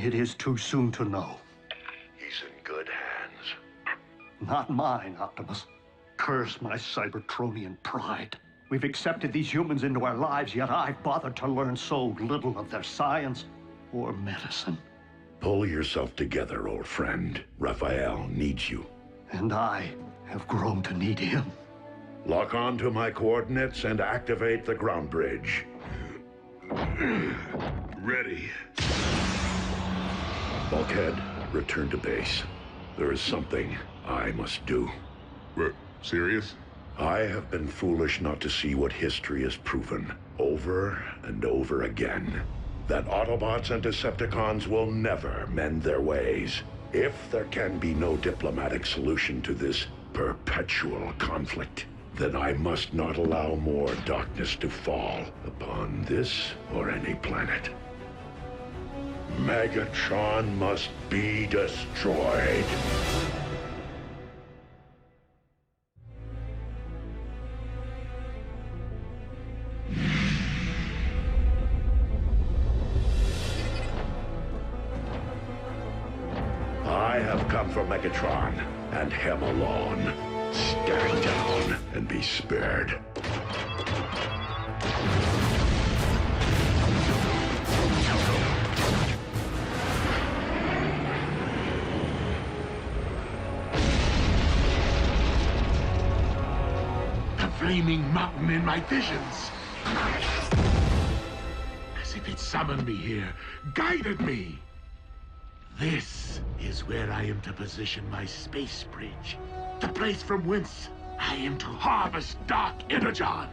It is too soon to know. He's in good hands. Not mine, Optimus. Curse my Cybertronian pride. We've accepted these humans into our lives, yet I've bothered to learn so little of their science or medicine. Pull yourself together, old friend. Raphael needs you. And I have grown to need him. Lock on to my coordinates and activate the ground bridge. Ready. Bulkhead, return to base. There is something I must do. Serious? I have been foolish not to see what history has proven, over and over again. That Autobots and Decepticons will never mend their ways. If there can be no diplomatic solution to this perpetual conflict, then I must not allow more darkness to fall upon this or any planet. Megatron must be destroyed. I have come for Megatron, and him alone. Stand down and be spared. The flaming mountain in my visions. As if it summoned me here, guided me. This is where I am to position my space bridge. The place from whence I am to harvest Dark Energon.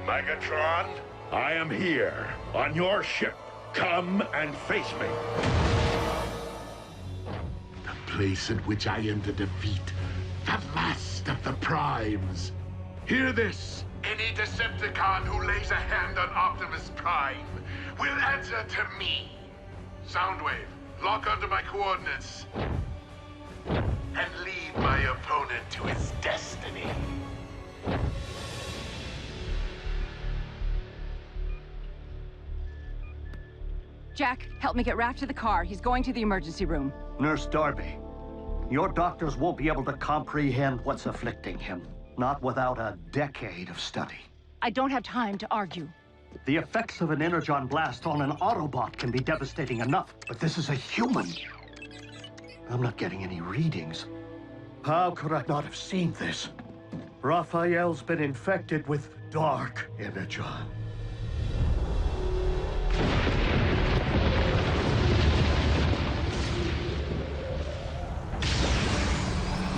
Megatron, I am here, on your ship. Come and face me. The place at which I am to defeat the last of the Primes. Hear this. Any Decepticon who lays a hand on Optimus Prime will answer to me. Soundwave, lock onto my coordinates. And lead my opponent to his destiny. Jack, help me get Raph to the car. He's going to the emergency room. Nurse Darby, your doctors won't be able to comprehend what's afflicting him. Not without a decade of study. I don't have time to argue. The effects of an Energon blast on an Autobot can be devastating enough, but this is a human. I'm not getting any readings. How could I not have seen this? Raphael's been infected with Dark Energon.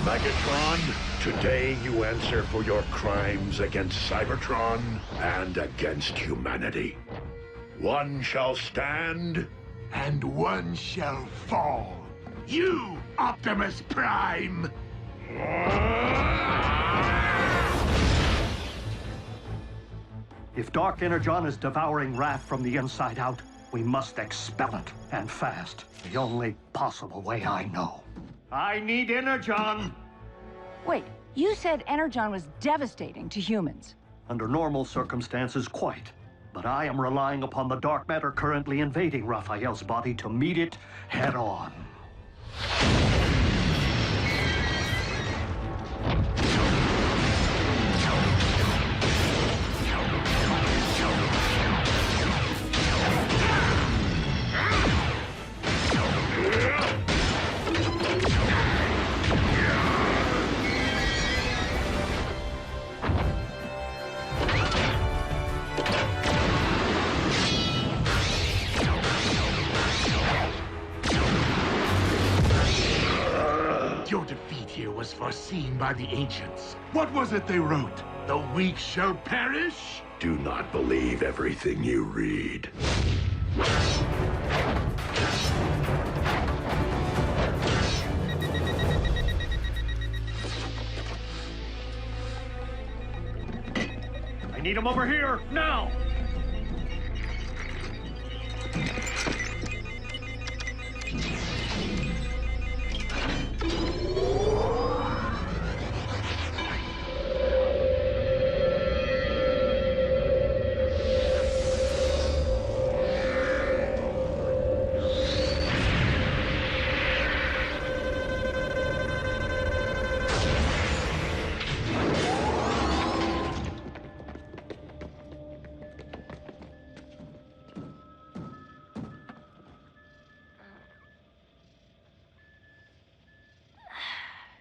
Megatron, today you answer for your crimes against Cybertron and against humanity. One shall stand, And one shall fall. You, Optimus Prime! If Dark Energon is devouring Raph from the inside out, we must expel it, and fast. The only possible way I know. I need Energon! Wait, you said Energon was devastating to humans. Under normal circumstances, quite. But I am relying upon the dark matter currently invading Raphael's body to meet it head-on. Your defeat here was foreseen by the ancients. What was it they wrote? The weak shall perish? do not believe everything you read. I need him over here, now!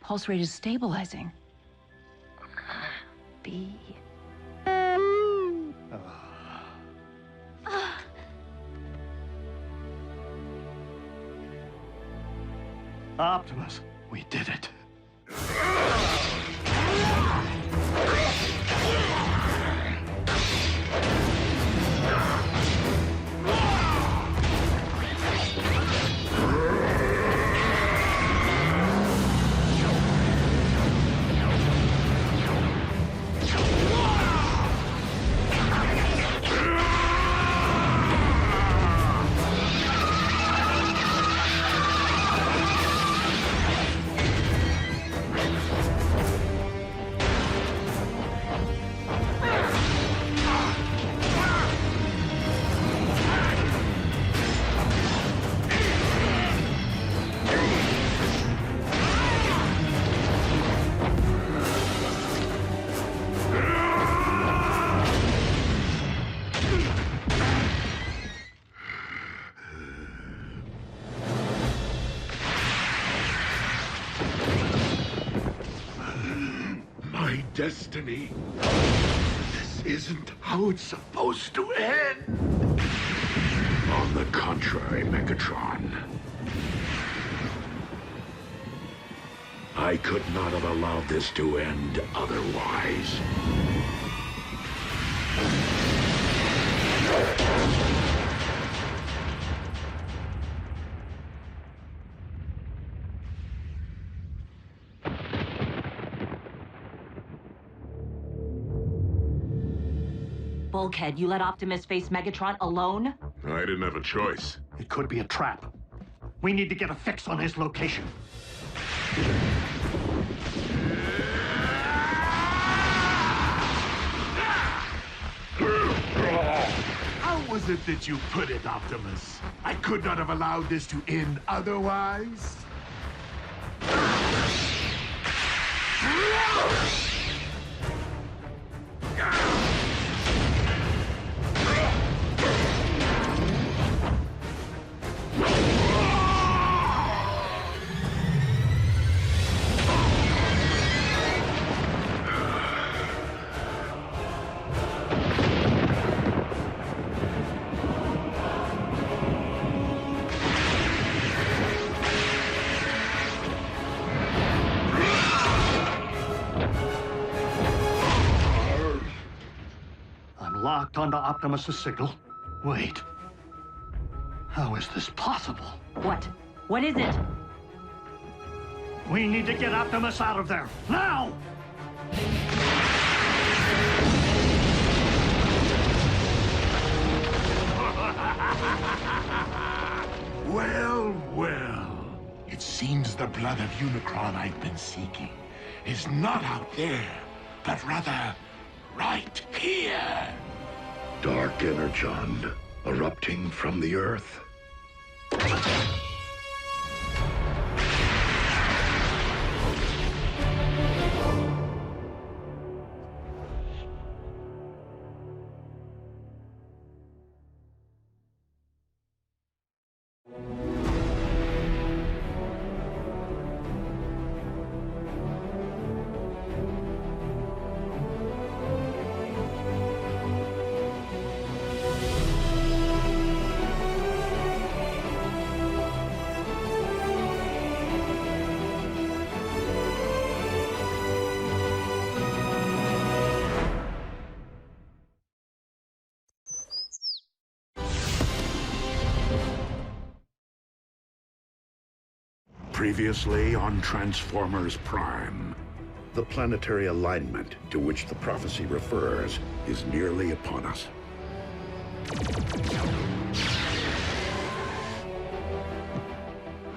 Pulse rate is stabilizing. B. Optimus, we did it. Destiny. This isn't how it's supposed to end. On the contrary, Megatron. I could not have allowed this to end otherwise. Bulkhead, you let Optimus face Megatron alone? I didn't have a choice. It could be a trap. We need to get a fix on his location. How was it that you put it, Optimus? I could not have allowed this to end otherwise? Locked onto Optimus's signal. Wait. How is this possible? What? What is it? We need to get Optimus out of there. Now! Well, well. It seems the blood of Unicron I've been seeking is not out there, but rather right here. Dark Energon erupting from the Earth. Previously on Transformers Prime. The planetary alignment to which the prophecy refers is nearly upon us.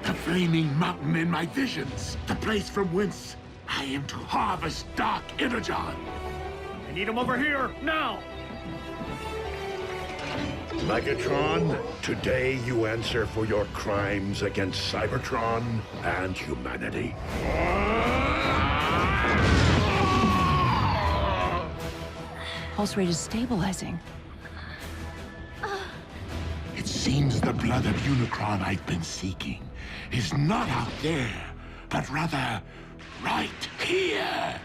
The flaming mountain in my visions. The place from whence I am to harvest Dark Energon. I need him over here, now! Megatron, today you answer for your crimes against Cybertron and humanity. Pulse rate is stabilizing. It seems the blood of Unicron I've been seeking is not out there, but rather right here.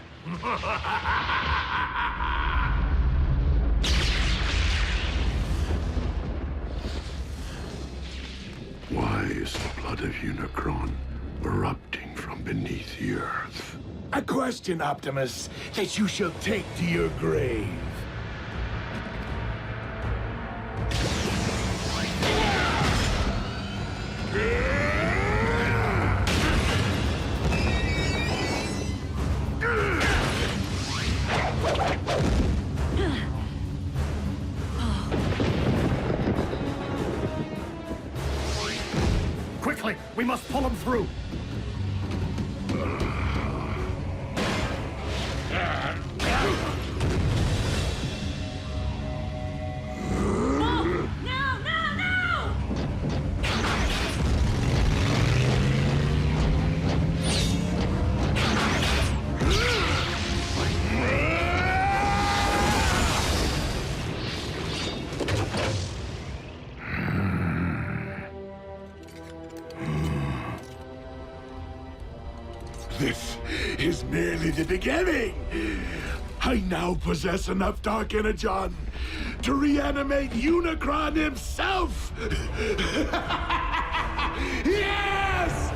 Why is the blood of Unicron erupting from beneath the earth? A question, Optimus, that you shall take to your grave. Quickly, we must pull him through. This is merely the beginning. I now possess enough Dark Energon to reanimate Unicron himself. Yes!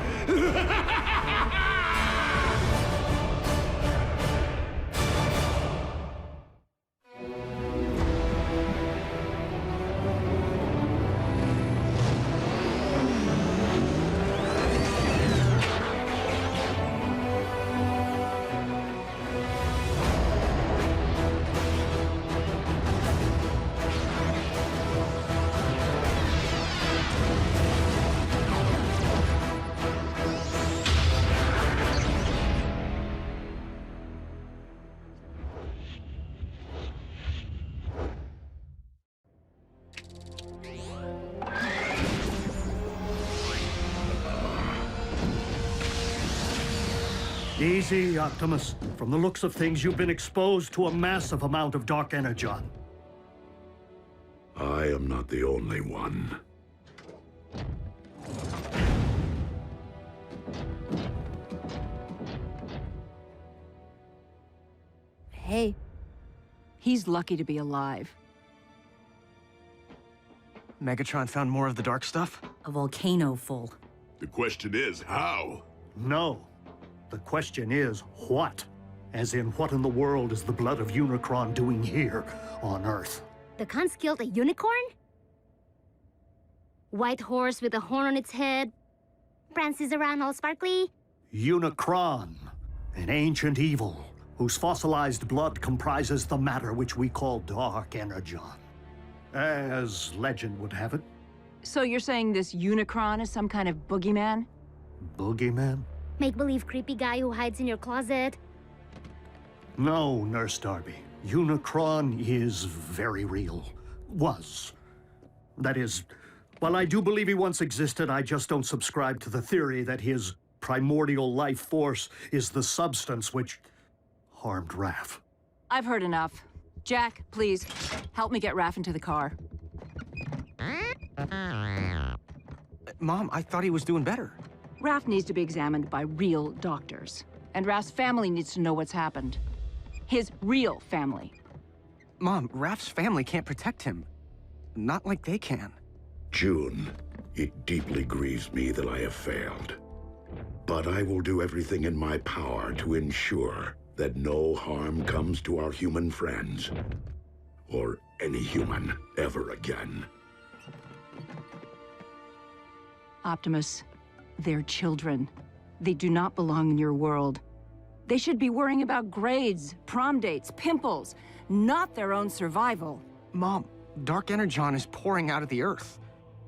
Easy, Optimus. From the looks of things, you've been exposed to a massive amount of Dark Energon. I am not the only one. Hey, he's lucky to be alive. Megatron found more of the dark stuff? A volcano full. The question is, how? No. The question is, what? As in, what in the world is the blood of Unicron doing here on Earth? The cons killed a unicorn? White horse with a horn on its head? Prances around all sparkly? Unicron, an ancient evil, whose fossilized blood comprises the matter which we call Dark Energon. As legend would have it. So you're saying this Unicron is some kind of boogeyman? Boogeyman? Make-believe creepy guy who hides in your closet? No, Nurse Darby. Unicron is very real. Was. That is, while I do believe he once existed, I just don't subscribe to the theory that his primordial life force is the substance which harmed Raph. I've heard enough. Jack, please, help me get Raph into the car. Mom, I thought he was doing better. Raph needs to be examined by real doctors. And Raph's family needs to know what's happened. His real family. Mom, Raph's family can't protect him. Not like they can. June, it deeply grieves me that I have failed. But I will do everything in my power to ensure that no harm comes to our human friends. Or any human ever again. Optimus, they're children. They do not belong in your world. They should be worrying about grades, prom dates, pimples, not their own survival. Mom, Dark Energon is pouring out of the Earth.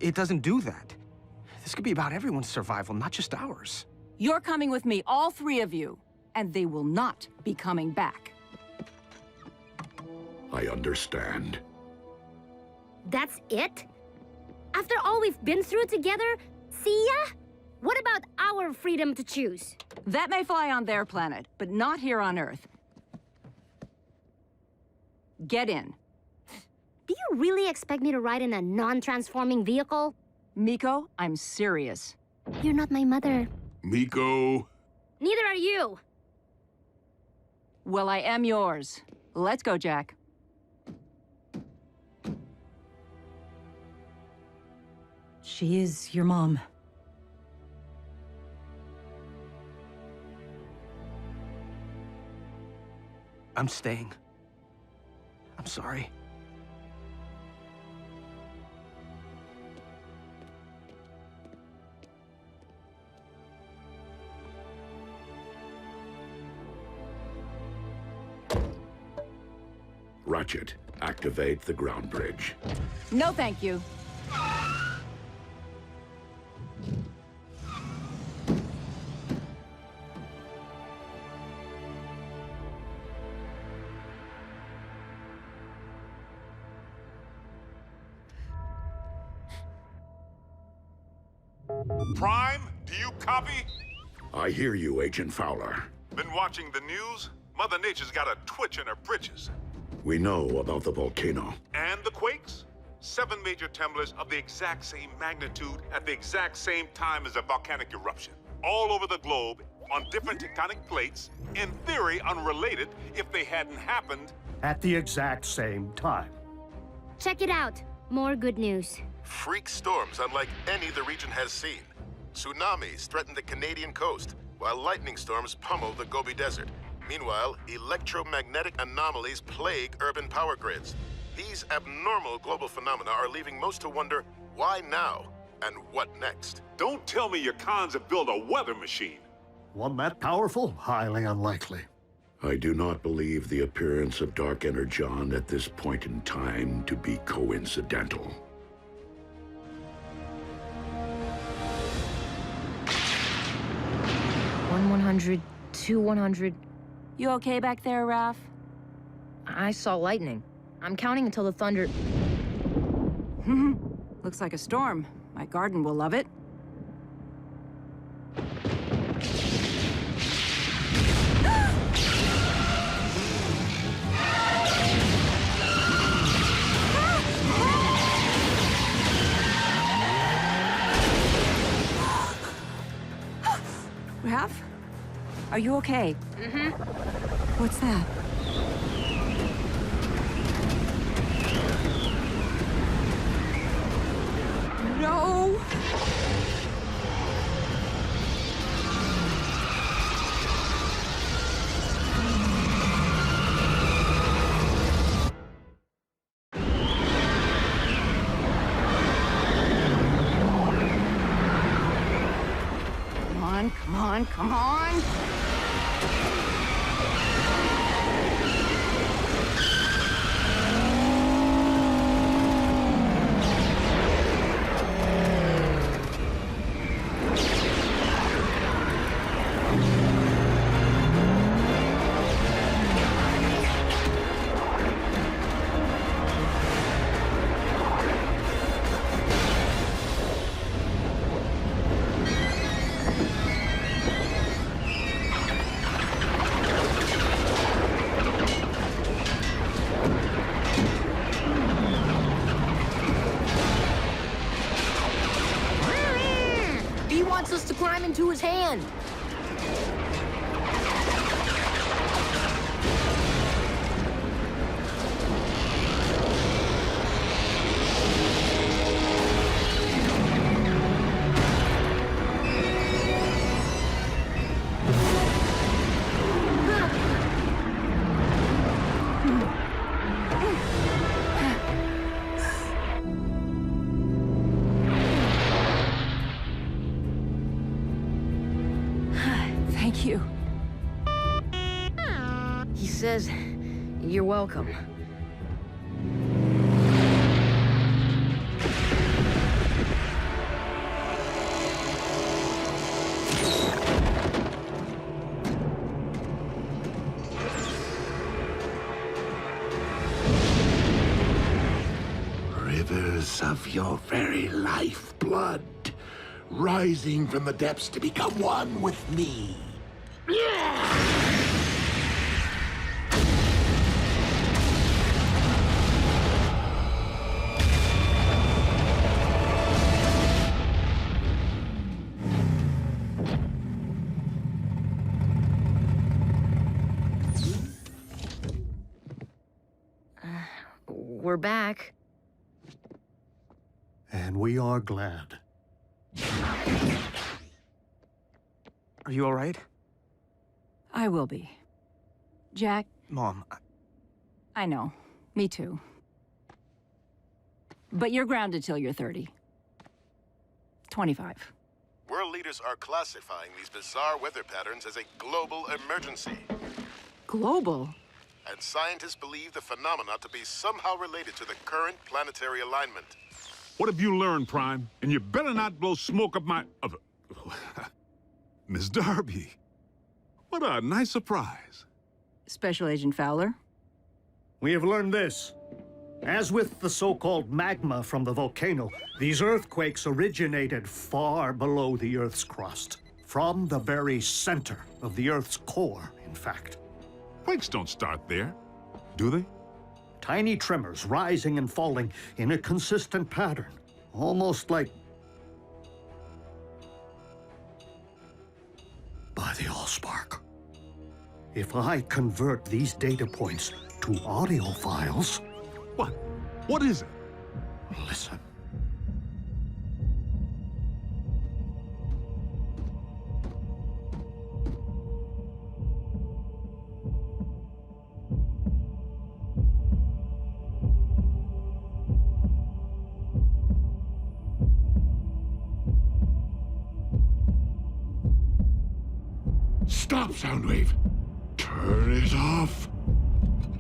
It doesn't do that. This could be about everyone's survival, not just ours. You're coming with me, all three of you, and they will not be coming back. I understand. That's it? After all we've been through together, see ya? What about our freedom to choose? That may fly on their planet, but not here on Earth. Get in. Do you really expect me to ride in a non-transforming vehicle? Miko, I'm serious. You're not my mother. Miko, Neither are you. Well, I am yours. Let's go, Jack. She is your mom. I'm staying. I'm sorry. Ratchet, activate the ground bridge. No, thank you. Prime, do you copy? I hear you, Agent Fowler. Been watching the news? Mother Nature's got a twitch in her britches. We know about the volcano. And the quakes? 7 major tremblers of the exact same magnitude at the exact same time as a volcanic eruption. All over the globe, on different tectonic plates, in theory unrelated if they hadn't happened. At the exact same time. Check it out. More good news. Freak storms unlike any the region has seen. Tsunamis threaten the Canadian coast, while lightning storms pummel the Gobi Desert. Meanwhile, electromagnetic anomalies plague urban power grids. These abnormal global phenomena are leaving most to wonder why now and what next. Don't tell me your cons have built a weather machine. One that powerful? Highly unlikely. I do not believe the appearance of Dark Energon at this point in time to be coincidental. 100, 100. You okay back there, Raph? I saw lightning. I'm counting until the thunder... Looks like a storm. My garden will love it. Raph? Are you okay? What's that? No! Come on, come on! Us to climb into his hand. Thank you. He says, you're welcome. Rivers of your very lifeblood, rising from the depths to become one with me. we're back. And we are glad. Are you all right? I will be. Jack, Mom, I know. Me too. But you're grounded till you're 30. 25. World leaders are classifying these bizarre weather patterns as a global emergency. Global? And scientists believe the phenomena to be somehow related to the current planetary alignment. What have you learned, Prime? And you better not blow smoke up my... Miss Darby. What a nice surprise. Special Agent Fowler? We have learned this. As with the so-called magma from the volcano, these earthquakes originated far below the Earth's crust. From the very center of the Earth's core, in fact. Quakes don't start there, do they? Tiny tremors rising and falling in a consistent pattern. Almost like... by the Allspark. If I convert these data points to audio files... What? What is it? Listen. Stop, Soundwave! Turn it off!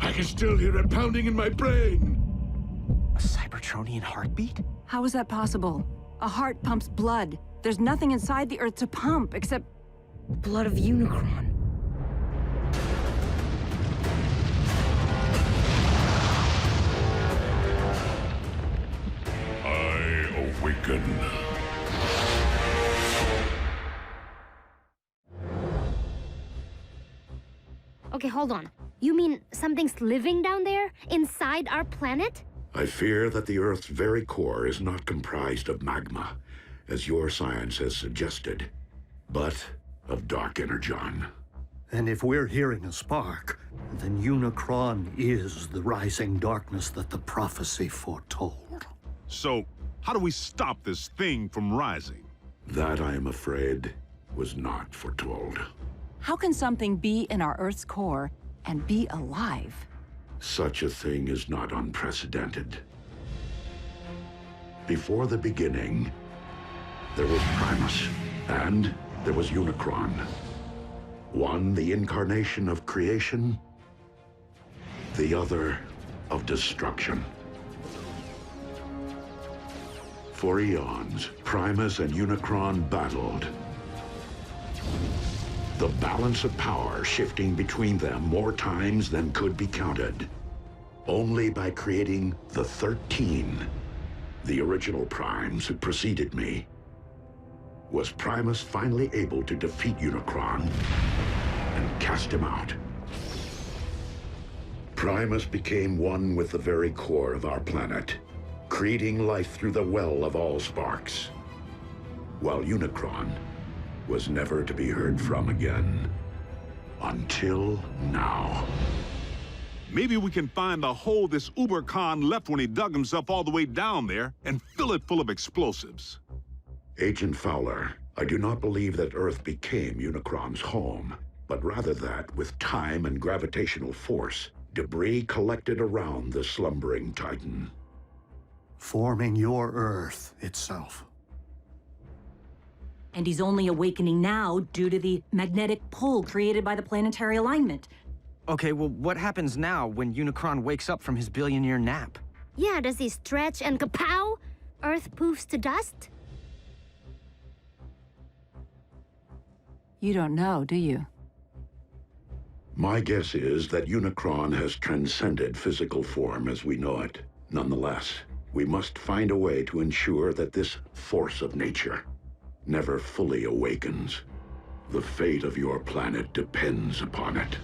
I can still hear it pounding in my brain! a Cybertronian heartbeat? How is that possible? A heart pumps blood. There's nothing inside the Earth to pump except... blood of Unicron. I awaken. Okay, hold on. You mean something's living down there? Inside our planet? I fear that the Earth's very core is not comprised of magma, as your science has suggested, but of dark energon. And if we're hearing a spark, then Unicron is the rising darkness that the prophecy foretold. So, how do we stop this thing from rising? That, I am afraid, was not foretold. How can something be in our Earth's core and be alive? Such a thing is not unprecedented. Before the beginning, there was Primus, and there was Unicron. One, the incarnation of creation, the other, of destruction. For eons, Primus and Unicron battled. The balance of power shifting between them more times than could be counted. Only by creating the 13, the original Primes who preceded me, was Primus finally able to defeat Unicron and cast him out. Primus became one with the very core of our planet, creating life through the well of all sparks, while Unicron was never to be heard from again. Until now. Maybe we can find the hole this Uber-Khan left when he dug himself all the way down there and fill it full of explosives. Agent Fowler, I do not believe that Earth became Unicron's home, but rather that, with time and gravitational force, debris collected around the slumbering Titan. Forming your Earth itself. And he's only awakening now due to the magnetic pull created by the planetary alignment. Okay, well, what happens now when Unicron wakes up from his billion-year nap? Yeah, does he stretch and kapow? Earth poofs to dust? You don't know, do you? My guess is that Unicron has transcended physical form as we know it. Nonetheless, we must find a way to ensure that this force of nature never fully awakens. The fate of your planet depends upon it.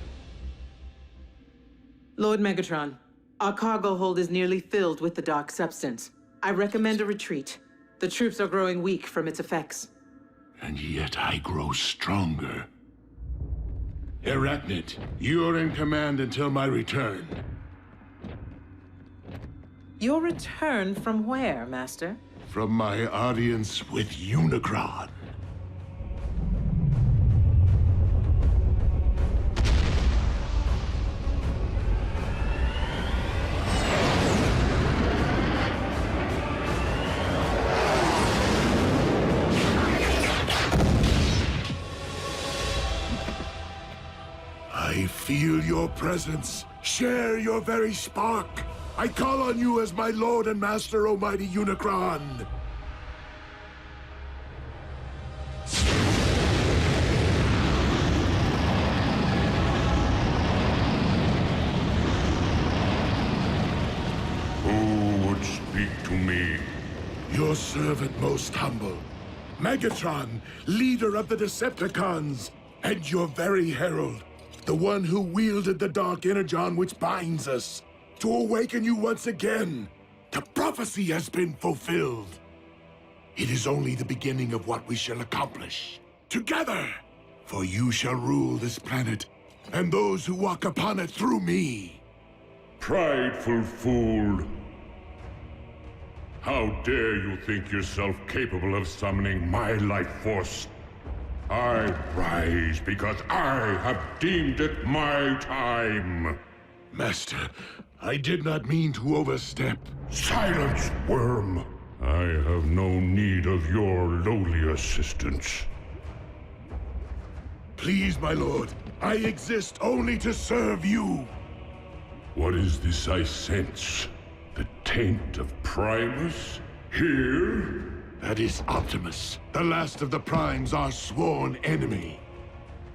Lord Megatron, our cargo hold is nearly filled with the dark substance. I recommend a retreat. The troops are growing weak from its effects. And yet I grow stronger. Arachnid, you're in command until my return. Your return from where, Master? From my audience with Unicron. I feel your presence. Share your very spark. I call on you as my Lord and Master, Almighty Unicron. Who would speak to me? Your servant most humble. Megatron, leader of the Decepticons, and your very herald. The one who wielded the dark Energon which binds us. To awaken you once again. The prophecy has been fulfilled. It is only the beginning of what we shall accomplish. Together! For you shall rule this planet, and those who walk upon it through me. Prideful fool. How dare you think yourself capable of summoning my life force? I rise because I have deemed it my time. Master, I did not mean to overstep. Silence, worm! I have no need of your lowly assistance. Please, my lord, I exist only to serve you. What is this I sense? The taint of Primus? Here? That is Optimus, the last of the Primes, our sworn enemy.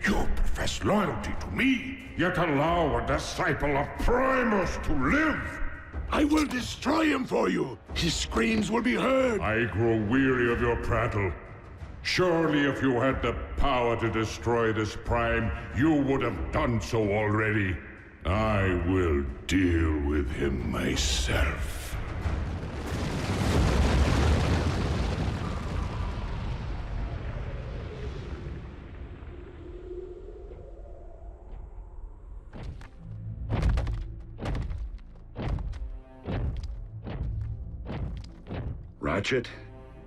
You profess loyalty to me, yet allow a disciple of Primus to live! I will destroy him for you! His screams will be heard! I grow weary of your prattle. Surely if you had the power to destroy this Prime, you would have done so already. I will deal with him myself. Ratchet,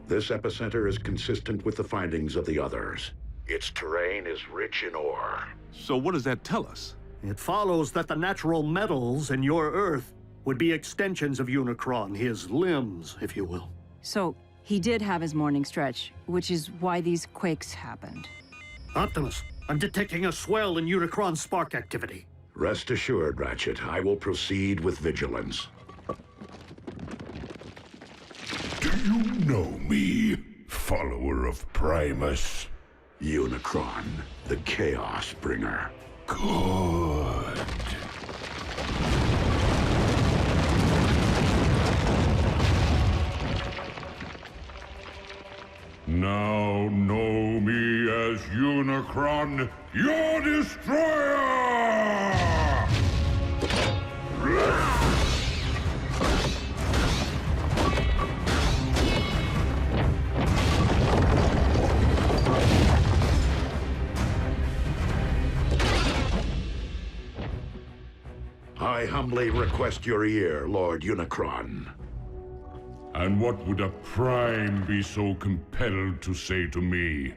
this epicenter is consistent with the findings of the others. Its terrain is rich in ore. So what does that tell us? It follows that the natural metals in your Earth would be extensions of Unicron, his limbs, if you will. So, he did have his morning stretch, which is why these quakes happened. Optimus, I'm detecting a swell in Unicron spark activity. Rest assured, Ratchet, I will proceed with vigilance. Do you know me, follower of Primus? Unicron, the Chaos Bringer. Good. Now know me as Unicron, your destroyer! I humbly request your ear, Lord Unicron. And what would a Prime be so compelled to say to me?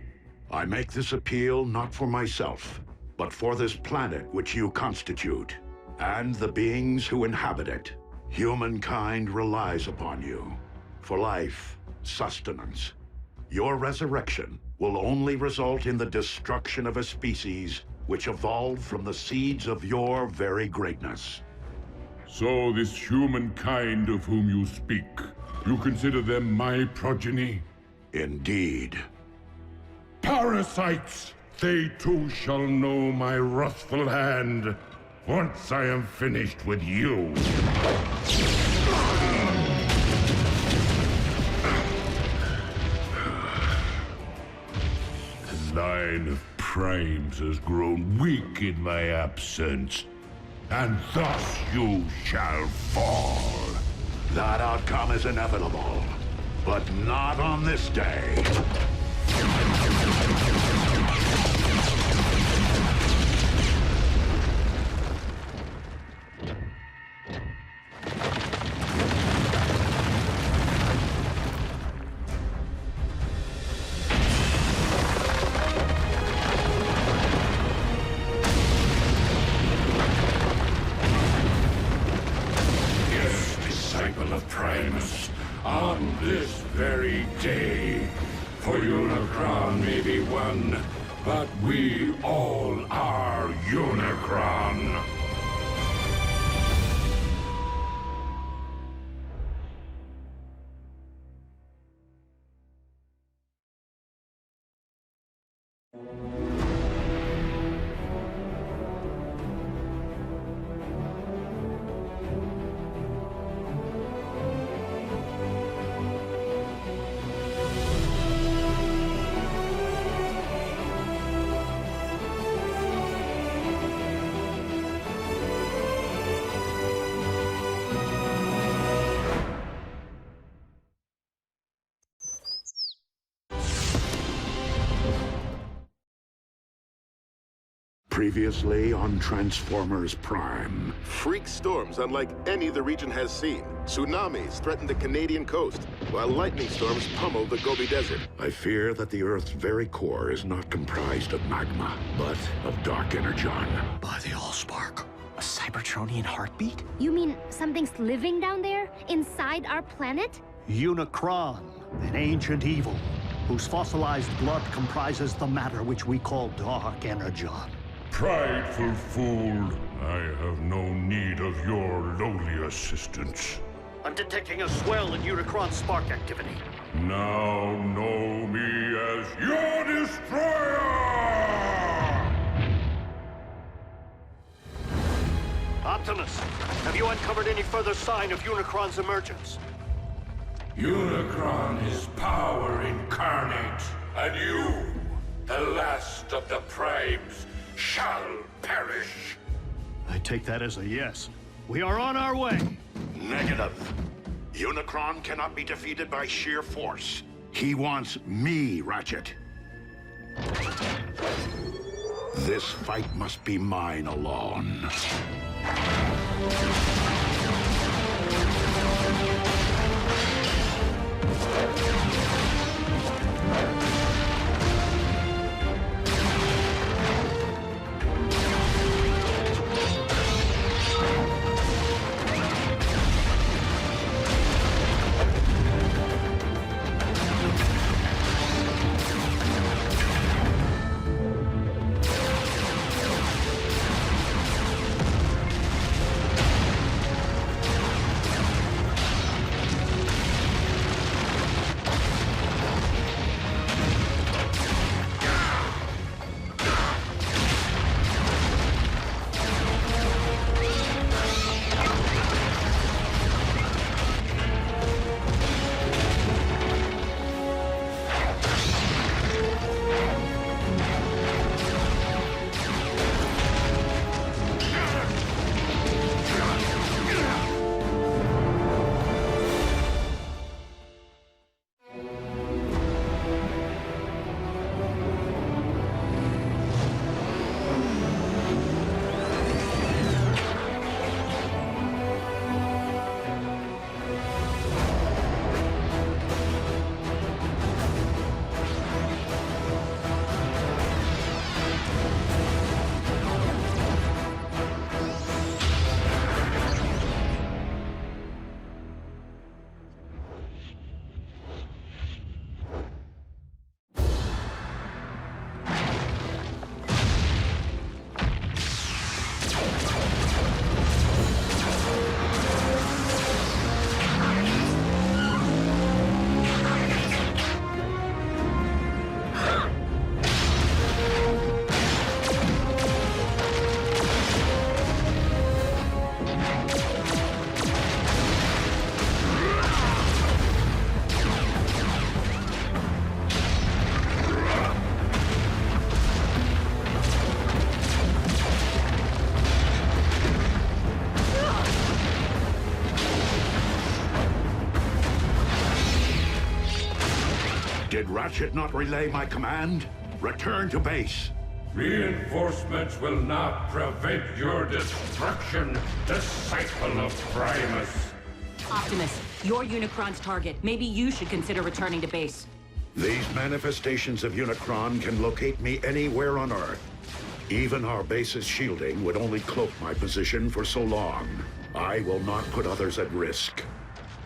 I make this appeal not for myself, but for this planet which you constitute, and the beings who inhabit it. Humankind relies upon you for life, sustenance. Your resurrection will only result in the destruction of a species which evolved from the seeds of your very greatness. So this humankind of whom you speak, you consider them my progeny? Indeed. Parasites! They too shall know my wrathful hand, once I am finished with you. The line of Primes has grown weak in my absence, and thus you shall fall. That outcome is inevitable, but not on this day. disciple of Primus, on this very day. For Unicron may be one, but we all are Unicron. Previously on Transformers Prime. Freak storms unlike any the region has seen. Tsunamis threaten the Canadian coast, while lightning storms pummel the Gobi Desert. I fear that the Earth's very core is not comprised of magma, but of dark energon. By the Allspark. A Cybertronian heartbeat? You mean something's living down there, inside our planet? Unicron, an ancient evil, whose fossilized blood comprises the matter which we call dark energon. Prideful fool, I have no need of your lowly assistance. I'm detecting a swell in Unicron spark activity. Now know me as your destroyer! Optimus, have you uncovered any further sign of Unicron's emergence? Unicron is power incarnate, and you, the last of the Primes, shall perish. I take that as a yes. We are on our way. Negative. Unicron cannot be defeated by sheer force. He wants me, Ratchet. This fight must be mine alone. Did Ratchet not relay my command? Return to base. Reinforcements will not prevent your destruction, disciple of Primus. Optimus, you're Unicron's target. Maybe you should consider returning to base. These manifestations of Unicron can locate me anywhere on Earth. Even our base's shielding would only cloak my position for so long. I will not put others at risk.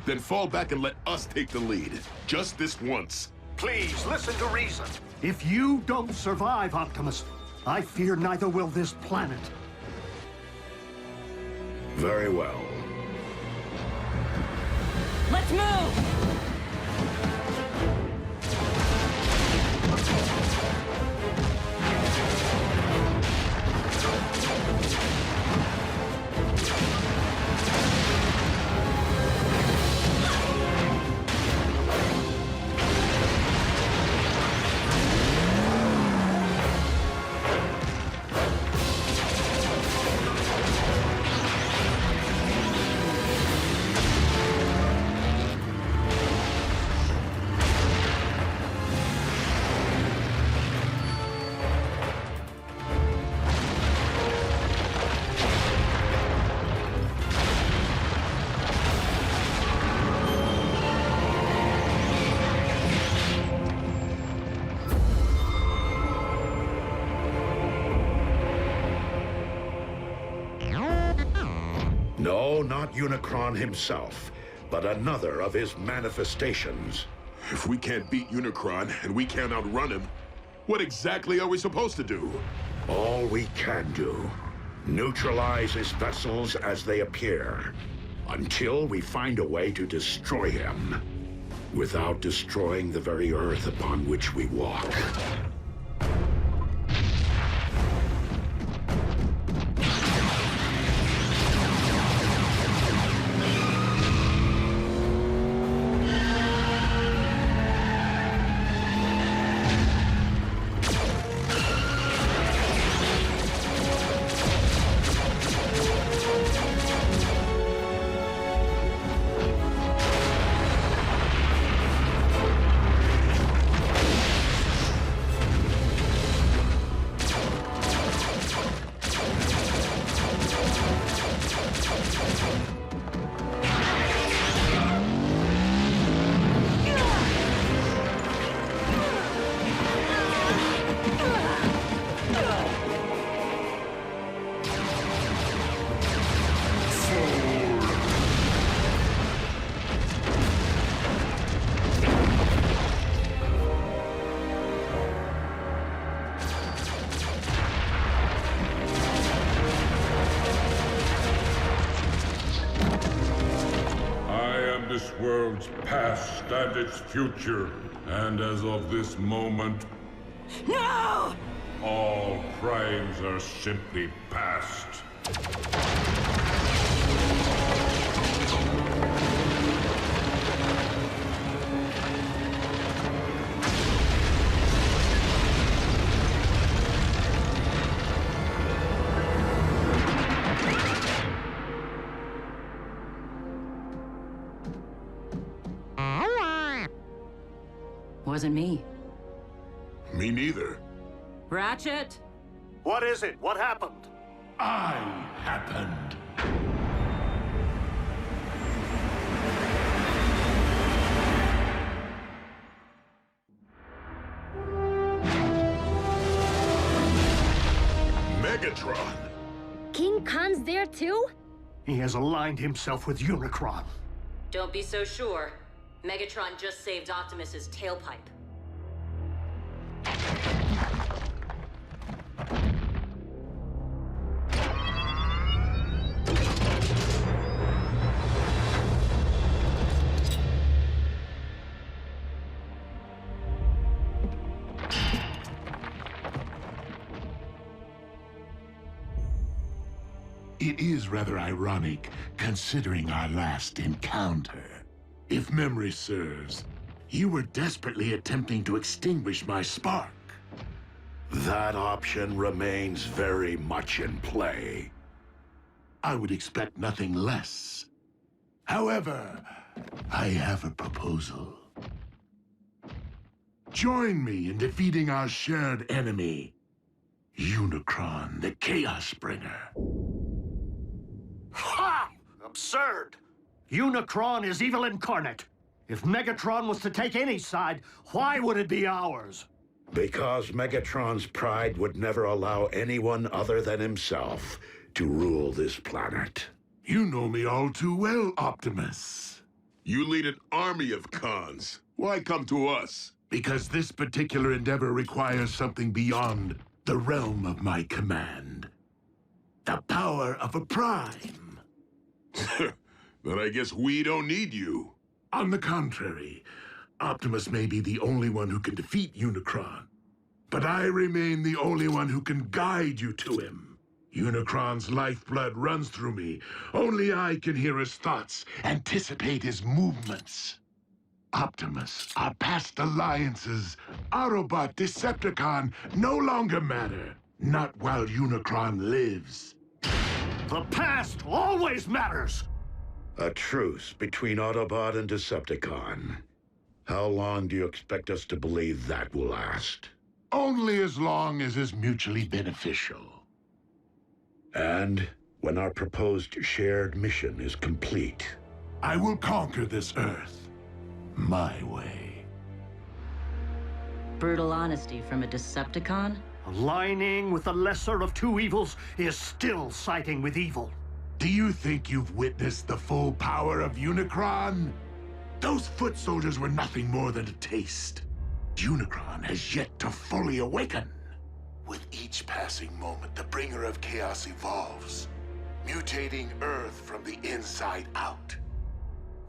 Then fall back and let us take the lead. Just this once. Please, listen to reason. If you don't survive, Optimus, I fear neither will this planet. Very well. Let's move! No, not Unicron himself, but another of his manifestations. If we can't beat Unicron and we can't outrun him, what exactly are we supposed to do? All we can do. Neutralize his vessels as they appear, until we find a way to destroy him, without destroying the very Earth upon which we walk. This world's past and its future, and as of this moment, No! all crimes are simply past. Wasn't me. Me neither. Ratchet? What is it? What happened? I happened. Megatron! King Khan's there too? He has aligned himself with Unicron. Don't be so sure. Megatron just saved Optimus's tailpipe. It is rather ironic, considering our last encounter. If memory serves, you were desperately attempting to extinguish my spark. That option remains very much in play. I would expect nothing less. However, I have a proposal. Join me in defeating our shared enemy, Unicron, the Chaos Bringer. Ha! Absurd! Unicron is evil incarnate. If Megatron was to take any side, why would it be ours? Because Megatron's pride would never allow anyone other than himself to rule this planet. You know me all too well, Optimus. You lead an army of cons. Why come to us? Because this particular endeavor requires something beyond the realm of my command. The power of a prime. Then I guess we don't need you. On the contrary, Optimus may be the only one who can defeat Unicron. But I remain the only one who can guide you to him. Unicron's lifeblood runs through me. Only I can hear his thoughts, anticipate his movements. Optimus, our past alliances, Autobot, Decepticon, no longer matter. Not while Unicron lives. The past always matters! A truce between Autobot and Decepticon. How long do you expect us to believe that will last? Only as long as is mutually beneficial. And when our proposed shared mission is complete? I will conquer this Earth. My way. Brutal honesty from a Decepticon? Aligning with the lesser of two evils is still siding with evil. Do you think you've witnessed the full power of Unicron? Those foot soldiers were nothing more than a taste. Unicron has yet to fully awaken. With each passing moment, the bringer of chaos evolves, mutating Earth from the inside out.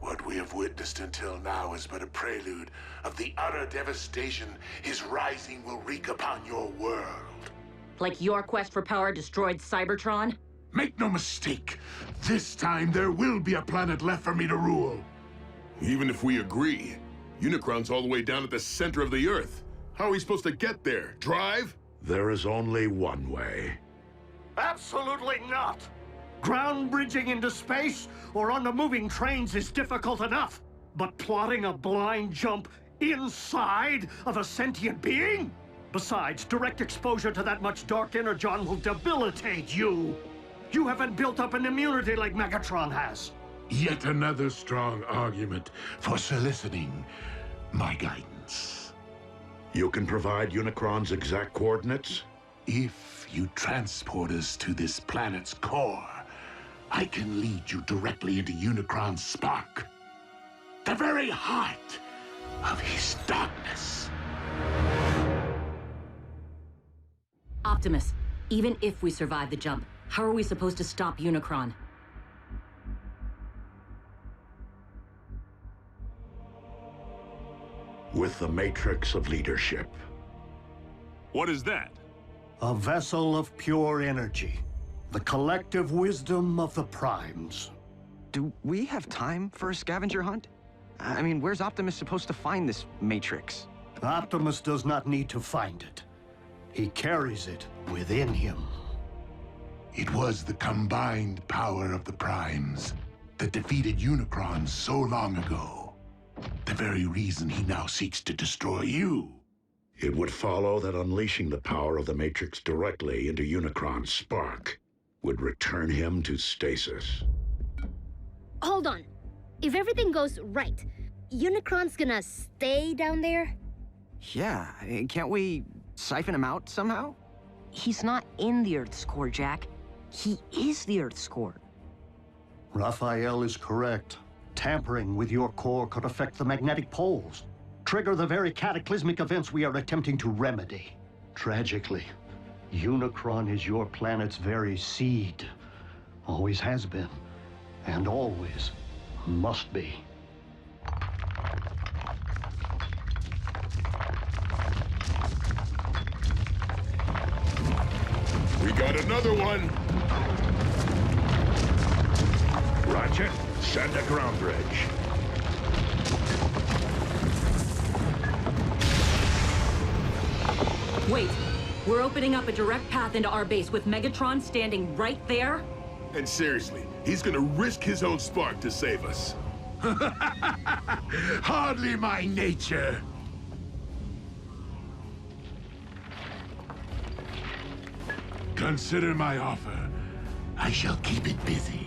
What we have witnessed until now is but a prelude of the utter devastation his rising will wreak upon your world. Like your quest for power destroyed Cybertron? Make no mistake, this time there will be a planet left for me to rule. Even if we agree, Unicron's all the way down at the center of the Earth. How are we supposed to get there? Drive? There is only one way. Absolutely not! Ground bridging into space or on the moving trains is difficult enough. But plotting a blind jump inside of a sentient being? Besides, direct exposure to that much dark energon will debilitate you. You haven't built up an immunity like Megatron has. Yet another strong argument for soliciting my guidance. You can provide Unicron's exact coordinates? If you transport us to this planet's core, I can lead you directly into Unicron's spark. The very heart of his darkness. Optimus, even if we survive the jump, how are we supposed to stop Unicron? With the Matrix of Leadership. What is that? A vessel of pure energy. The collective wisdom of the Primes. Do we have time for a scavenger hunt? I mean, where's Optimus supposed to find this Matrix? Optimus does not need to find it. He carries it within him. It was the combined power of the Primes that defeated Unicron so long ago. The very reason he now seeks to destroy you. It would follow that unleashing the power of the Matrix directly into Unicron's spark would return him to stasis. Hold on. If everything goes right, Unicron's gonna stay down there? Yeah, can't we siphon him out somehow? He's not in the Earth's core, Jack. He is the Earth's core. Raphael is correct. Tampering with your core could affect the magnetic poles, trigger the very cataclysmic events we are attempting to remedy. Tragically, Unicron is your planet's very seed. Always has been, and always must be. We got another one! Roger. Send a ground bridge. Wait, we're opening up a direct path into our base with Megatron standing right there? And seriously, he's gonna risk his own spark to save us. Hardly my nature. Consider my offer. I shall keep it busy.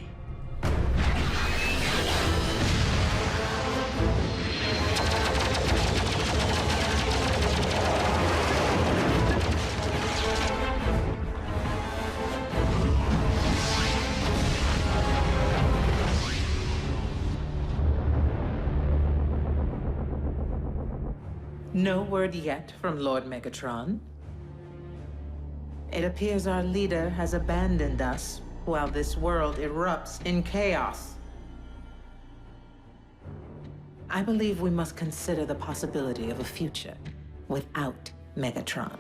No word yet from Lord Megatron. It appears our leader has abandoned us while this world erupts in chaos. I believe we must consider the possibility of a future without Megatron.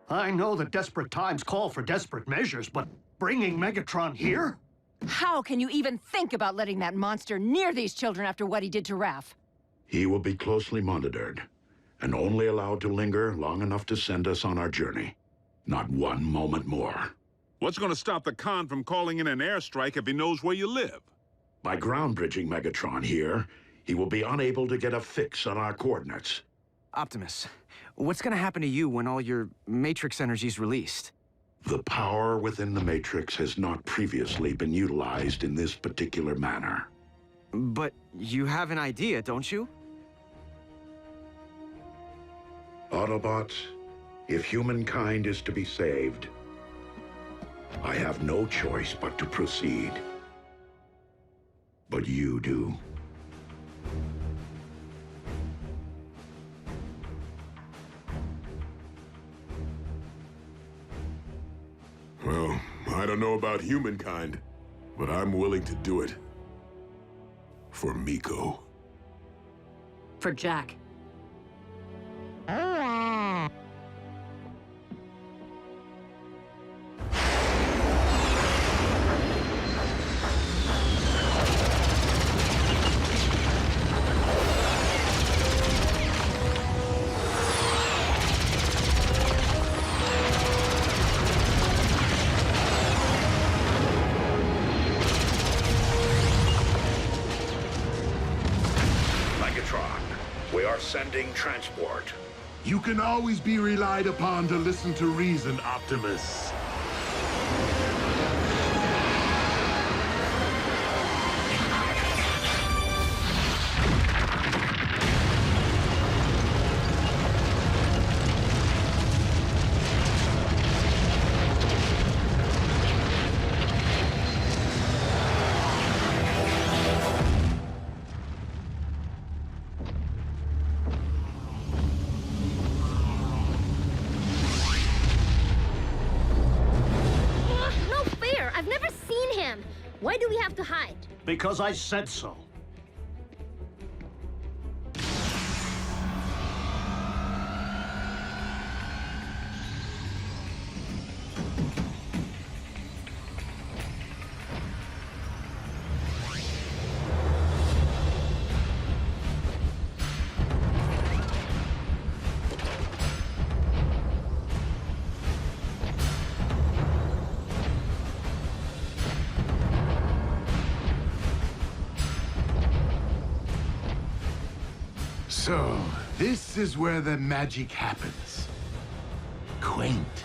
I know that desperate times call for desperate measures, but bringing Megatron here? How can you even think about letting that monster near these children after what he did to Raph? He will be closely monitored, and only allowed to linger long enough to send us on our journey. Not one moment more. What's going to stop the Khan from calling in an airstrike if he knows where you live? By ground bridging Megatron here, he will be unable to get a fix on our coordinates. Optimus, what's gonna happen to you when all your Matrix energy's released? The power within the Matrix has not previously been utilized in this particular manner. But you have an idea, don't you? Autobots, if humankind is to be saved, I have no choice but to proceed. But you do. Well, I don't know about humankind, but I'm willing to do it. For Miko. For Jack. Sending transport. You can always be relied upon to listen to reason, Optimus. Why do we have to hide? Because I said so. So, this is where the magic happens. Quaint.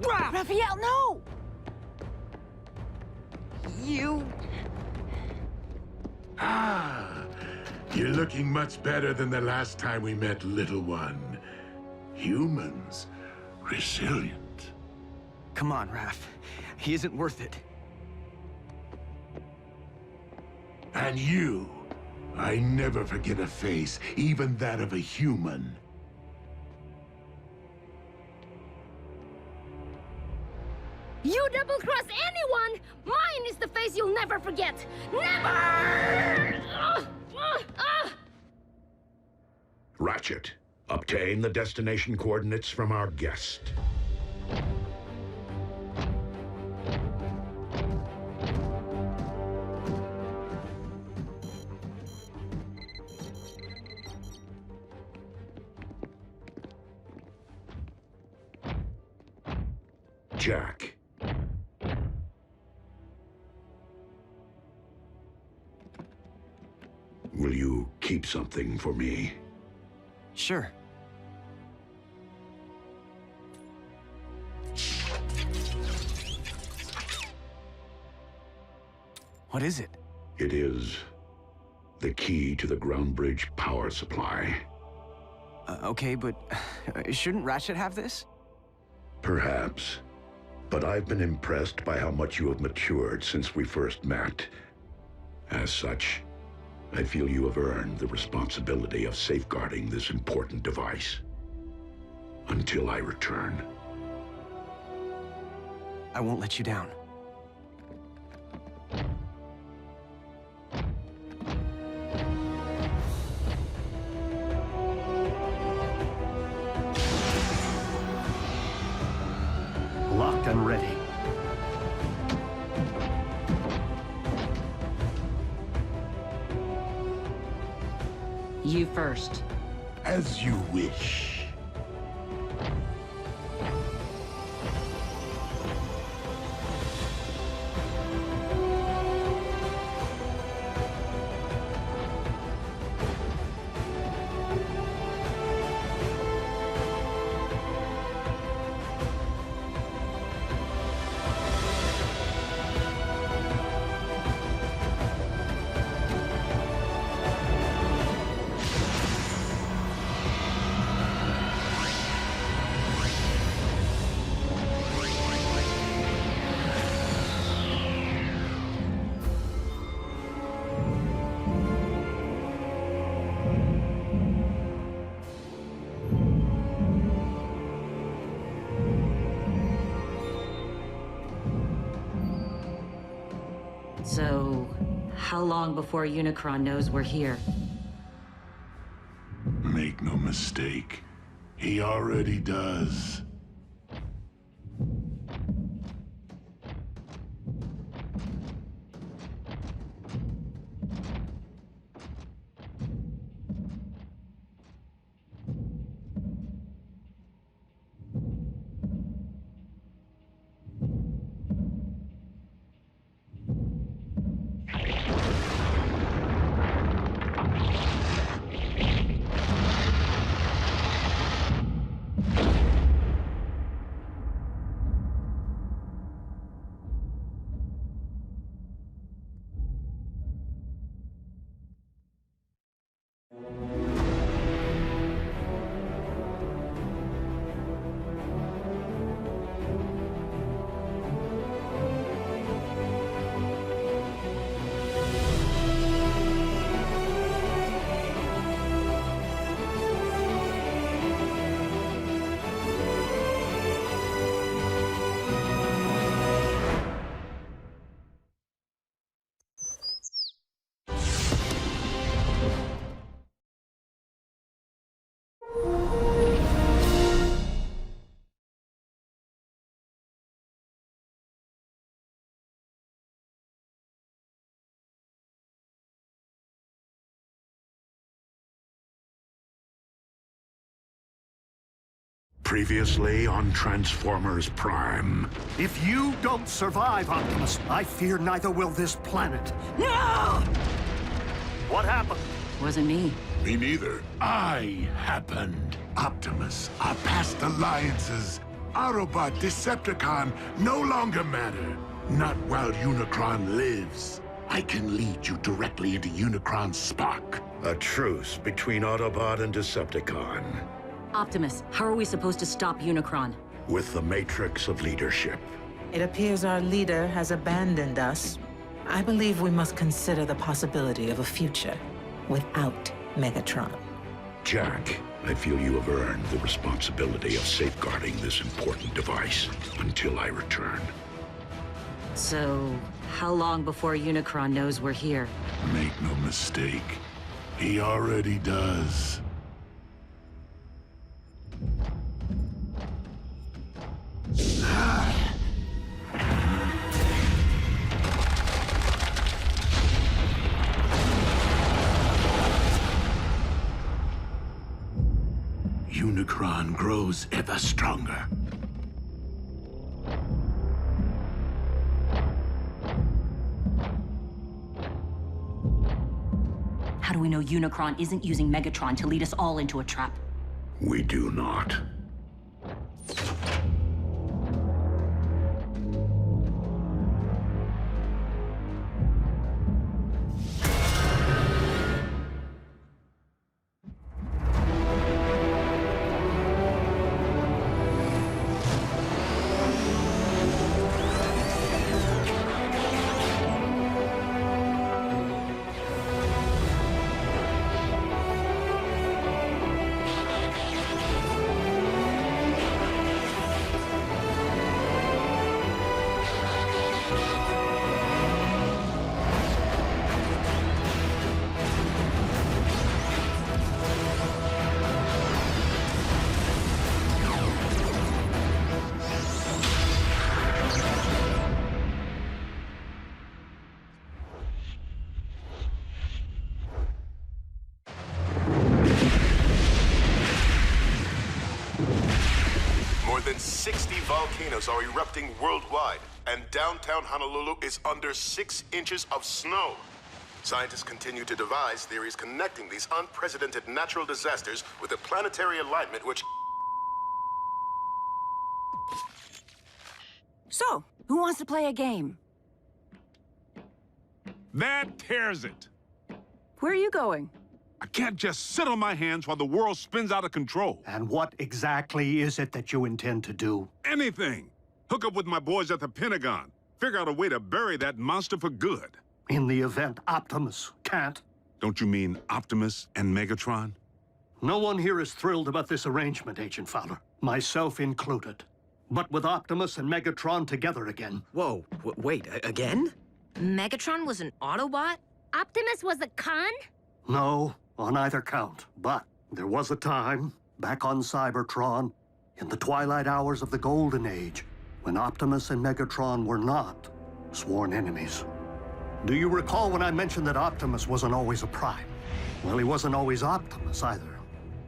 Raphael, no! You... Ah, you're looking much better than the last time we met, little one. Humans, resilient. Come on, Raph. He isn't worth it. And you, I never forget a face, even that of a human. You double-cross anyone! Mine is the face you'll never forget! Never! Ratchet, obtain the destination coordinates from our guest. Jack. Will you keep something for me? Sure. What is it? It is the key to the ground bridge power supply. Okay, but shouldn't Ratchet have this? Perhaps. but I've been impressed by how much you have matured since we first met. As such, I feel you have earned the responsibility of safeguarding this important device. Until I return. I won't let you down. Locked and ready. You first. As you wish. So, how long before Unicron knows we're here? Make no mistake, he already does. Previously on Transformers Prime. If you don't survive, Optimus, I fear neither will this planet. No! What happened? Wasn't me. Me neither. I happened. Optimus, our past alliances, Autobot, Decepticon, no longer matter. Not while Unicron lives. I can lead you directly into Unicron's spark. A truce between Autobot and Decepticon. Optimus, how are we supposed to stop Unicron? With the Matrix of Leadership. It appears our leader has abandoned us. I believe we must consider the possibility of a future without Megatron. Jack, I feel you have earned the responsibility of safeguarding this important device until I return. So, how long before Unicron knows we're here? Make no mistake, he already does. Unicron grows ever stronger. How do we know Unicron isn't using Megatron to lead us all into a trap? We do not. than 60 volcanoes are erupting worldwide, and downtown Honolulu is under 6 inches of snow. Scientists continue to devise theories connecting these unprecedented natural disasters with a planetary alignment which... So, who wants to play a game? That tears it. Where are you going? I can't just sit on my hands while the world spins out of control. And what exactly is it that you intend to do? Anything. Hook up with my boys at the Pentagon. Figure out a way to bury that monster for good. In the event Optimus can't? Don't you mean Optimus and Megatron? No one here is thrilled about this arrangement, Agent Fowler. Myself included. But with Optimus and Megatron together again... Whoa, wait, again? Megatron was an Autobot? Optimus was a con? No, on either count. But there was a time, back on Cybertron, in the twilight hours of the Golden Age, when Optimus and Megatron were not sworn enemies. Do you recall when I mentioned that Optimus wasn't always a Prime? Well, he wasn't always Optimus either.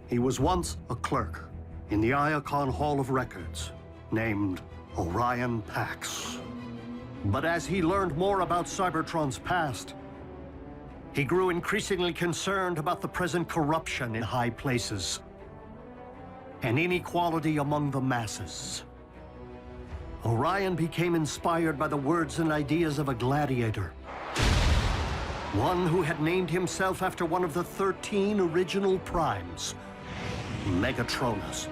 He was once a clerk in the Iacon Hall of Records, named Orion Pax. But as he learned more about Cybertron's past, he grew increasingly concerned about the present corruption in high places and inequality among the masses. Orion became inspired by the words and ideas of a gladiator, one who had named himself after one of the 13 original Primes, Megatronus.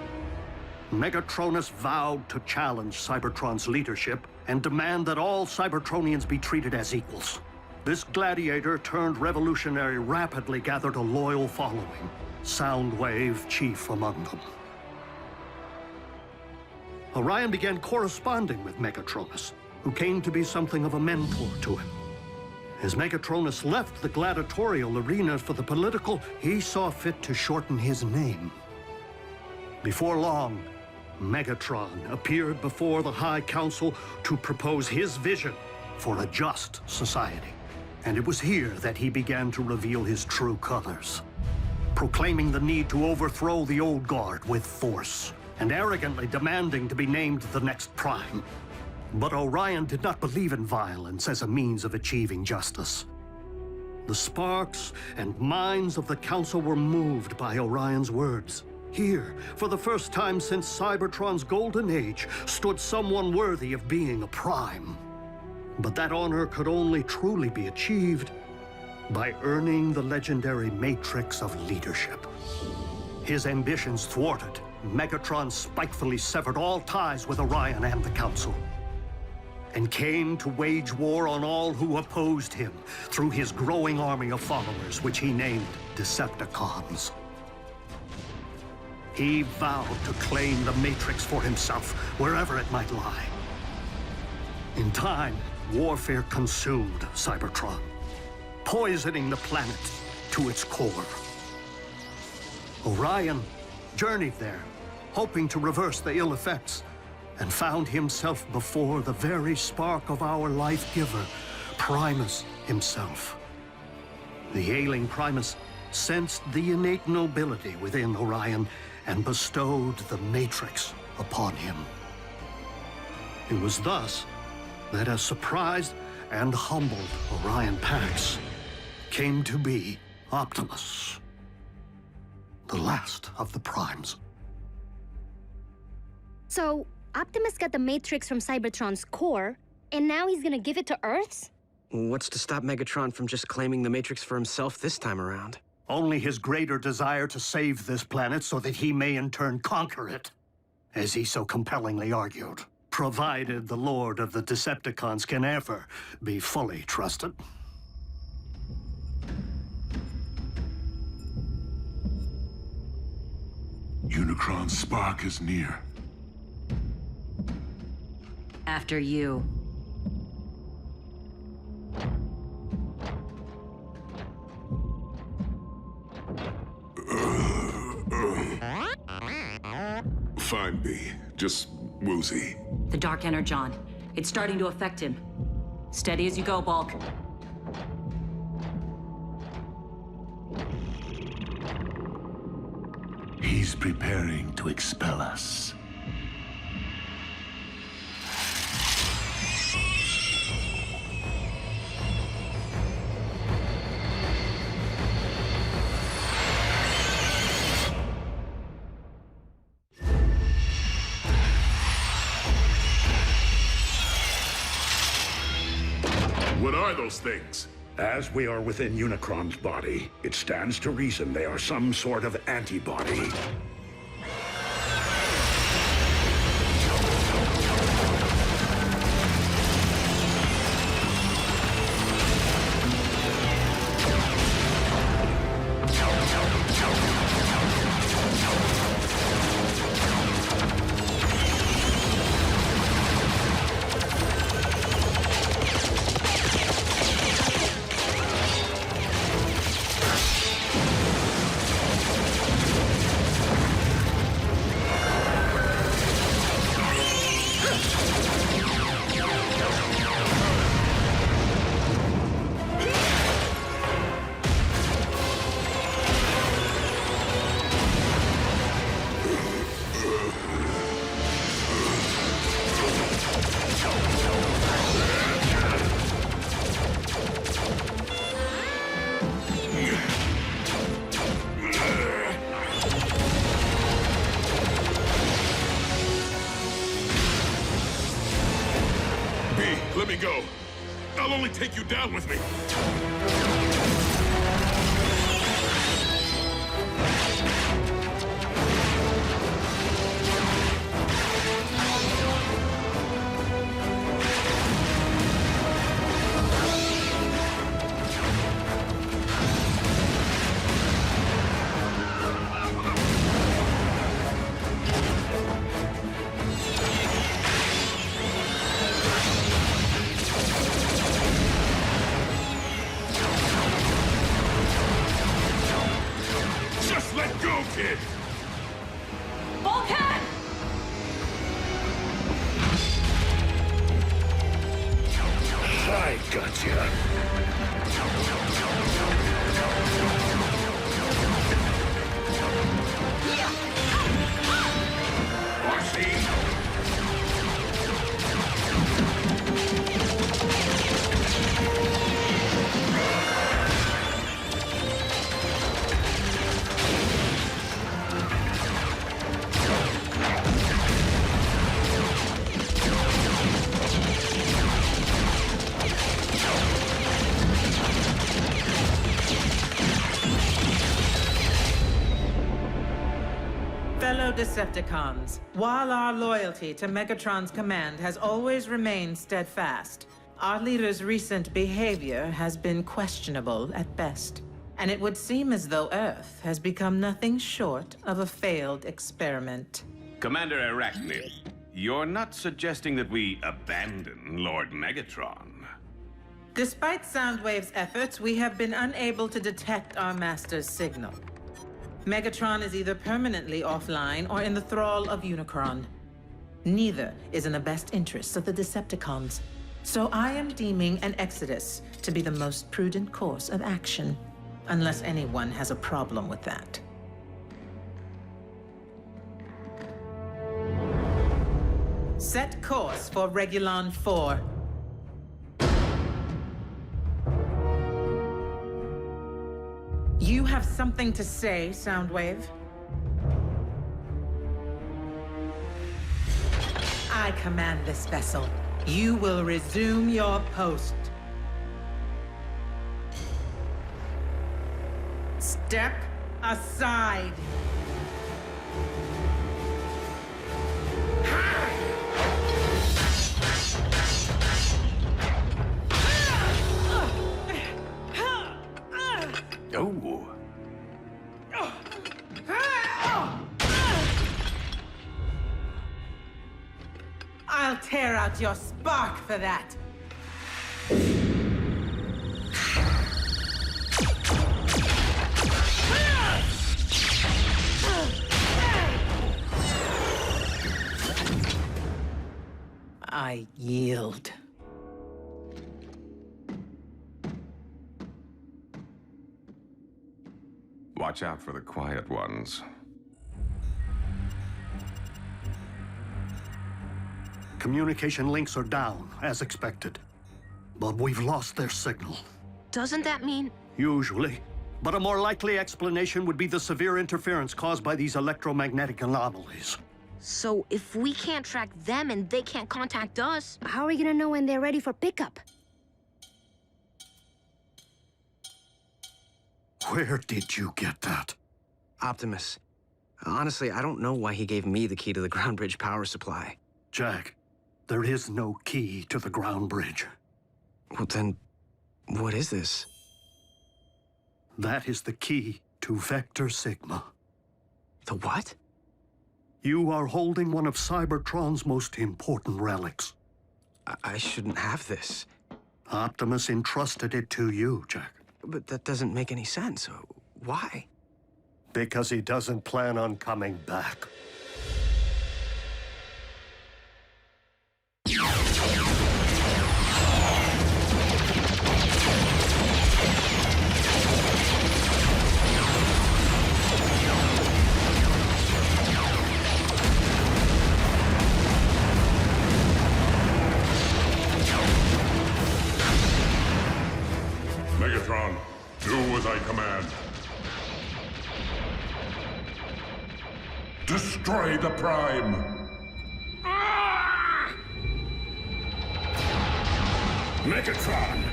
Megatronus vowed to challenge Cybertron's leadership and demand that all Cybertronians be treated as equals. This gladiator turned revolutionary rapidly gathered a loyal following, Soundwave chief among them. Orion began corresponding with Megatronus, who came to be something of a mentor to him. As Megatronus left the gladiatorial arena for the political, he saw fit to shorten his name. Before long, Megatron appeared before the High Council to propose his vision for a just society. And it was here that he began to reveal his true colors, proclaiming the need to overthrow the old guard with force, and arrogantly demanding to be named the next Prime. But Orion did not believe in violence as a means of achieving justice. The sparks and minds of the Council were moved by Orion's words. Here, for the first time since Cybertron's golden age, stood someone worthy of being a Prime. But that honor could only truly be achieved by earning the legendary matrix of leadership. His ambitions thwarted, Megatron spitefully severed all ties with Orion and the Council, and came to wage war on all who opposed him through his growing army of followers, which he named Decepticons. He vowed to claim the Matrix for himself, wherever it might lie. In time, warfare consumed Cybertron, poisoning the planet to its core. Orion journeyed there, hoping to reverse the ill effects, and found himself before the very spark of our life-giver, Primus himself. The ailing Primus sensed the innate nobility within Orion and bestowed the Matrix upon him. It was thus that a surprised and humbled Orion Pax came to be Optimus, the last of the Primes. So, Optimus got the Matrix from Cybertron's core, and now he's gonna give it to Earth's? What's to stop Megatron from just claiming the Matrix for himself this time around? Only his greater desire to save this planet so that he may in turn conquer it, as he so compellingly argued, provided the Lord of the Decepticons can ever be fully trusted. Unicron's spark is near. After you. Fine, B. Just woozy. The Dark Energon. It's starting to affect him. Steady as you go, Bulk. He's preparing to expel us. What are those things? As we are within Unicron's body, it stands to reason they are some sort of antibody. Let me go. I'll only take you down with me. Kid. Volcan! I gotcha. Fellow Decepticons, while our loyalty to Megatron's command has always remained steadfast, our leader's recent behavior has been questionable at best. And it would seem as though Earth has become nothing short of a failed experiment. Commander Arachnid, you're not suggesting that we abandon Lord Megatron? Despite Soundwave's efforts, we have been unable to detect our master's signal. Megatron is either permanently offline or in the thrall of Unicron. Neither is in the best interests of the Decepticons. So I am deeming an exodus to be the most prudent course of action, unless anyone has a problem with that. Set course for Regulon 4. You have something to say, Soundwave? I command this vessel. You will resume your post. Step aside. Oh. I'll tear out your spark for that. I yield. Watch out for the quiet ones. Communication links are down, as expected. But we've lost their signal. Doesn't that mean... Usually. But a more likely explanation would be the severe interference caused by these electromagnetic anomalies. So if we can't track them and they can't contact us... How are we gonna know when they're ready for pickup? Where did you get that? Optimus. Honestly, I don't know why he gave me the key to the ground bridge power supply. Jack, there is no key to the ground bridge. Well, then, what is this? That is the key to Vector Sigma. The what? You are holding one of Cybertron's most important relics. I shouldn't have this. Optimus entrusted it to you, Jack. But that doesn't make any sense. Why? Because he doesn't plan on coming back. Megatron, do as I command. Destroy the Prime! Megatron!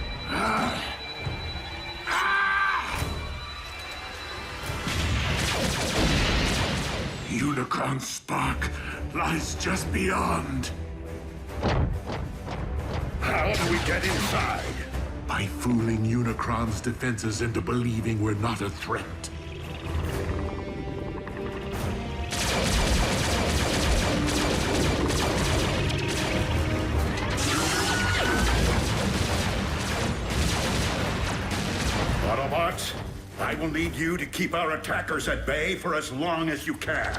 Unicron's spark lies just beyond. How do we get inside? By fooling Unicron's defenses into believing we're not a threat. Autobots, I will need you to keep our attackers at bay for as long as you can.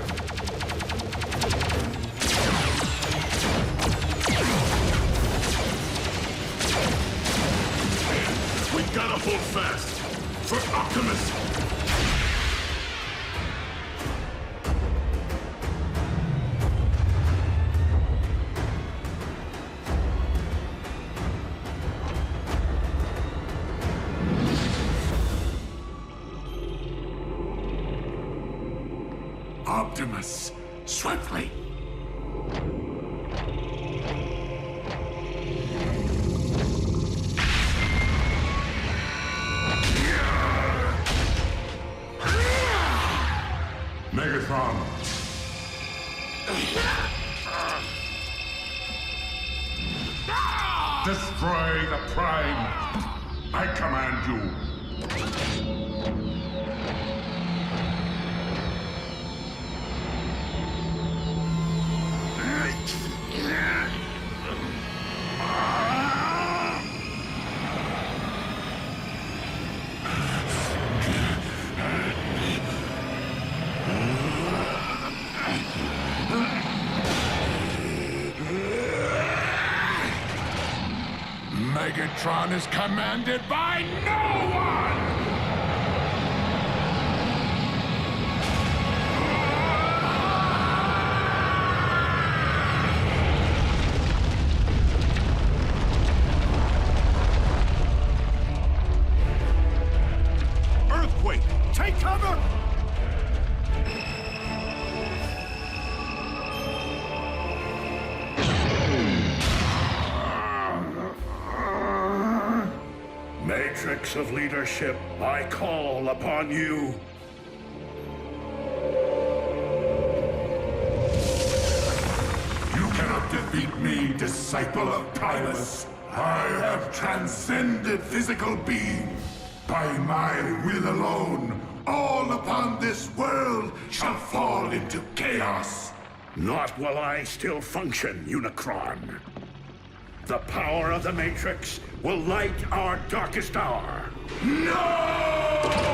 We gotta hold fast! For Optimus! Optimus, swiftly! Megatron! Destroy the Prime! I command you! Megatron is commanded by no one! Earthquake! Take cover! Matrix of leadership, I call upon you. You cannot defeat me, disciple of Primus. I have transcended physical being. By my will alone, all upon this world shall fall into chaos. Not while I still function, Unicron. The power of the Matrix will light our darkest hour. No!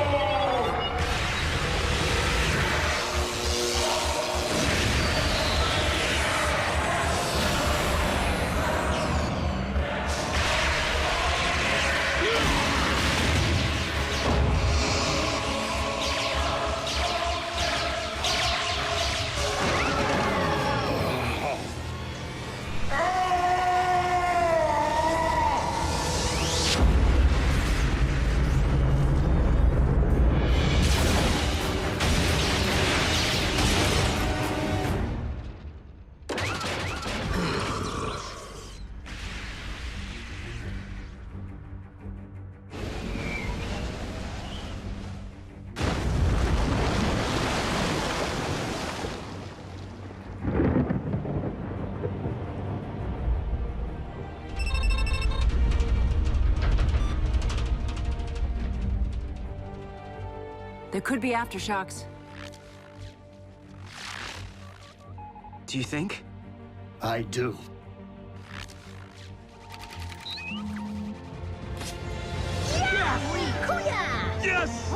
could be aftershocks. Do you think? I do. Yes!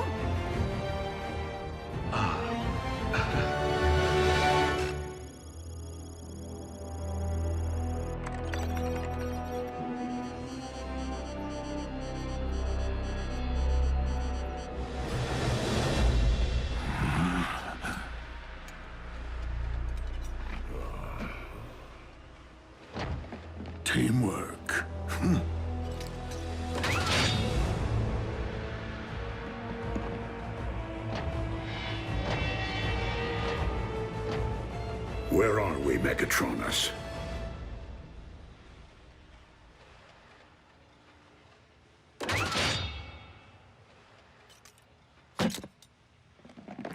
Teamwork. Where are we, Megatronus?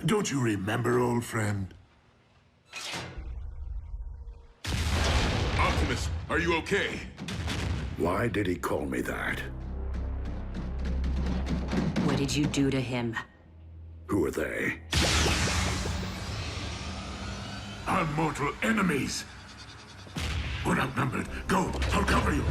Don't you remember, old friend? Optimus, are you okay? Why did he call me that? What did you do to him? Who are they? Our mortal enemies. We're outnumbered. Go, I'll cover you.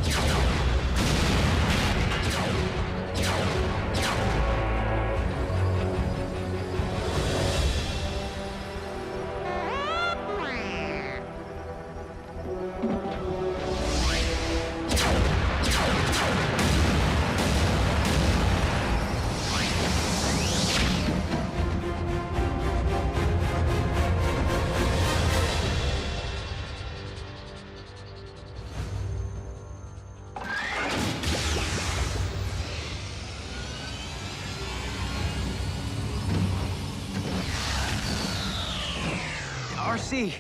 RC!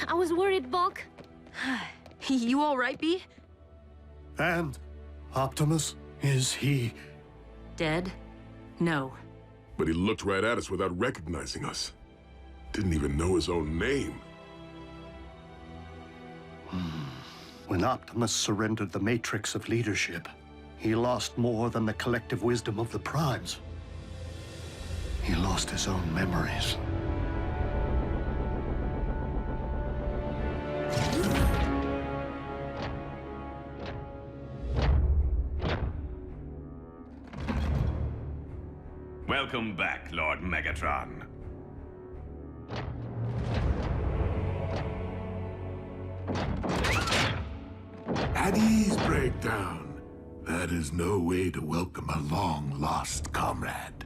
I was worried, Bulk. You all right, B? And Optimus, is he... Dead? No. But he looked right at us without recognizing us. Didn't even know his own name. When Optimus surrendered the matrix of leadership, he lost more than the collective wisdom of the Primes. He lost his own memories. Welcome back, Lord Megatron. At ease, Breakdown. That is no way to welcome a long-lost comrade.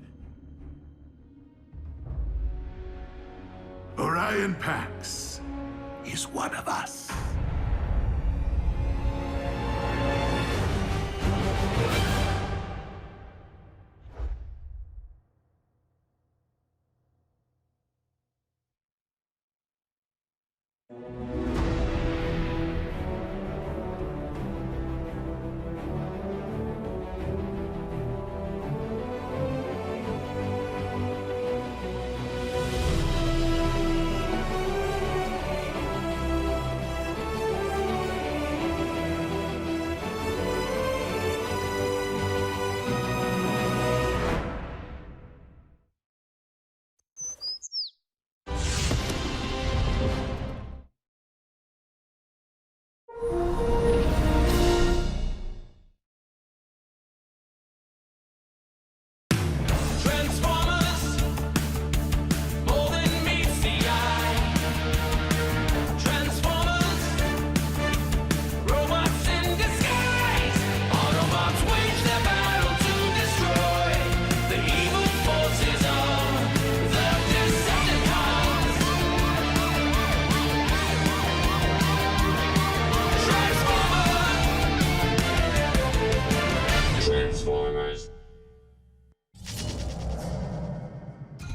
Orion Pax is one of us.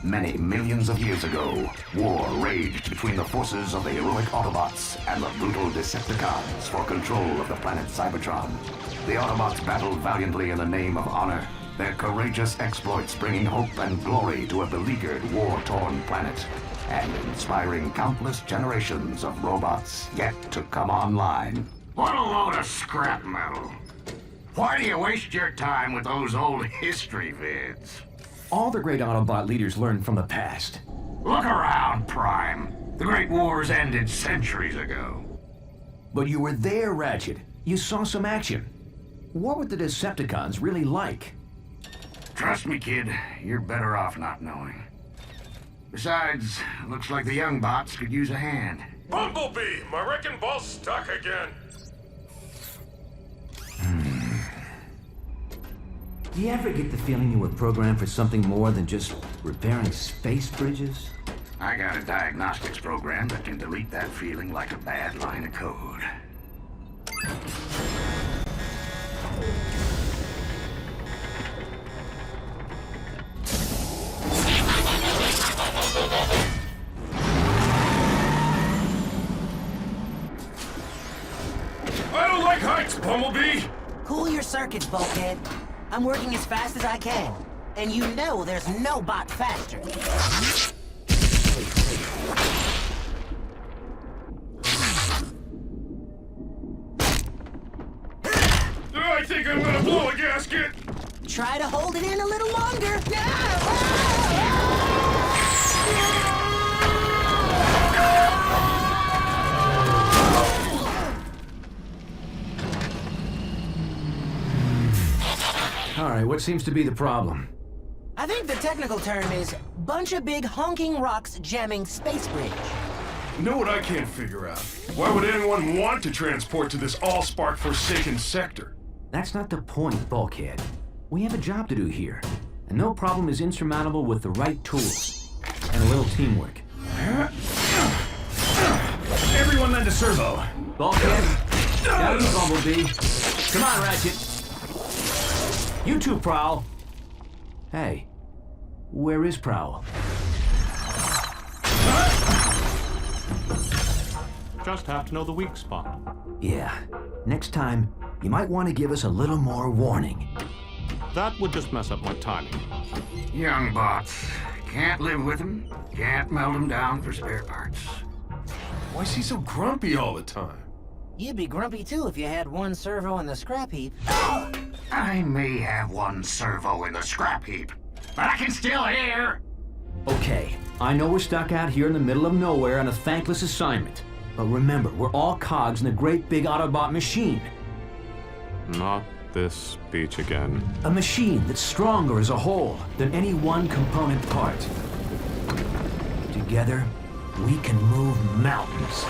Many millions of years ago, war raged between the forces of the heroic Autobots and the brutal Decepticons for control of the planet Cybertron. The Autobots battled valiantly in the name of honor, their courageous exploits bringing hope and glory to a beleaguered, war-torn planet, and inspiring countless generations of robots yet to come online. What a load of scrap metal. Why do you waste your time with those old history vids? All the great Autobot leaders learned from the past. Look around, Prime. The Great Wars ended centuries ago. But you were there, Ratchet. You saw some action. What were the Decepticons really like? Trust me, kid. You're better off not knowing. Besides, looks like the young bots could use a hand. Bumblebee! My wrecking ball's stuck again. Do you ever get the feeling you were programmed for something more than just repairing space bridges? I got a diagnostics program that can delete that feeling like a bad line of code. I don't like heights, Bumblebee! Cool your circuits, bulkhead. I'm working as fast as I can. And you know there's no bot faster. I think I'm gonna blow a gasket! Try to hold it in a little longer. All right, what seems to be the problem? I think the technical term is bunch of big honking rocks jamming space bridge. You know what I can't figure out? Why would anyone want to transport to this all-spark forsaken sector? That's not the point, Bulkhead. We have a job to do here, and no problem is insurmountable with the right tools and a little teamwork. Everyone lend a servo. Bulkhead, down to Bumblebee. Come on, Ratchet. You two, Prowl. Hey, where is Prowl? Just have to know the weak spot. Yeah, next time, you might want to give us a little more warning. That would just mess up my timing. Young bots. Can't live with them. Can't melt them down for spare parts. Why is he so grumpy all the time? You'd be grumpy too if you had one servo in the scrap heap. I may have one servo in the scrap heap, but I can still hear. Okay, I know we're stuck out here in the middle of nowhere on a thankless assignment. But remember, we're all cogs in a great big Autobot machine. Not this speech again. A machine that's stronger as a whole than any one component part. Together, we can move mountains.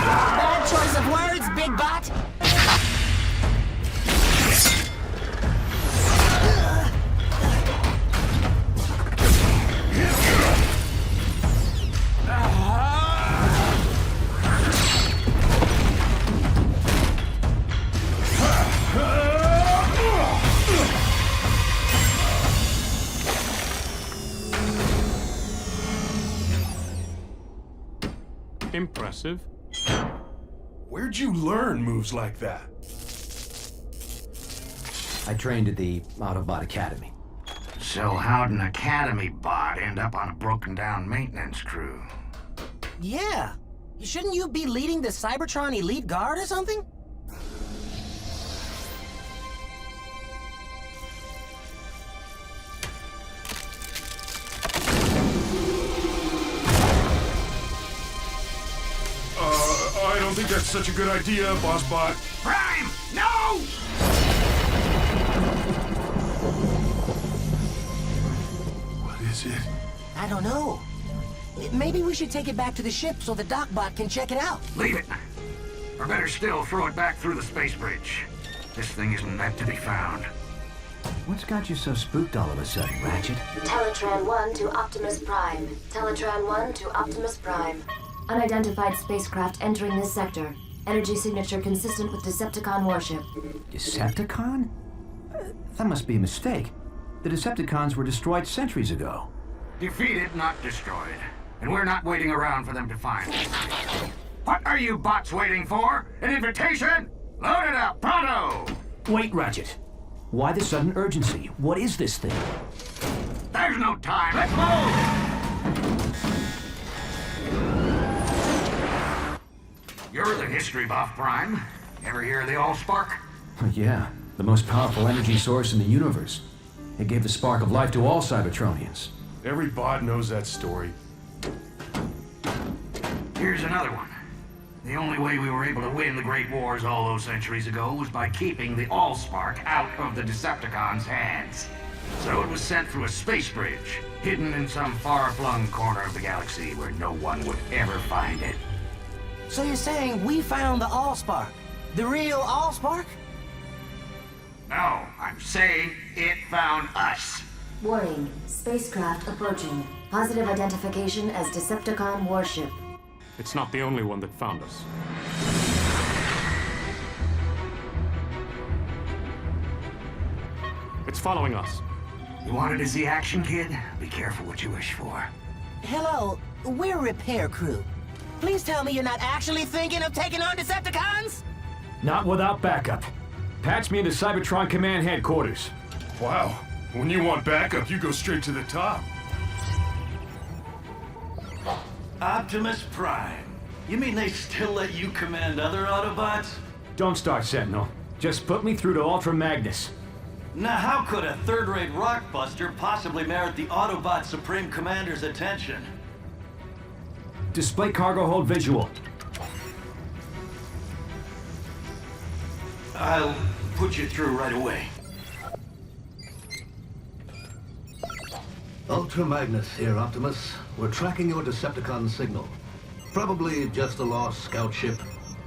Bad choice of words, big bot. Impressive. Where'd you learn moves like that? I trained at the Autobot Academy. So how'd an Academy bot end up on a broken-down maintenance crew? Yeah. Shouldn't you be leading the Cybertron Elite Guard or something? I don't think that's such a good idea, Boss Bot. Prime! No! What is it? I don't know. Maybe we should take it back to the ship so the Docbot can check it out. Leave it. Or better still, throw it back through the space bridge. This thing isn't meant to be found. What's got you so spooked all of a sudden, Ratchet? Teletran 1 to Optimus Prime. Teletran 1 to Optimus Prime. Unidentified spacecraft entering this sector. Energy signature consistent with Decepticon warship. Decepticon? That must be a mistake. The Decepticons were destroyed centuries ago. Defeated, not destroyed. And we're not waiting around for them to find us. What are you bots waiting for? An invitation? Load it up, pronto! Wait, Ratchet. Why the sudden urgency? What is this thing? There's no time. Let's move! You're the history buff, Prime. Ever hear of the Allspark? Yeah, The most powerful energy source in the universe. It gave the spark of life to all Cybertronians. Every bot knows that story. Here's another one. The only way we were able to win the Great Wars all those centuries ago was by keeping the Allspark out of the Decepticons' hands. So it was sent through a space bridge, hidden in some far-flung corner of the galaxy where no one would ever find it. So you're saying we found the Allspark? The real Allspark? No, I'm saying it found us. Warning, spacecraft approaching. Positive identification as Decepticon warship. It's not the only one that found us. It's following us. You wanted to see action, kid? Be careful what you wish for. Hello, we're a repair crew. Please tell me you're not actually thinking of taking on Decepticons? Not without backup. Patch me into Cybertron Command Headquarters. Wow. When you want backup, you go straight to the top. Optimus Prime. You mean they still let you command other Autobots? Don't start, Sentinel. Just put me through to Ultra Magnus. Now how could a third-rate rockbuster possibly merit the Autobot Supreme Commander's attention? Display cargo hold visual. I'll put you through right away. Ultra Magnus here, Optimus. We're tracking your Decepticon signal. Probably just a lost scout ship.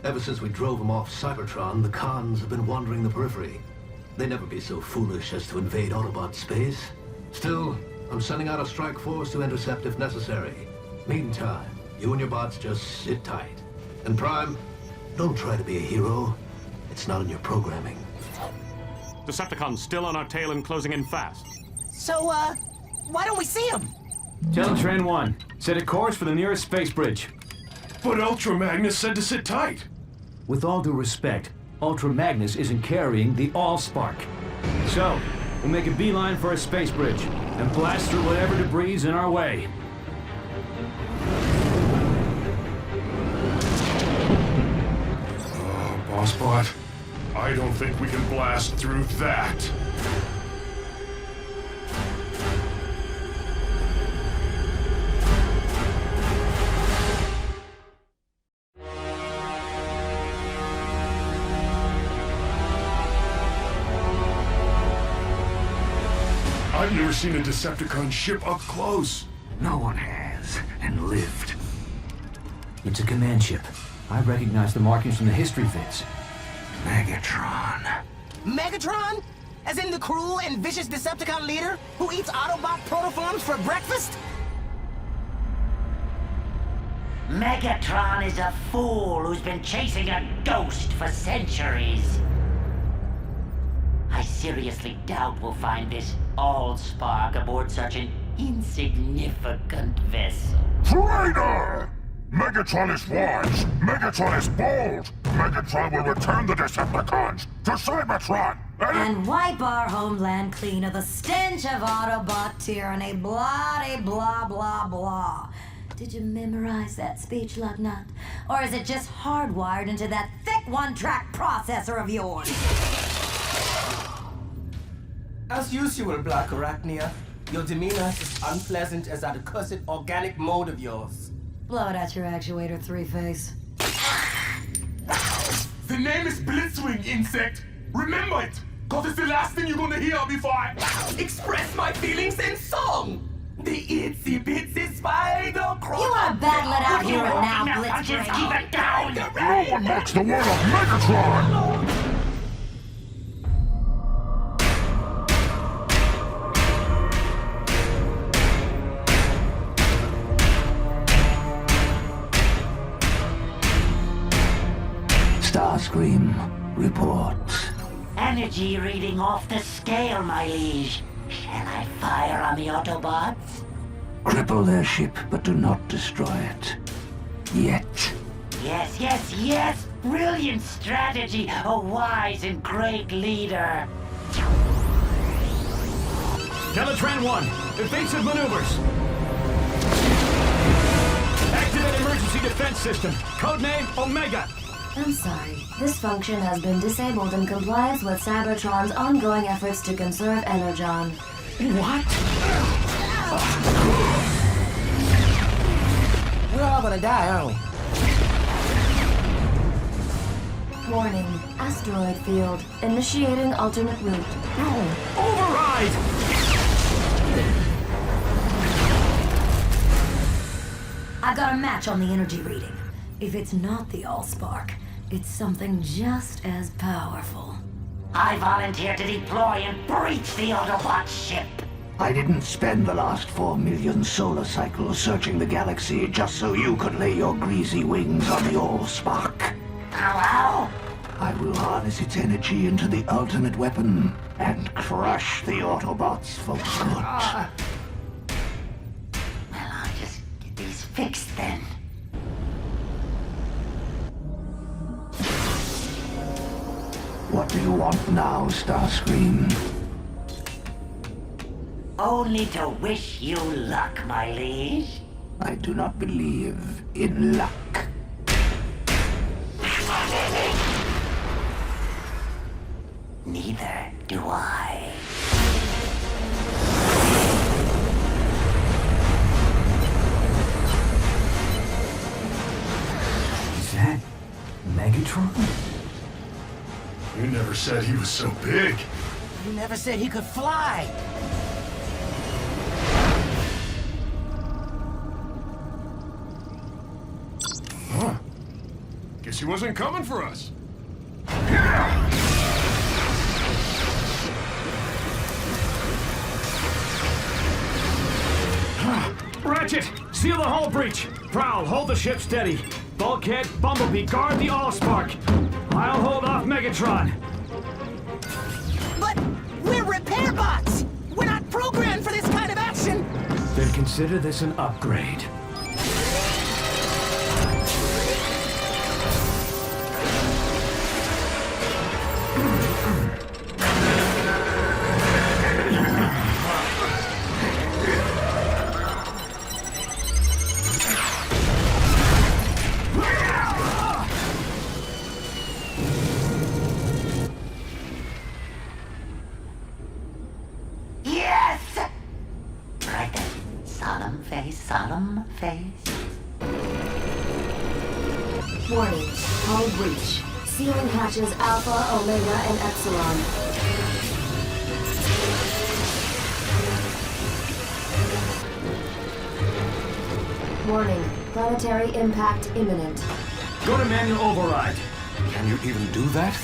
Ever since we drove them off Cybertron, the cons have been wandering the periphery. They'd never be so foolish as to invade Autobot space. Still, I'm sending out a strike force to intercept if necessary. Meantime, you and your bots just sit tight. And Prime, don't try to be a hero. It's not in your programming. Decepticons still on our tail and closing in fast. So, why don't we see him? Teletran 1, set a course for the nearest space bridge. But Ultra Magnus said to sit tight. With all due respect, Ultra Magnus isn't carrying the Allspark. So, we'll make a beeline for a space bridge and blast through whatever debris is in our way. Bossbot, I don't think we can blast through that. I've never seen a Decepticon ship up close. No one has, and lived. It's a command ship. I recognize the markings from the history vids. Megatron. Megatron? As in the cruel and vicious Decepticon leader who eats Autobot protoforms for breakfast? Megatron is a fool who's been chasing a ghost for centuries. I seriously doubt we'll find this Allspark aboard such an insignificant vessel. Traitor! Megatron is wise! Megatron is bold! Megatron will return the Decepticons to Cybertron! And wipe our homeland clean of the stench of Autobot tyranny, blah blah blah blah. Did you memorize that speech, Lugnut? Or is it just hardwired into that thick one-track processor of yours? As usual, Black Arachnia, your demeanor is as unpleasant as that accursed organic mode of yours. Blow it at your actuator, Three-Face. The name is Blitzwing, insect! Remember it! Cause it's the last thing you're gonna hear before I express my feelings in song! The itsy bitsy spider crawl. You are battle it out here and now, Blitzwing. Keep it down! No one mocks the word of Megatron! Starscream reports. Energy reading off the scale, my liege. Shall I fire on the Autobots? Cripple their ship, but do not destroy it. Yet. Yes, yes, yes! Brilliant strategy! A wise and great leader! Teletran 1, evasive maneuvers. Activate emergency defense system. Codename Omega. I'm sorry. This function has been disabled in compliance with Cybertron's ongoing efforts to conserve Energon. What? We're all gonna die, aren't we? Warning. Asteroid field. Initiating alternate route. No! Override! I got a match on the energy reading. If it's not the Allspark, it's something just as powerful. I volunteer to deploy and breach the Autobot ship. I didn't spend the last 4 million solar cycles searching the galaxy just so you could lay your greasy wings on the Allspark. Hello? I will harness its energy into the ultimate weapon and crush the Autobots for good. Well, I'll just get these fixed then. What do you want now, Starscream? Only to wish you luck, my liege. I do not believe in luck. Neither do I. Is that Megatron? You never said he was so big. You never said he could fly. Huh. Guess he wasn't coming for us. Ratchet, seal the hull breach. Prowl, hold the ship steady. Bulkhead, Bumblebee, guard the Allspark. I'll hold off Megatron. But we're repair bots! We're not programmed for this kind of action! Then consider this an upgrade. Solemn face. Warning. Hull breach. Sealing hatches Alpha, Omega, and Epsilon. Warning. Planetary impact imminent. Go to manual override. Can you even do that?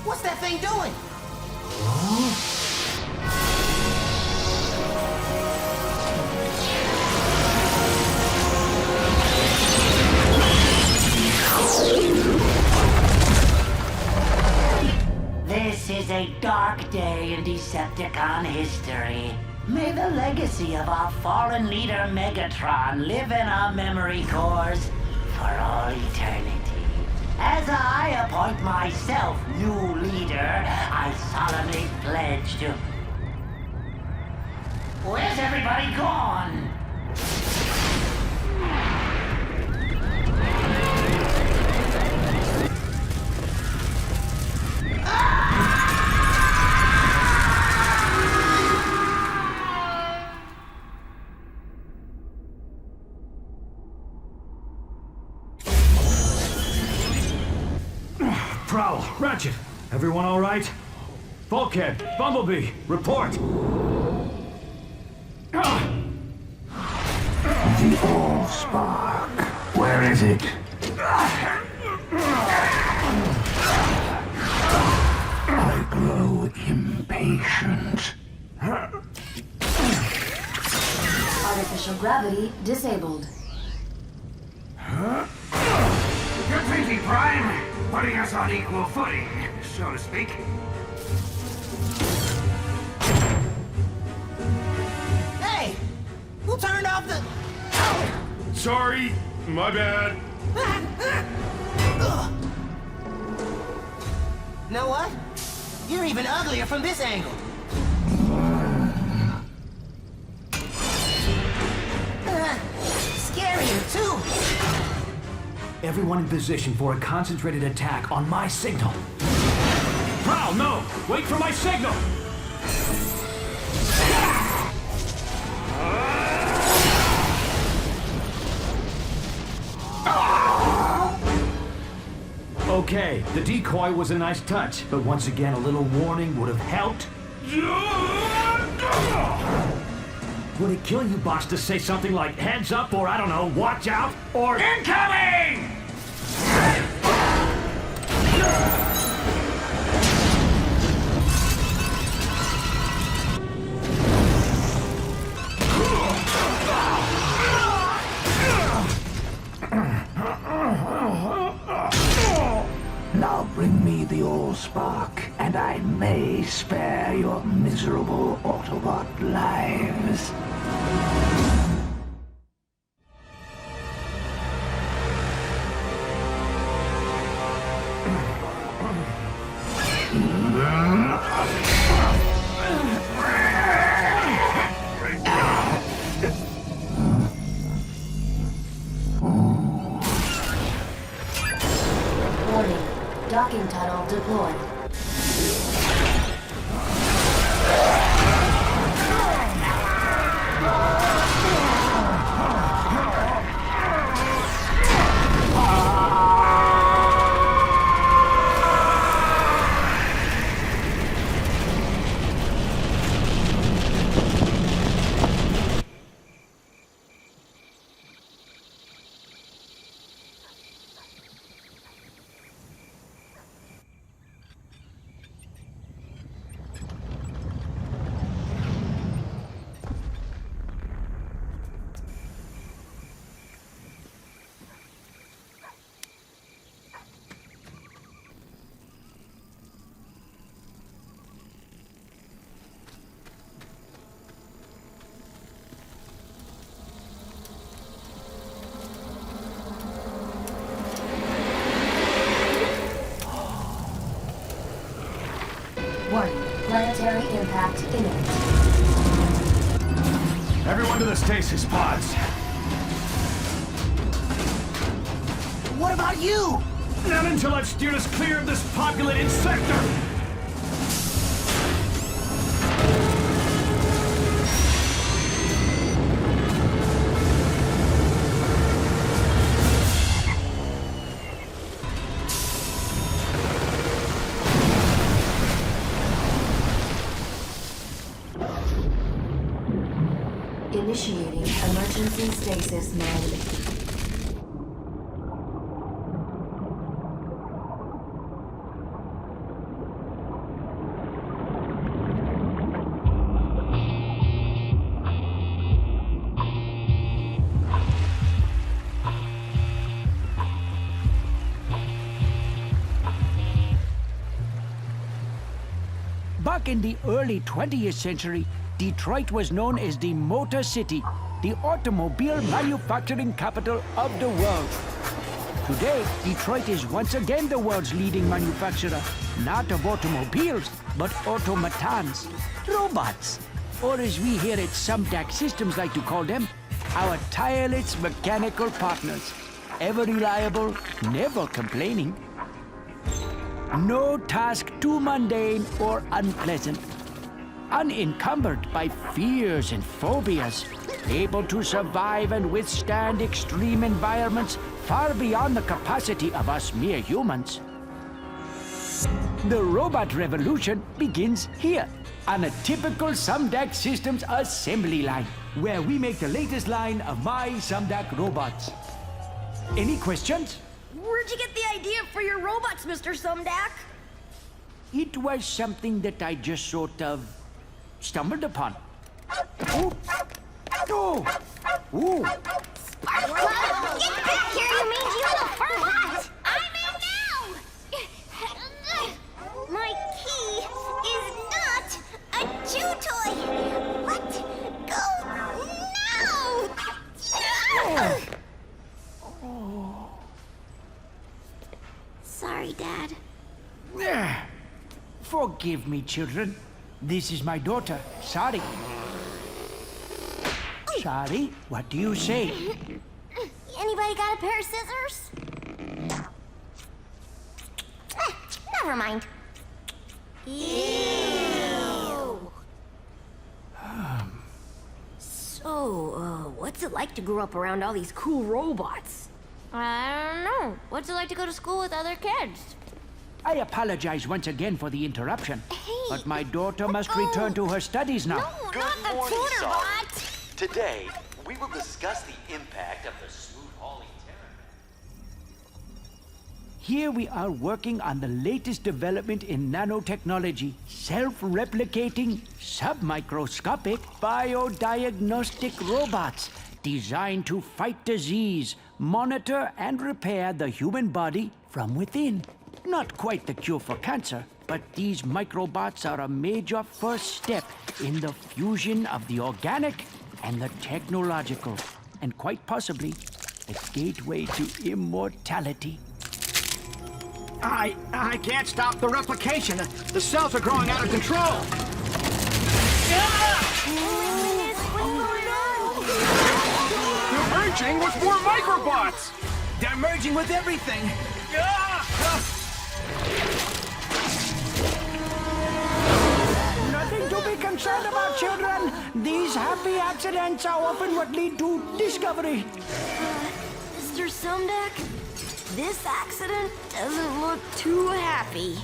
What's that thing doing? This is a dark day in Decepticon history. May the legacy of our fallen leader Megatron live in our memory cores for all eternity. As I appoint myself new leader, I solemnly pledge to... Where's everybody gone? Prowl, Ratchet, everyone all right? Bulkhead, Bumblebee, report. The Allspark. Where is it? I grow impatient. Artificial gravity disabled. Good thinking, Prime. Putting us on equal footing, so to speak. Hey! Who turned off the... Sorry, my bad. Know what? You're even uglier from this angle. Scarier, too. Everyone in position for a concentrated attack on my signal. Prowl, no! Wait for my signal! Okay, the decoy was a nice touch, but once again a little warning would have helped. Would it kill you, boss, to say something like heads up or, I don't know, watch out or incoming? Now bring me the Allspark, and I may spare your miserable Autobot lives. Docking tunnel deployed. Planetary impact imminent. Everyone to the stasis pods. What about you? Not until I've steered us clear of this populated sector! Initiating emergency stasis mode. Back in the early 20th century, Detroit was known as the Motor City, the automobile manufacturing capital of the world. Today, Detroit is once again the world's leading manufacturer, not of automobiles, but automatons, robots, or as we here at Sumdac Systems like to call them, our tireless mechanical partners, ever reliable, never complaining. No task too mundane or unpleasant. Unencumbered by fears and phobias, able to survive and withstand extreme environments far beyond the capacity of us mere humans. The robot revolution begins here, on a typical Sumdac Systems assembly line, where we make the latest line of my Sumdac robots. Any questions? Where'd you get the idea for your robots, Mr. Sumdac? It was something that I just sort of stumbled upon. Oh! Oh! Ooh! Sparkle! Get back here, you mangy little furbot! I'm in now! My key is not a chew toy! Let go now! Sorry, Dad. Forgive me, children. This is my daughter, Sari. Sari, what do you say? Anybody got a pair of scissors? Never mind. Ew. So, what's it like to grow up around all these cool robots? I don't know. What's it like to go to school with other kids? I apologize once again for the interruption. But my daughter must return to her studies now. No, Good not the morning, tutor Sari. bot! Today, we will discuss the impact of the smooth hauling terror. Here we are working on the latest development in nanotechnology, self-replicating, submicroscopic, biodiagnostic robots designed to fight disease, monitor and repair the human body from within. Not quite the cure for cancer, but these microbots are a major first step in the fusion of the organic and the technological, and quite possibly a gateway to immortality. I can't stop the replication. The cells are growing out of control. They're merging with more microbots. They're merging with everything. Nothing to be concerned about, children. These happy accidents are often what lead to discovery. Mr. Sumdeck, this accident doesn't look too happy.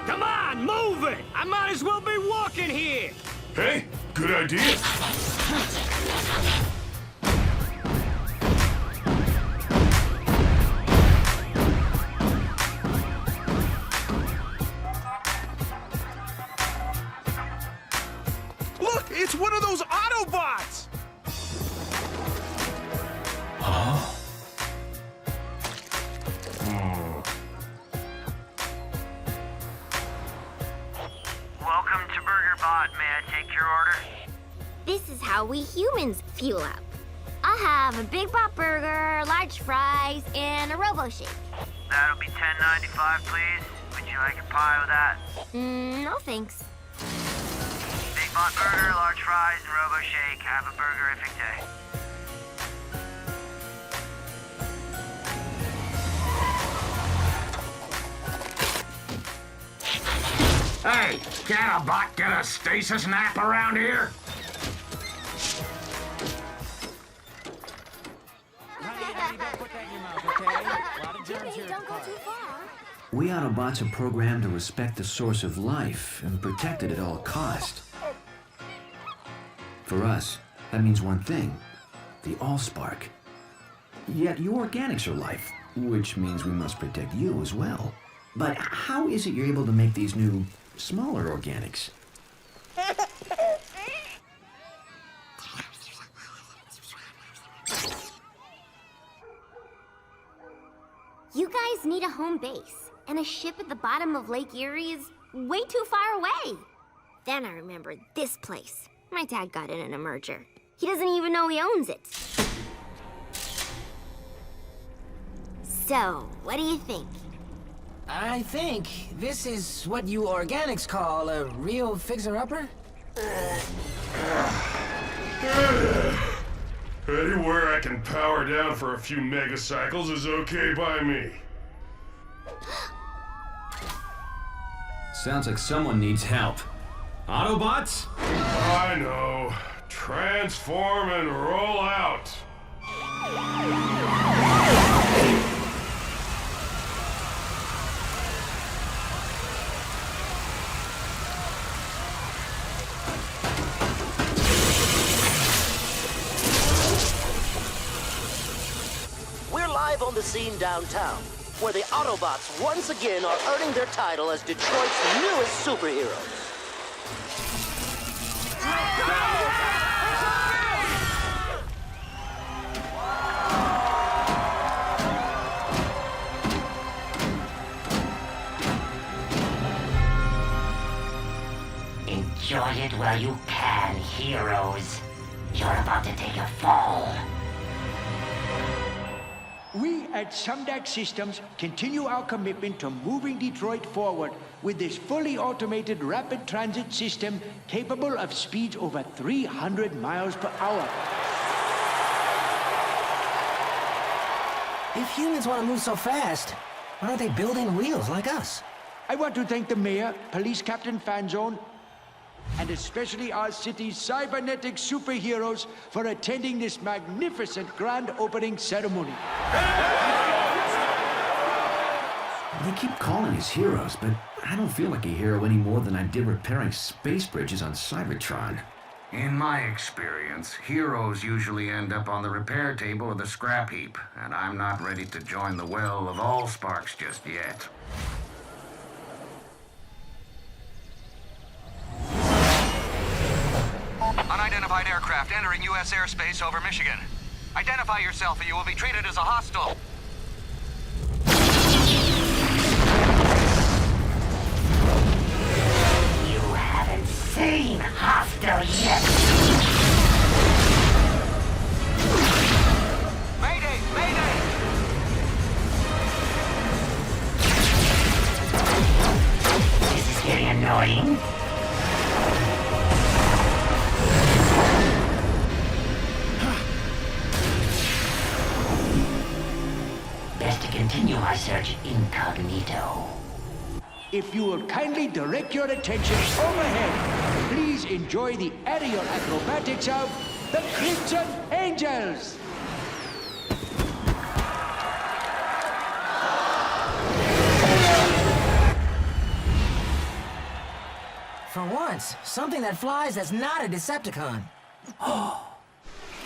Come on, move it! I might as well be walking here! Hey, good idea. Look, it's one of those Autobots! Huh? Welcome to BurgerBot. May I take your order? This is how we humans fuel up. I'll have a Big Bot Burger, large fries, and a Robo Shake. That'll be $10.95, please. Would you like a pie with that? No thanks. Big Bot Burger, large fries, and Robo Shake. Have a burgerific day. Hey, can a bot get a stasis nap around here? We Autobots are programmed to respect the source of life and protect it at all cost. For us, that means one thing, the Allspark. Yet you organics are life, which means we must protect you as well. But how is it you're able to make these new, smaller organics? You guys need a home base, and a ship at the bottom of Lake Erie is way too far away. Then I remembered this place. My dad got it in a merger. He doesn't even know he owns it. So, what do you think? I think this is what you organics call a real fixer-upper? Anywhere I can power down for a few megacycles is okay by me. Sounds like someone needs help. Autobots? I know. Transform and roll out. We're live on the scene downtown, where the Autobots once again are earning their title as Detroit's newest superheroes. Enjoy it while you can, heroes. You're about to take a fall. We at Sumdac Systems continue our commitment to moving Detroit forward with this fully automated rapid transit system capable of speeds over 300 miles per hour. If humans want to move so fast, why aren't they building wheels like us? I want to thank the mayor, Police Captain Fanzone, and especially our city's cybernetic superheroes for attending this magnificent grand opening ceremony. They keep calling us heroes, but I don't feel like a hero any more than I did repairing space bridges on Cybertron. In my experience, heroes usually end up on the repair table or the scrap heap, and I'm not ready to join the well of Allsparks just yet. Unidentified aircraft entering U.S. airspace over Michigan. Identify yourself or you will be treated as a hostile. You haven't seen hostile yet. Mayday! Mayday! This is getting annoying. Best to continue my search incognito. If you will kindly direct your attention overhead, please enjoy the aerial acrobatics of the Crimson Angels. For once, something that flies that's not a Decepticon. Odd.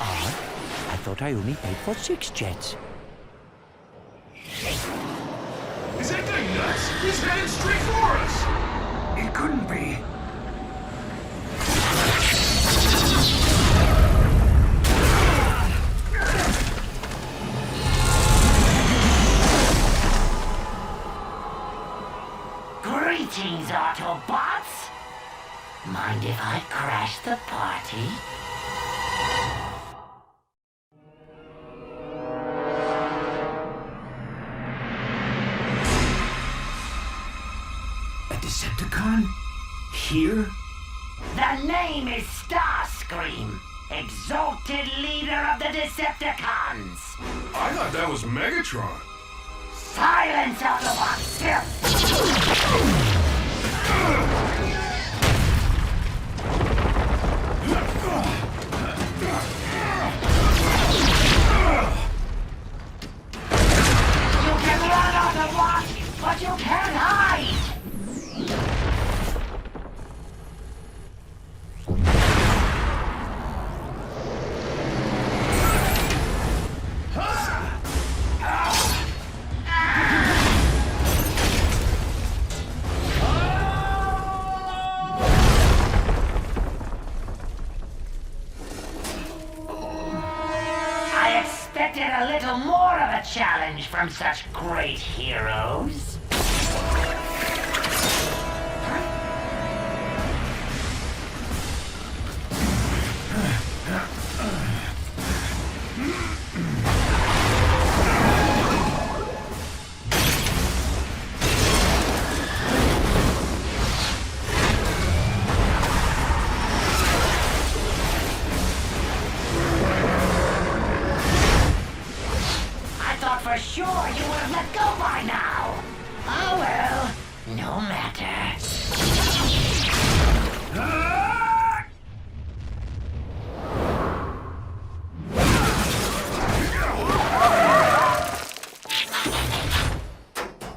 I thought I only paid for 6 jets. Is that guy nuts? He's headed straight for us! It couldn't be. Greetings, Autobots! Mind if I crash the party? Decepticon? Here? The name is Starscream, exalted leader of the Decepticons. I thought that was Megatron. Silence, Autobots! You can run, Autobots, but you can't hide! A little more of a challenge from such great heroes. you would have let go by now. Oh well, no matter.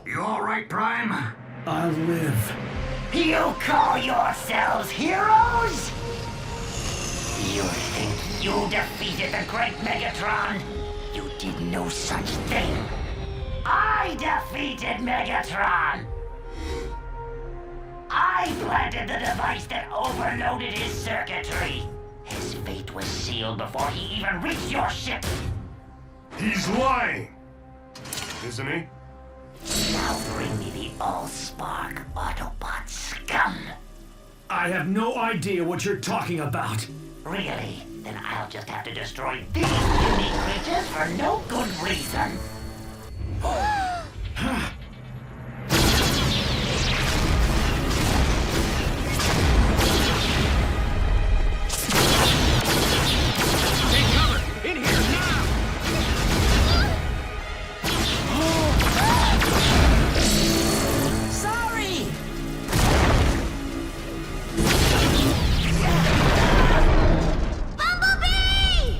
You all right, Prime? I'll live. You call yourselves heroes? You think you defeated the great Megatron? You did no such thing. I defeated Megatron! I planted the device that overloaded his circuitry. His fate was sealed before he even reached your ship. He's lying! Isn't he? Now bring me the Allspark, Autobot scum! I have no idea what you're talking about. Really? Then I'll just have to destroy these unique creatures for no good reason. Take cover! In here now! Sorry! Bumblebee!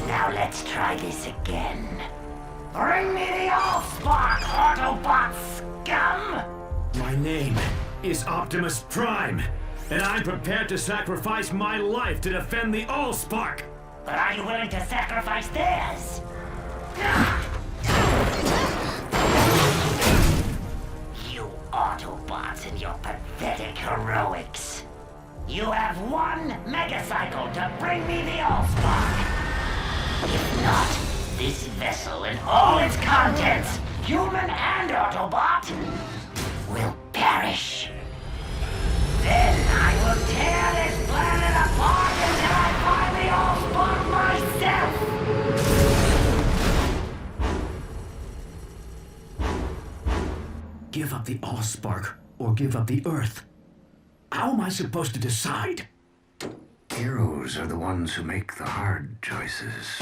Now let's try this again. Bring me the Allspark, Autobot scum! My name is Optimus Prime, and I'm prepared to sacrifice my life to defend the Allspark. But are you willing to sacrifice theirs? You Autobots and your pathetic heroics. You have one megacycle to bring me the Allspark. If not, this vessel and all its contents, human and Autobot, will perish. Then I will tear this planet apart until I find the Allspark myself. Give up the Allspark or give up the Earth. How am I supposed to decide? Heroes are the ones who make the hard choices.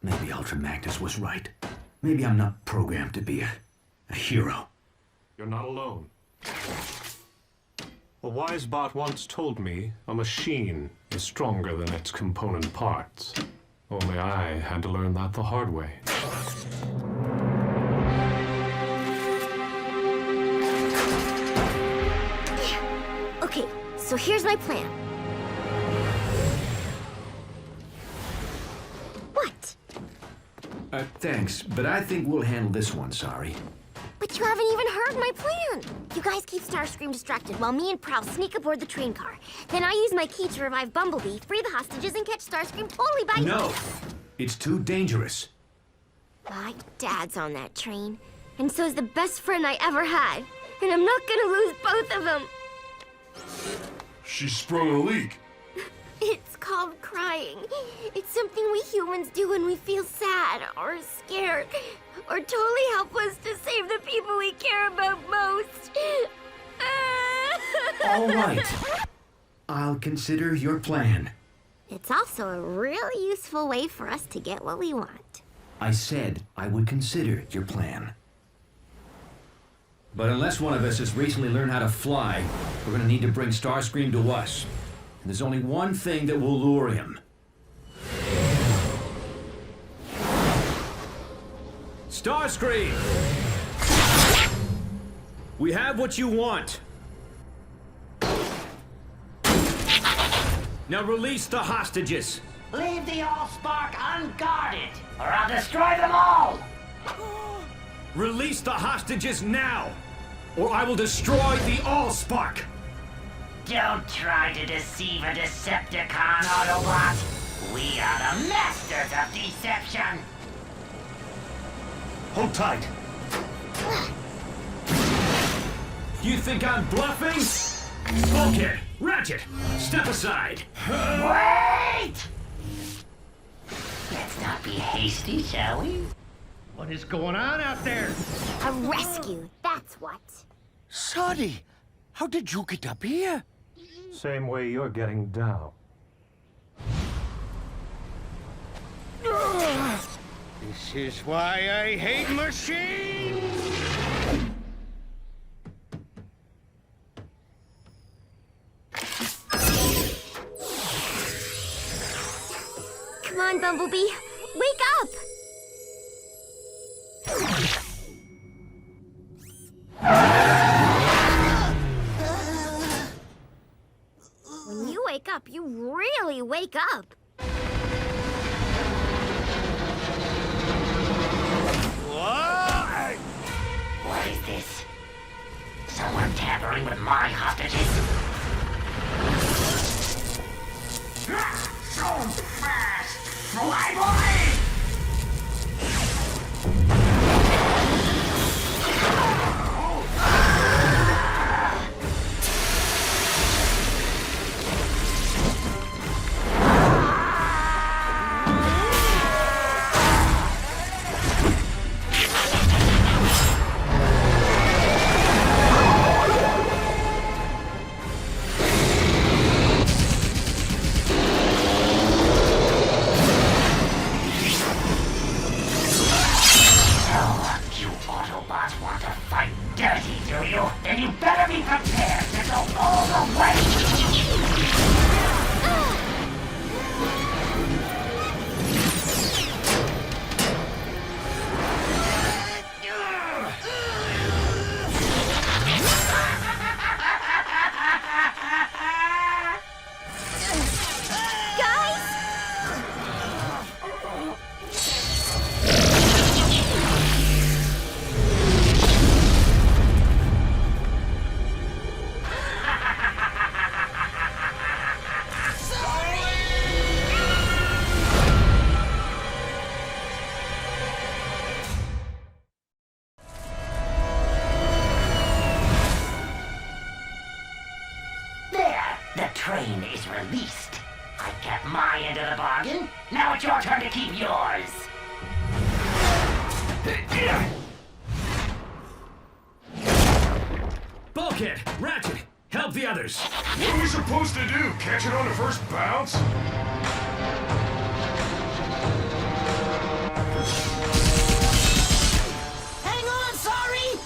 Maybe Ultra Magnus was right. Maybe I'm not programmed to be a hero. You're not alone. A wise bot once told me a machine is stronger than its component parts. Only I had to learn that the hard way. Okay, so here's my plan. What? Thanks, but I think we'll handle this one, sorry. But you haven't even heard my plan. You guys keep Starscream distracted while me and Prowl sneak aboard the train car. Then I use my key to revive Bumblebee, free the hostages, and catch Starscream totally by... No! It's too dangerous. My dad's on that train, and so's the best friend I ever had. And I'm not gonna lose both of them. She sprung a leak. It's called crying. It's something we humans do when we feel sad or scared or totally helpless to save the people we care about most. All right. I'll consider your plan. It's also a really useful way for us to get what we want. I said I would consider your plan. But unless one of us has recently learned how to fly, we're gonna need to bring Starscream to us. And there's only one thing that will lure him. Starscream! We have what you want. Now release the hostages. Leave the Allspark unguarded, or I'll destroy them all! Release the hostages now, or I will destroy the Allspark! Don't try to deceive a Decepticon, Autobot! We are the masters of deception! Hold tight. You think I'm bluffing? Bulkhead, Ratchet, step aside. Wait! Let's not be hasty, shall we? What is going on out there? A rescue, that's what. Sonny, how did you get up here? Same way you're getting down. This is why I hate machines! Come on, Bumblebee. Wake up! When you wake up, you really wake up. What is this? Someone tampering with my hostages? So fast! Fly, boy! Then you better be prepared to go all the way! Train is released. I kept my end of the bargain. Now it's your turn to keep yours. Bulkhead, Ratchet, help the others. What are we supposed to do? Catch it on the first bounce? Hang on, sorry!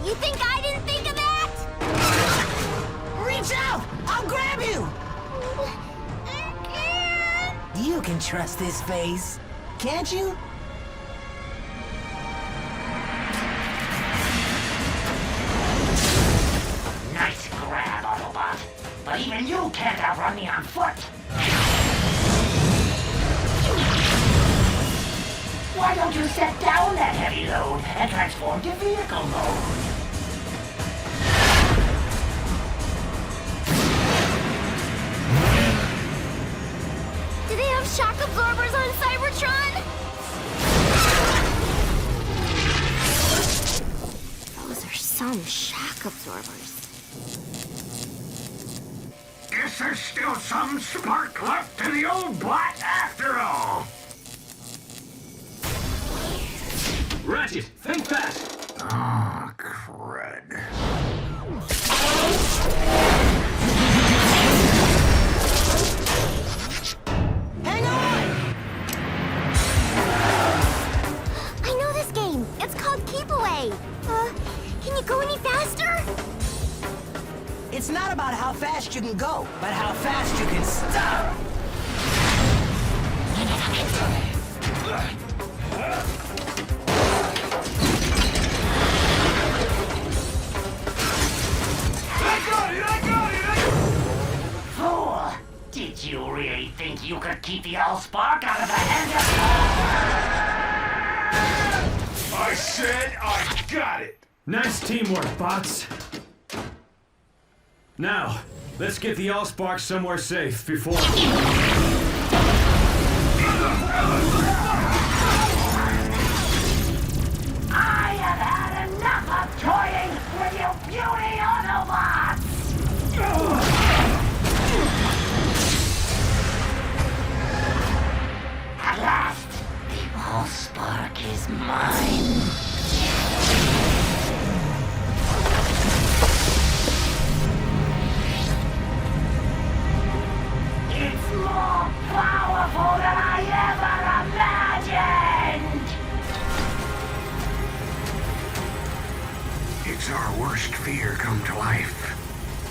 You think I didn't think of that? Reach out! I'll grab you! You can trust this face, can't you? Nice grab, Autobot. But even you can't outrun me on foot. Why don't you set down that heavy load and transform to vehicle mode? Do they have shock absorbers on Cybertron? Those are some shock absorbers. Guess there's still some spark left in the old bot after all. Ratchet, think fast! Ah, crud. Hang on! I know this game. It's called Keep Away. Can you go any faster? It's not about how fast you can go, but how fast you can stop! Fool! Did you really think you could keep the Allspark out of the hands of... I said I got it! Nice teamwork, bots. Now, let's get the Allspark somewhere safe before... I have had enough of toying with you beauty Autobots! At last, the Allspark is mine.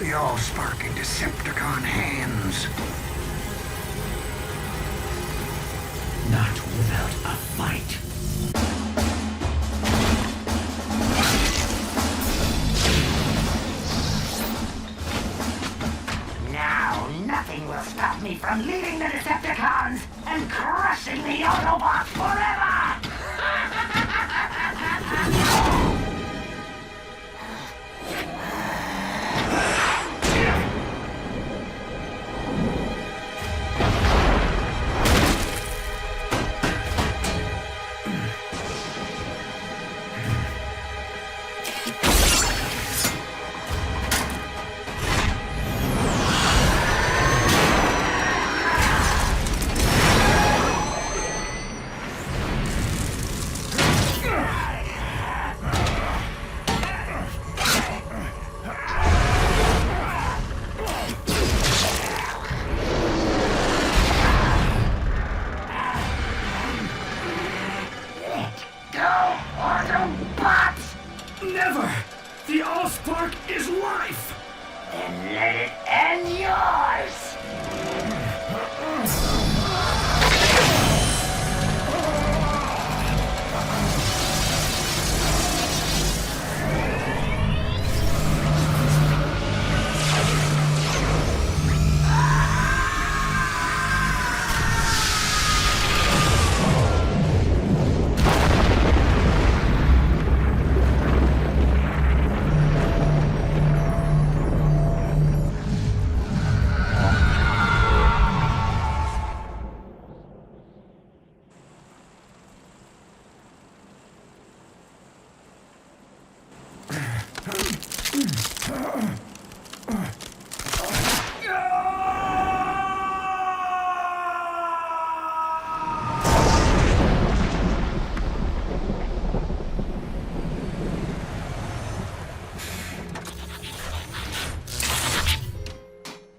the Allspark in Decepticon hands. Not without a fight. Now, nothing will stop me from leading the Decepticons and crushing the Autobots forever! Never! The Allspark is life! Then let it end yours!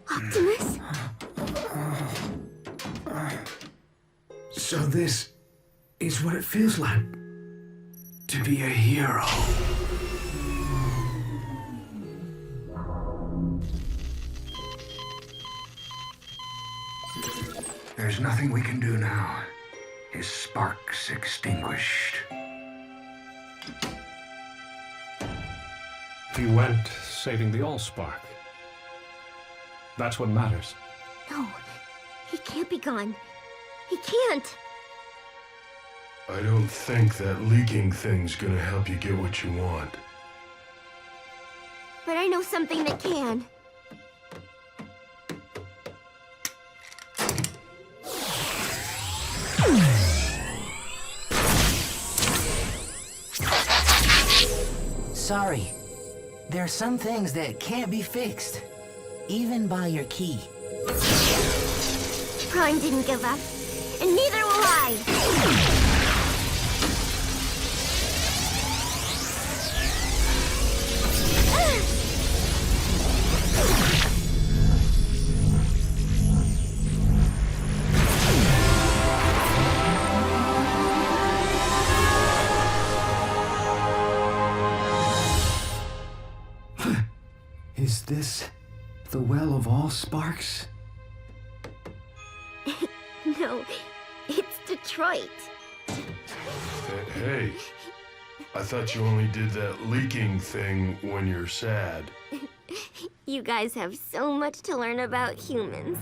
Optimus? So this is what it feels like to be a hero. There's nothing we can do now. His spark's extinguished. He went saving the Allspark. That's what matters. No, he can't be gone. He can't. I don't think that leaking thing's gonna help you get what you want. But I know something that can. Sorry. There are some things that can't be fixed, even by your key. Prime didn't give up, and neither will I! Is this the Well of All Sparks? No, it's Detroit. Hey, I thought you only did that leaking thing when you're sad. You guys have so much to learn about humans.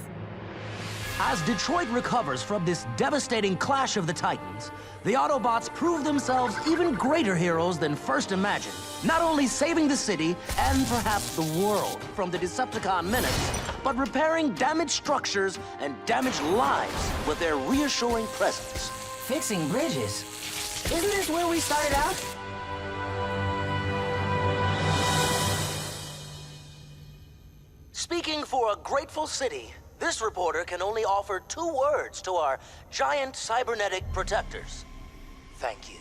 As Detroit recovers from this devastating clash of the Titans, the Autobots prove themselves even greater heroes than first imagined. Not only saving the city, and perhaps the world, from the Decepticon menace, but repairing damaged structures and damaged lives with their reassuring presence. Fixing bridges? Isn't this where we started out? Speaking for a grateful city, this reporter can only offer 2 words to our giant cybernetic protectors. Thank you.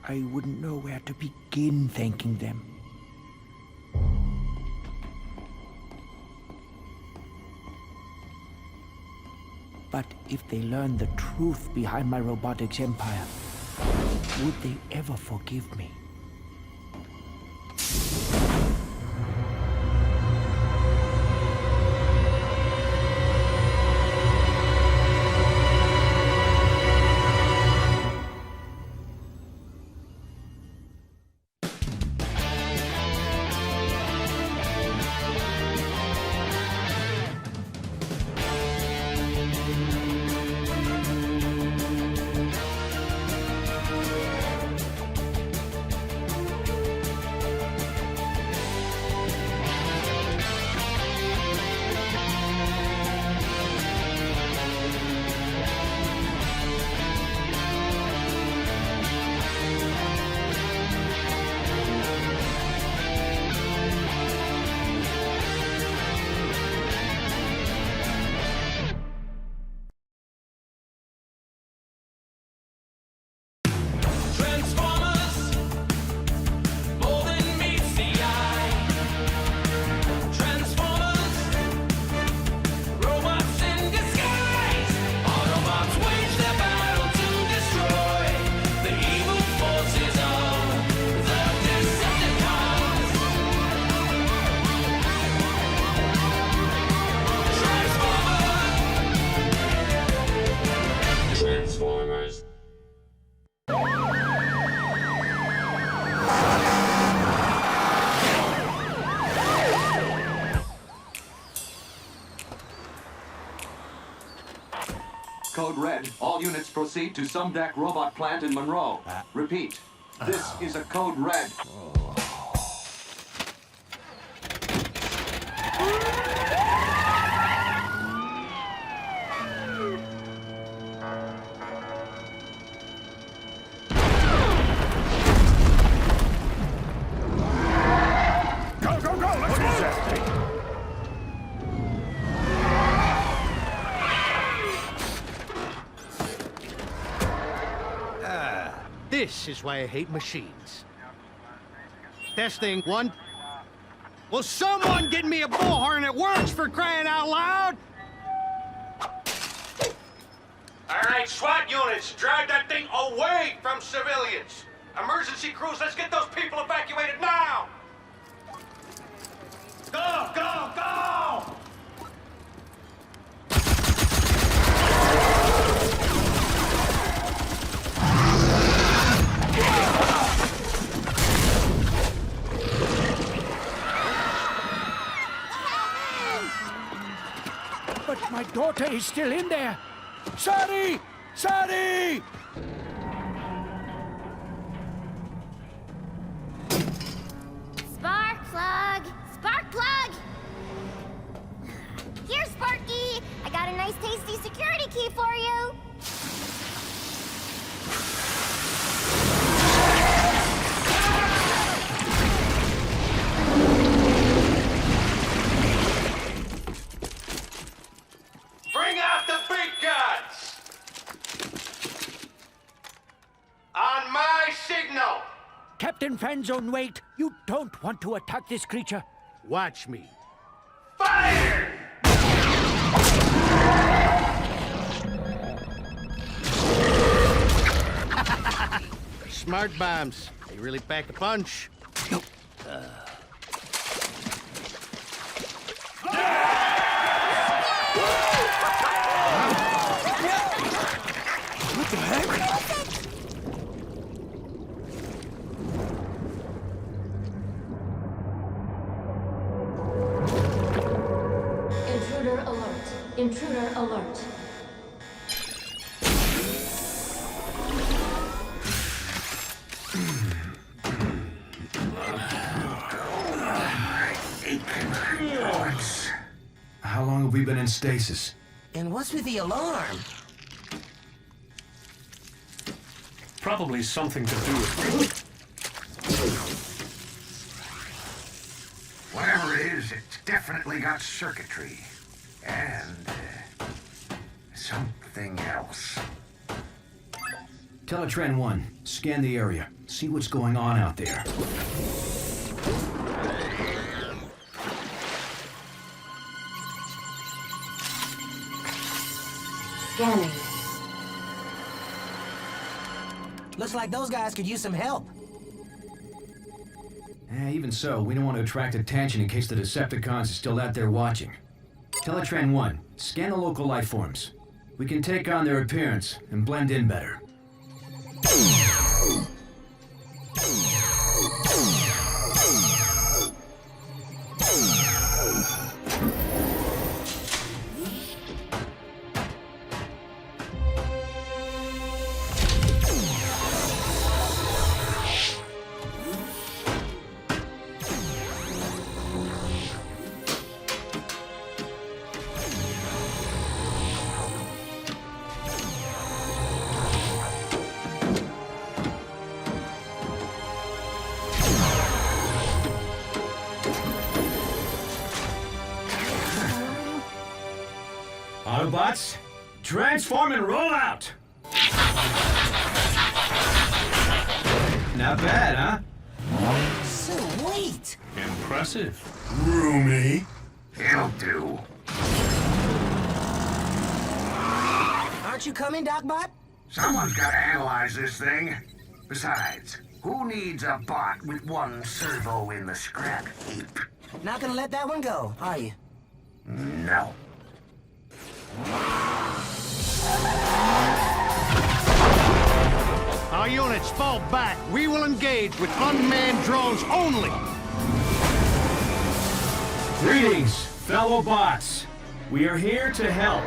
I wouldn't know where to begin thanking them. But if they learn the truth behind my robotics empire, would they ever forgive me? Code Red. All units proceed to some deck robot plant in Monroe. Repeat. This is a Code Red. This is why I hate machines. Testing, 1. Will someone get me a bullhorn that works, for crying out loud? All right, SWAT units, drive that thing away from civilians. Emergency crews, let's get those people evacuated now! Go, go, go! But my daughter is still in there. Sorry! Sorry! Spark plug! Spark plug! Here, Sparky! I got a nice tasty security key for you! Bring out the big guns! On my signal! Captain Fanzone, wait. You don't want to attack this creature. Watch me. Fire! Smart bombs. They really pack a punch. What the heck? Intruder alert. Intruder alert. How long have we been in stasis? And what's with the alarm? Probably something to do with... Whatever it is, it's definitely got circuitry. And something else. Teletran 1, scan the area. See what's going on out there. Scanning. Looks like those guys could use some help. Even so, we don't want to attract attention in case the Decepticons are still out there watching. Teletran 1, scan the local life forms. We can take on their appearance and blend in better. Autobots, transform and roll out! Not bad, huh? Sweet! Impressive. Roomy. It'll do. Aren't you coming, Docbot? Someone's got to analyze this thing. Besides, who needs a bot with one servo in the scrap heap? Not gonna let that one go, are you? No. Our units fall back. We will engage with unmanned drones only. Greetings, fellow bots. We are here to help.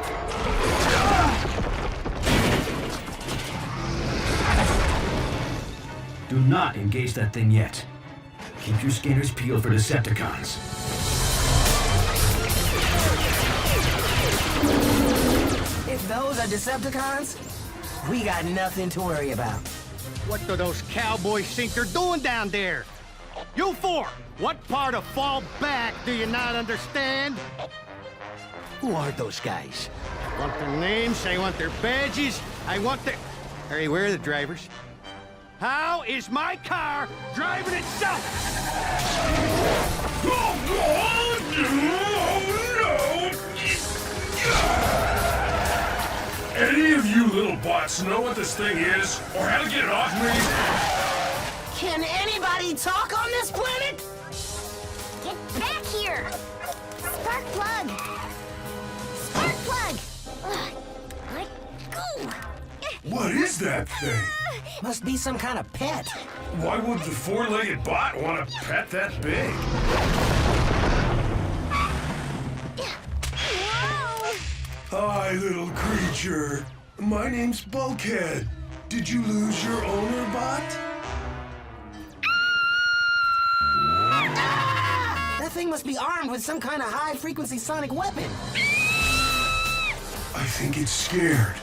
Do not engage that thing yet. Keep your scanners peeled for Decepticons. If those are Decepticons, we got nothing to worry about. What do those cowboys think they're doing down there? You four, what part of fall back do you not understand? Who are those guys? I want their names, I want their badges, I want their... Hey, where are the drivers? How is my car driving itself? Any of you little bots know what this thing is, or how to get it off me? Can anybody talk on this planet? Get back here! Spark plug! Spark plug! Ugh, let go! What is that thing? Must be some kind of pet. Why would the four-legged bot want a pet that big? Hi, little creature. My name's Bulkhead. Did you lose your owner, bot? That thing must be armed with some kind of high-frequency sonic weapon. I think it's scared.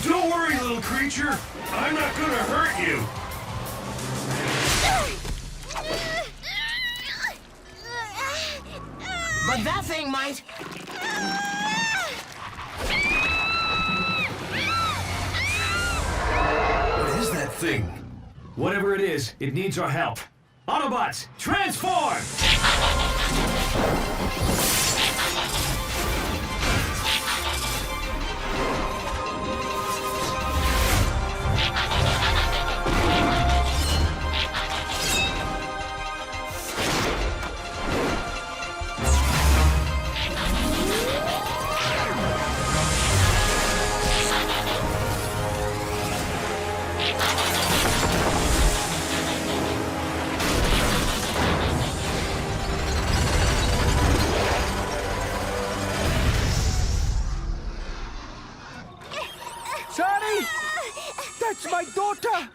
Don't worry, little creature. I'm not gonna hurt you. But that thing might. What is that thing? Whatever it is, it needs our help. Autobots, transform! That's my daughter!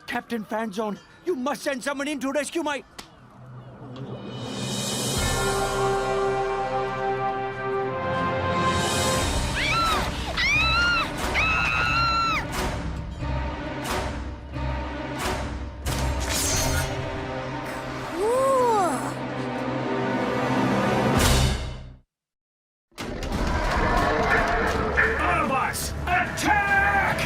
Captain Fanzone, you must send someone in to rescue my... Autobots, attack!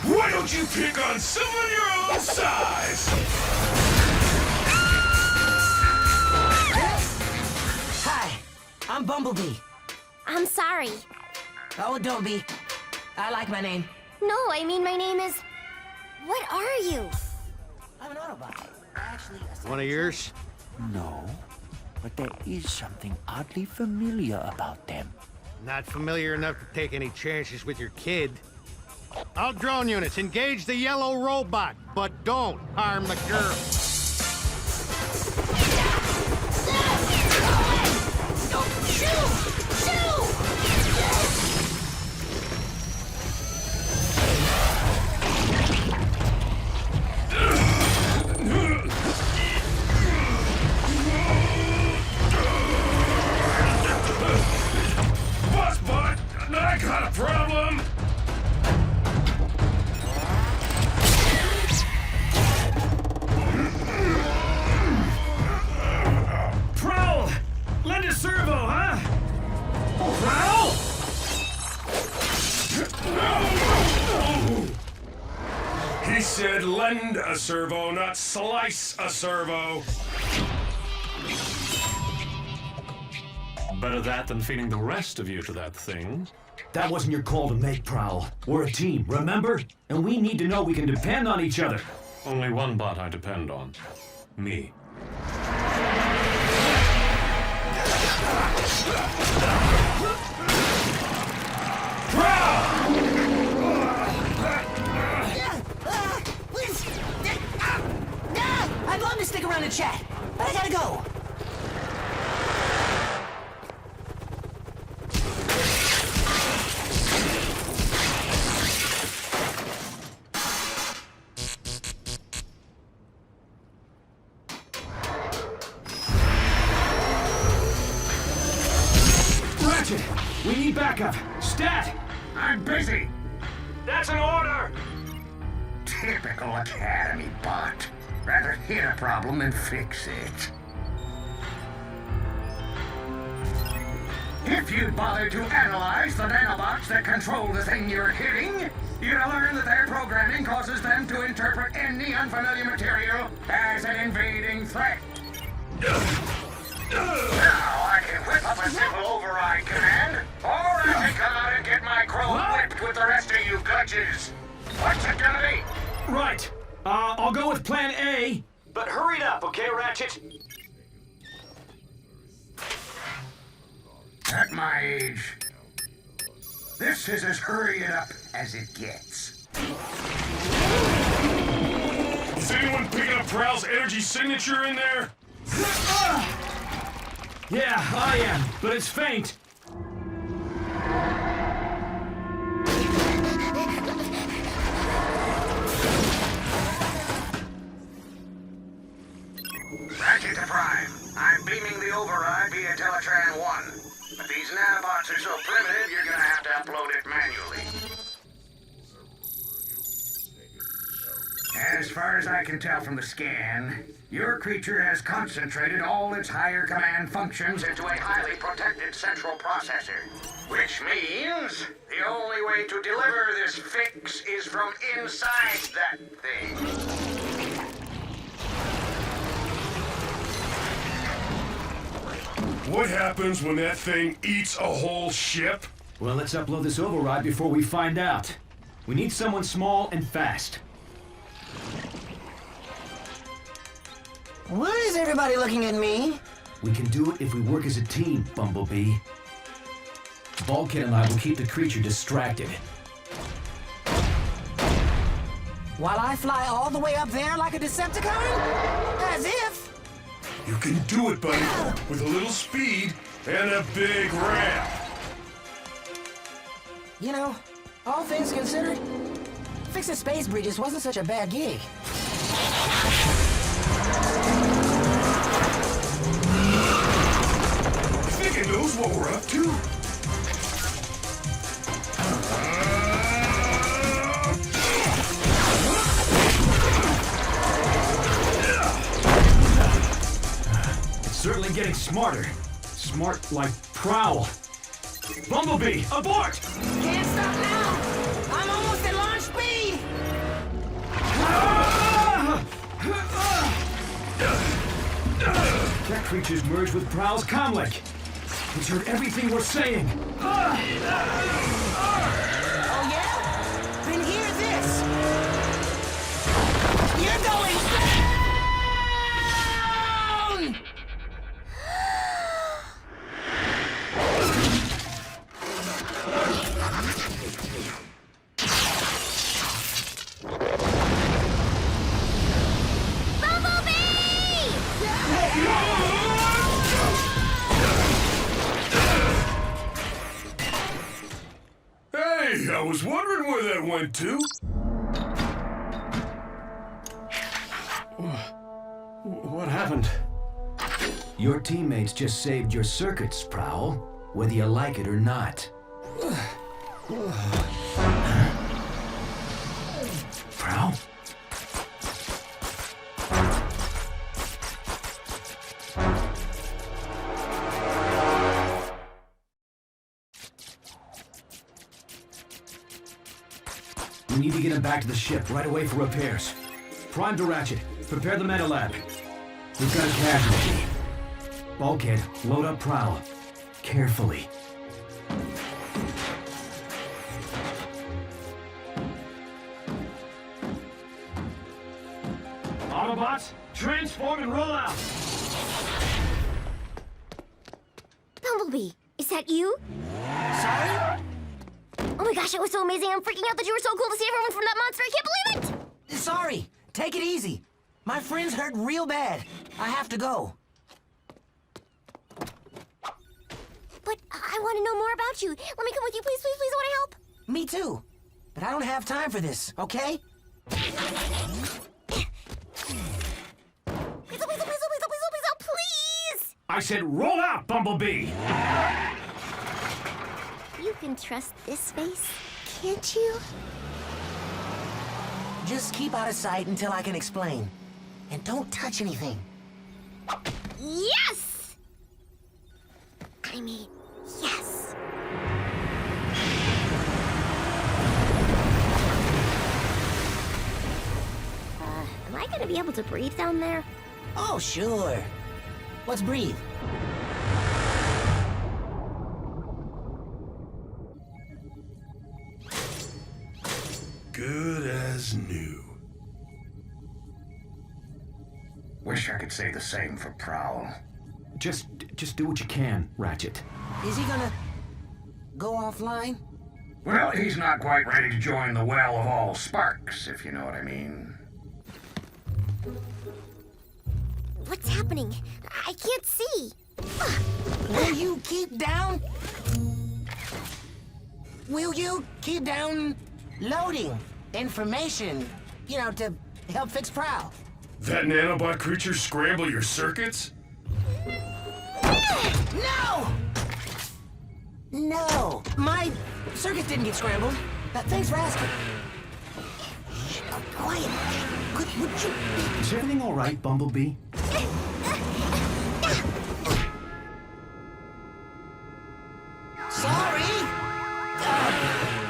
Why don't you pick on someone your own size? Hi, I'm Bumblebee. I'm sorry. Oh, don't be. I like my name. No, I mean my name is... What are you? I'm an Autobot. Actually, One of yours? No, but there is something oddly familiar about them. Not familiar enough to take any chances with your kid. All drone units, engage the yellow robot, but don't harm the girl. Boss bot, I got a problem. Prowl! Lend a servo, huh? Prowl! He said lend a servo, not slice a servo. Better that than feeding the rest of you to that thing. That wasn't your call to make, Prowl. We're a team, remember? And we need to know we can depend on each other. Only one bot I depend on. Me. I'd love to stick around and chat, but I gotta go. backup. Stat! I'm busy. That's an order! Typical Academy bot. Rather hit a problem than fix it. If you'd bother to analyze the nanobots that control the thing you're hitting, you'd learn that their programming causes them to interpret any unfamiliar material as an invading threat. Now I can whip up a simple override command, or I can come out and get my crow whipped with the rest of you glitches. What's it gonna be? Right. I'll go with plan A. But hurry it up, okay, Ratchet? At my age, this is as hurry it up as it gets. Is anyone picking up Prowl's energy signature in there? Yeah, I am, but it's faint. Ratchet to Prime. I'm beaming the override via Teletran 1. But these nanobots are so primitive, you're gonna have to upload it manually. As far as I can tell from the scan, your creature has concentrated all its higher command functions into a highly protected central processor. Which means the only way to deliver this fix is from inside that thing. What happens when that thing eats a whole ship? Well, let's upload this override before we find out. We need someone small and fast. Why is everybody looking at me? We can do it if we work as a team, Bumblebee. Bulkhead and I will keep the creature distracted. While I fly all the way up there like a Decepticon? As if! You can do it, buddy, with a little speed and a big ramp. You know, all things considered, fixing space bridges wasn't such a bad gig. I think it knows what we're up to. Certainly getting smarter. Smart like Prowl. Bumblebee, abort! Can't stop now! I'm almost at launch speed! That creature's merged with Prowl's comlink. He's heard everything we're saying. Oh yeah? Then hear this! You're going down! Hey, I was wondering where that went to. What happened? Your teammates just saved your circuits, Prowl, whether you like it or not. Prowl? We need to get him back to the ship right away for repairs. Prime to Ratchet. Prepare the meta lab. We've got a casualty. Bulkhead, load up Prowl. Carefully. Autobots, transform and roll out! Bumblebee, is that you? Sorry? Oh my gosh, it was so amazing. I'm freaking out that you were so cool to see everyone from that monster. I can't believe it! Sorry. Take it easy. My friend's hurt real bad. I have to go. But I want to know more about you. Let me come with you, please, please, please. I want to help. Me too. But I don't have time for this, okay? Please! I said roll out, Bumblebee! You can trust this face, can't you? Just keep out of sight until I can explain. And don't touch anything. Yes! I mean, yes. Am I gonna be able to breathe down there? Oh, sure. Let's breathe. Good as new. Wish I could say the same for Prowl. Just do what you can, Ratchet. Is he gonna go offline? Well, he's not quite ready to join the well of all sparks, if you know what I mean. What's happening? I can't see. Will you keep down? Will you keep down loading information, you know, to help fix Prowl? That nanobot creature scramble your circuits? No! No! My circuits didn't get scrambled. Thanks for asking. Shh, quiet. Would you... Is everything all right, Bumblebee? Sorry!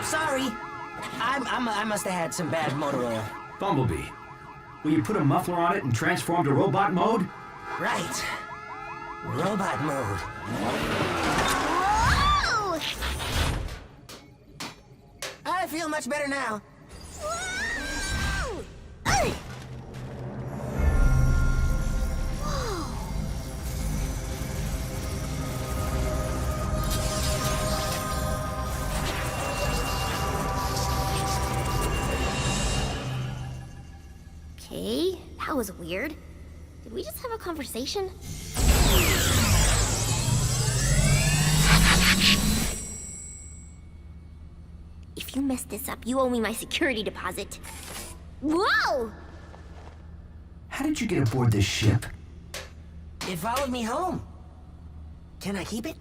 Sorry. I must have had some bad motor oil. Bumblebee, will you put a muffler on it and transform to robot mode? Right. Robot mode. Whoa! I feel much better now. Whoa! Okay, that was weird. Did we just have a conversation? If you mess this up, you owe me my security deposit. Whoa! How did you get aboard this ship? It followed me home. Can I keep it?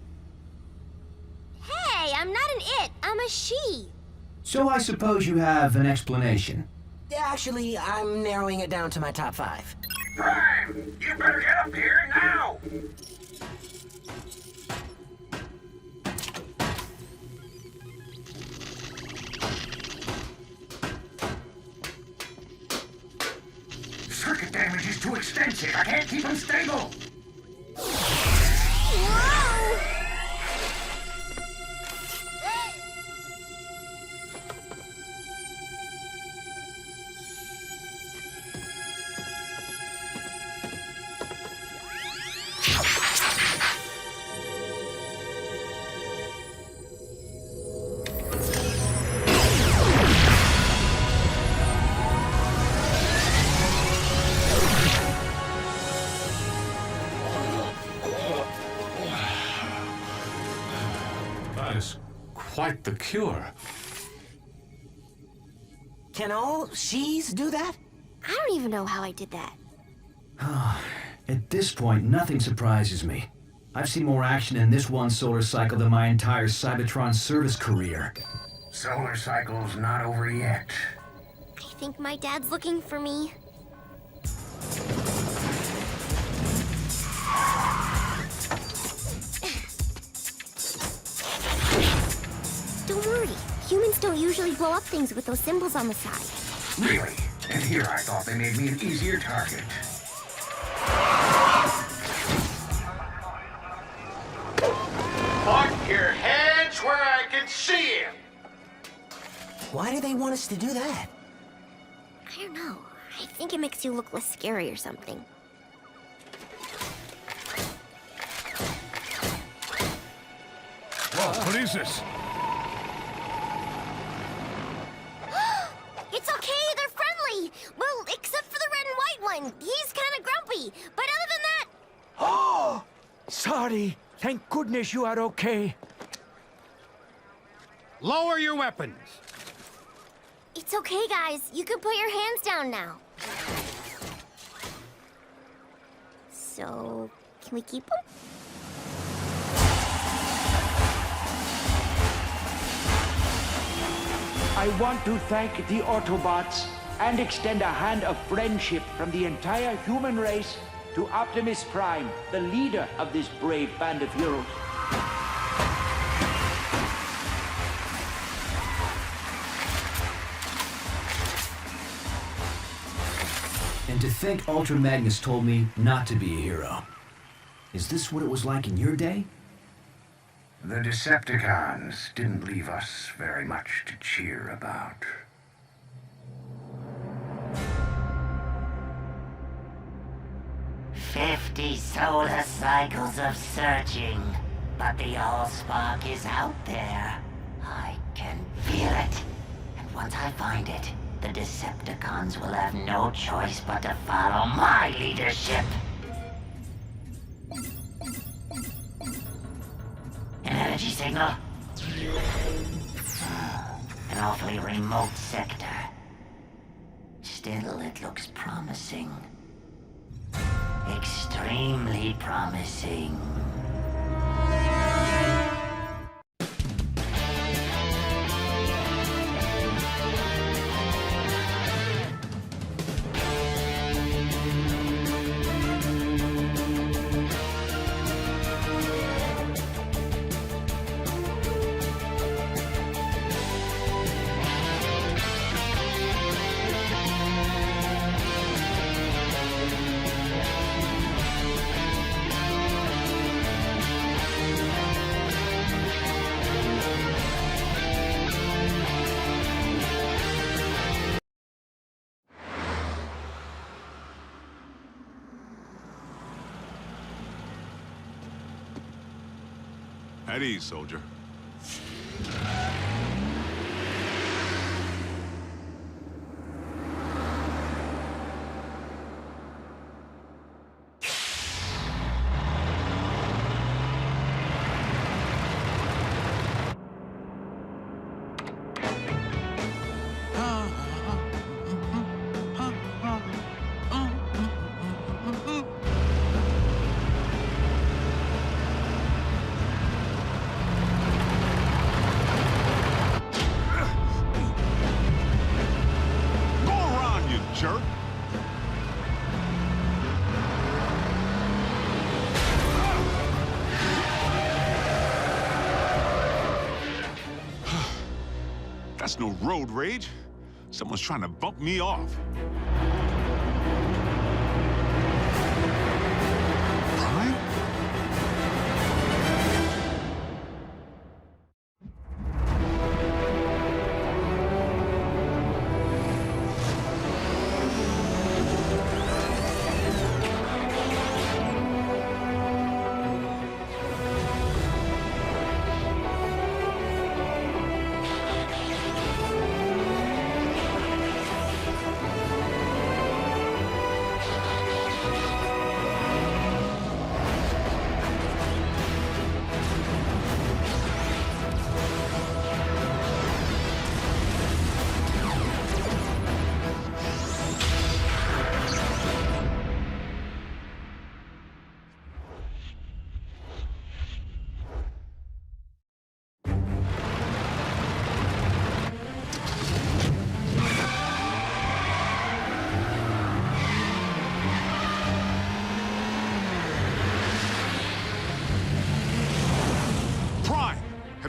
Hey, I'm not an it, I'm a she. So I suppose you have an explanation. Actually, I'm narrowing it down to my top 5. Prime! You better get up here now! Circuit damage is too extensive. I can't keep them stable. Whoa! That is quite the cure. Can all she's do that? I don't even know how I did that. At this point, nothing surprises me. I've seen more action in this one solar cycle than my entire Cybertron service career. Solar cycle's not over yet. I think my dad's looking for me. Don't worry. Humans don't usually blow up things with those symbols on the side. Really? And here I thought they made me an easier target. Put your hands where I can see him. Why do they want us to do that? I don't know. I think it makes you look less scary or something. Whoa, what is this? It's okay, they're friendly! Well, except for the red and white one. He's kind of grumpy. But other than that... Oh! Sorry. Thank goodness you are okay. Lower your weapons. It's okay, guys. You can put your hands down now. So, can we keep them? I want to thank the Autobots and extend a hand of friendship from the entire human race to Optimus Prime, the leader of this brave band of heroes. And to think Ultra Magnus told me not to be a hero. Is this what it was like in your day? The Decepticons didn't leave us very much to cheer about. "50 solar cycles of searching, but the Allspark is out there. I can feel it. And once I find it, the Decepticons will have no choice but to follow my leadership." An energy signal? An awfully remote sector. Still, it looks promising. Extremely promising. At ease, soldier. That's no road rage. Someone's trying to bump me off. Prime?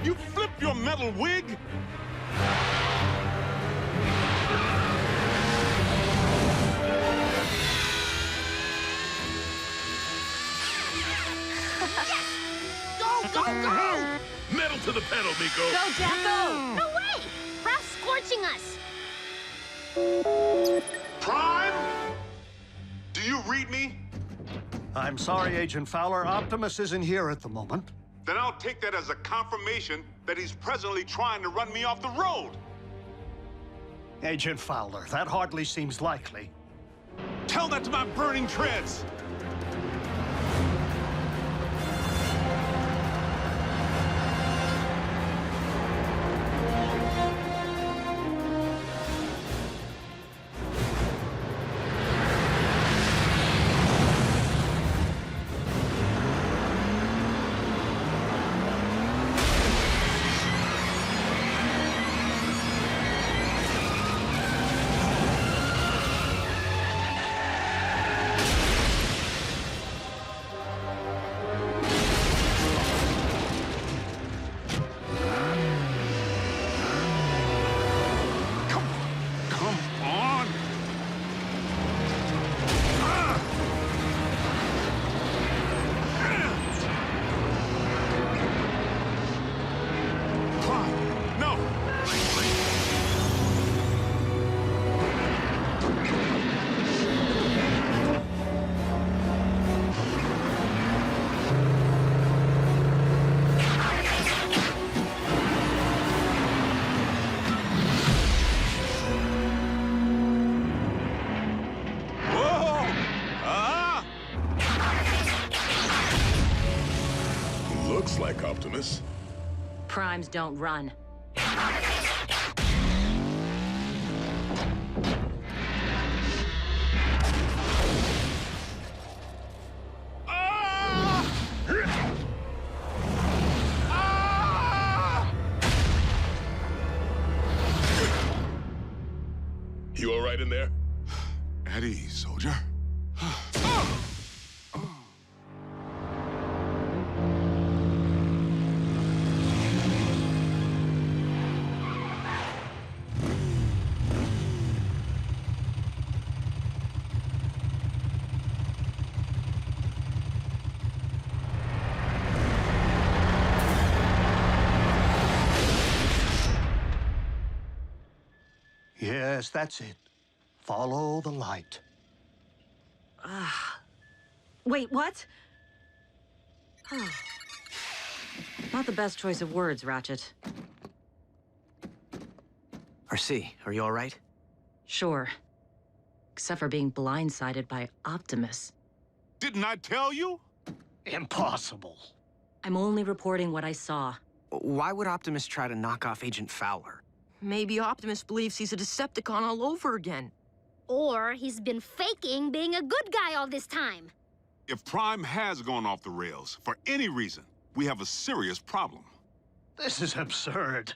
You flip your metal wig? Go, go, go! Metal to the pedal, Miko. Go, Jack, go! No way! Ralph's scorching us. Prime? Do you read me? I'm sorry, Agent Fowler. Optimus isn't here at the moment. Then I'll take that as a confirmation that he's presently trying to run me off the road. Agent Fowler, that hardly seems likely. Tell that to my burning treads! Primes don't run. You all right in there? At ease, soldier. Yes, that's it. Follow the light. Wait, what? Oh. Not the best choice of words, Ratchet. RC, are you all right? Sure. Except for being blindsided by Optimus. Didn't I tell you? Impossible. I'm only reporting what I saw. Why would Optimus try to knock off Agent Fowler? Maybe Optimus believes he's a Decepticon all over again. Or he's been faking being a good guy all this time. If Prime has gone off the rails, for any reason, we have a serious problem. This is absurd.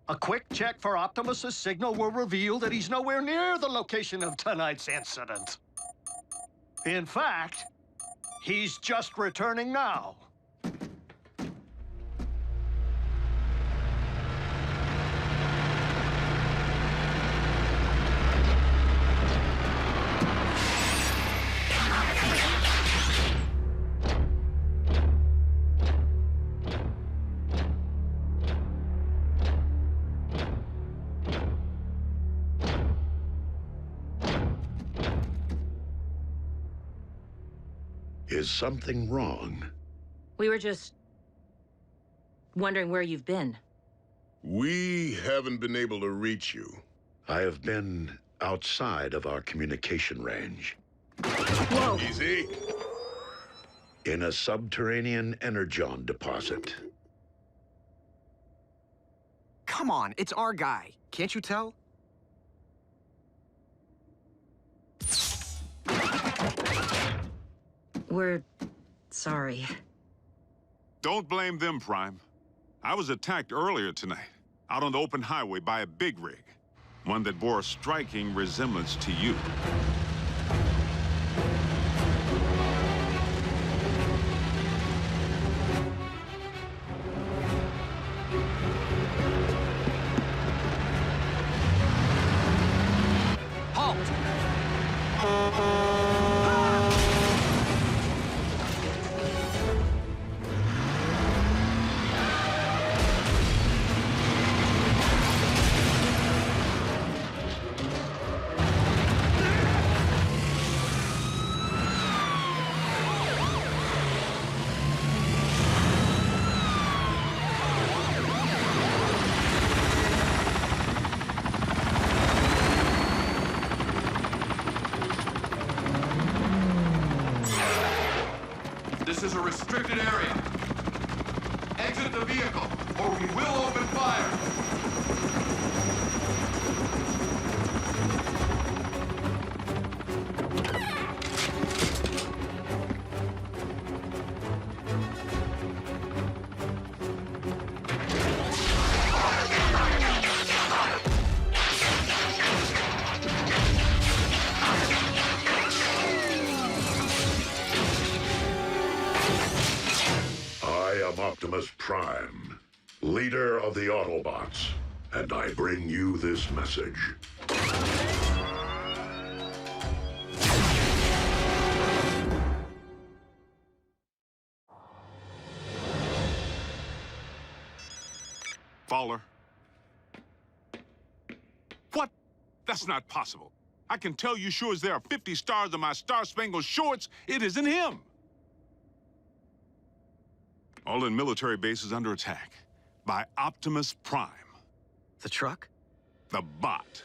A quick check for Optimus's signal will reveal that he's nowhere near the location of tonight's incident. In fact, he's just returning now. Is something wrong? We were just wondering where you've been. We haven't been able to reach you. I have been outside of our communication range. Whoa! Easy. In a subterranean Energon deposit. Come on, it's our guy. Can't you tell? We're sorry. Don't blame them, Prime. I was attacked earlier tonight, out on the open highway by a big rig. One that bore a striking resemblance to you. This is a restricted area. Exit the vehicle, or we will open fire. Optimus Prime, leader of the Autobots, and I bring you this message. Fowler. What? That's not possible. I can tell you sure as there are 50 stars on my Star-Spangled Shorts, it isn't him. All in military bases under attack by Optimus Prime. The truck? The bot.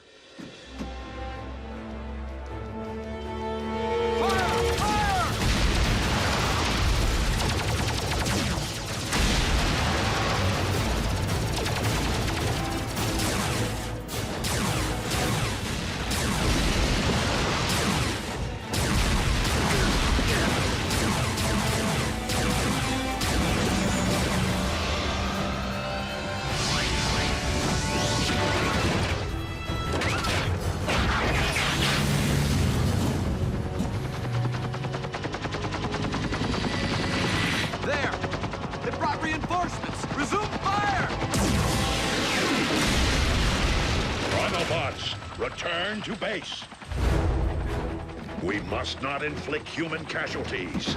Autobots, return to base. We must not inflict human casualties.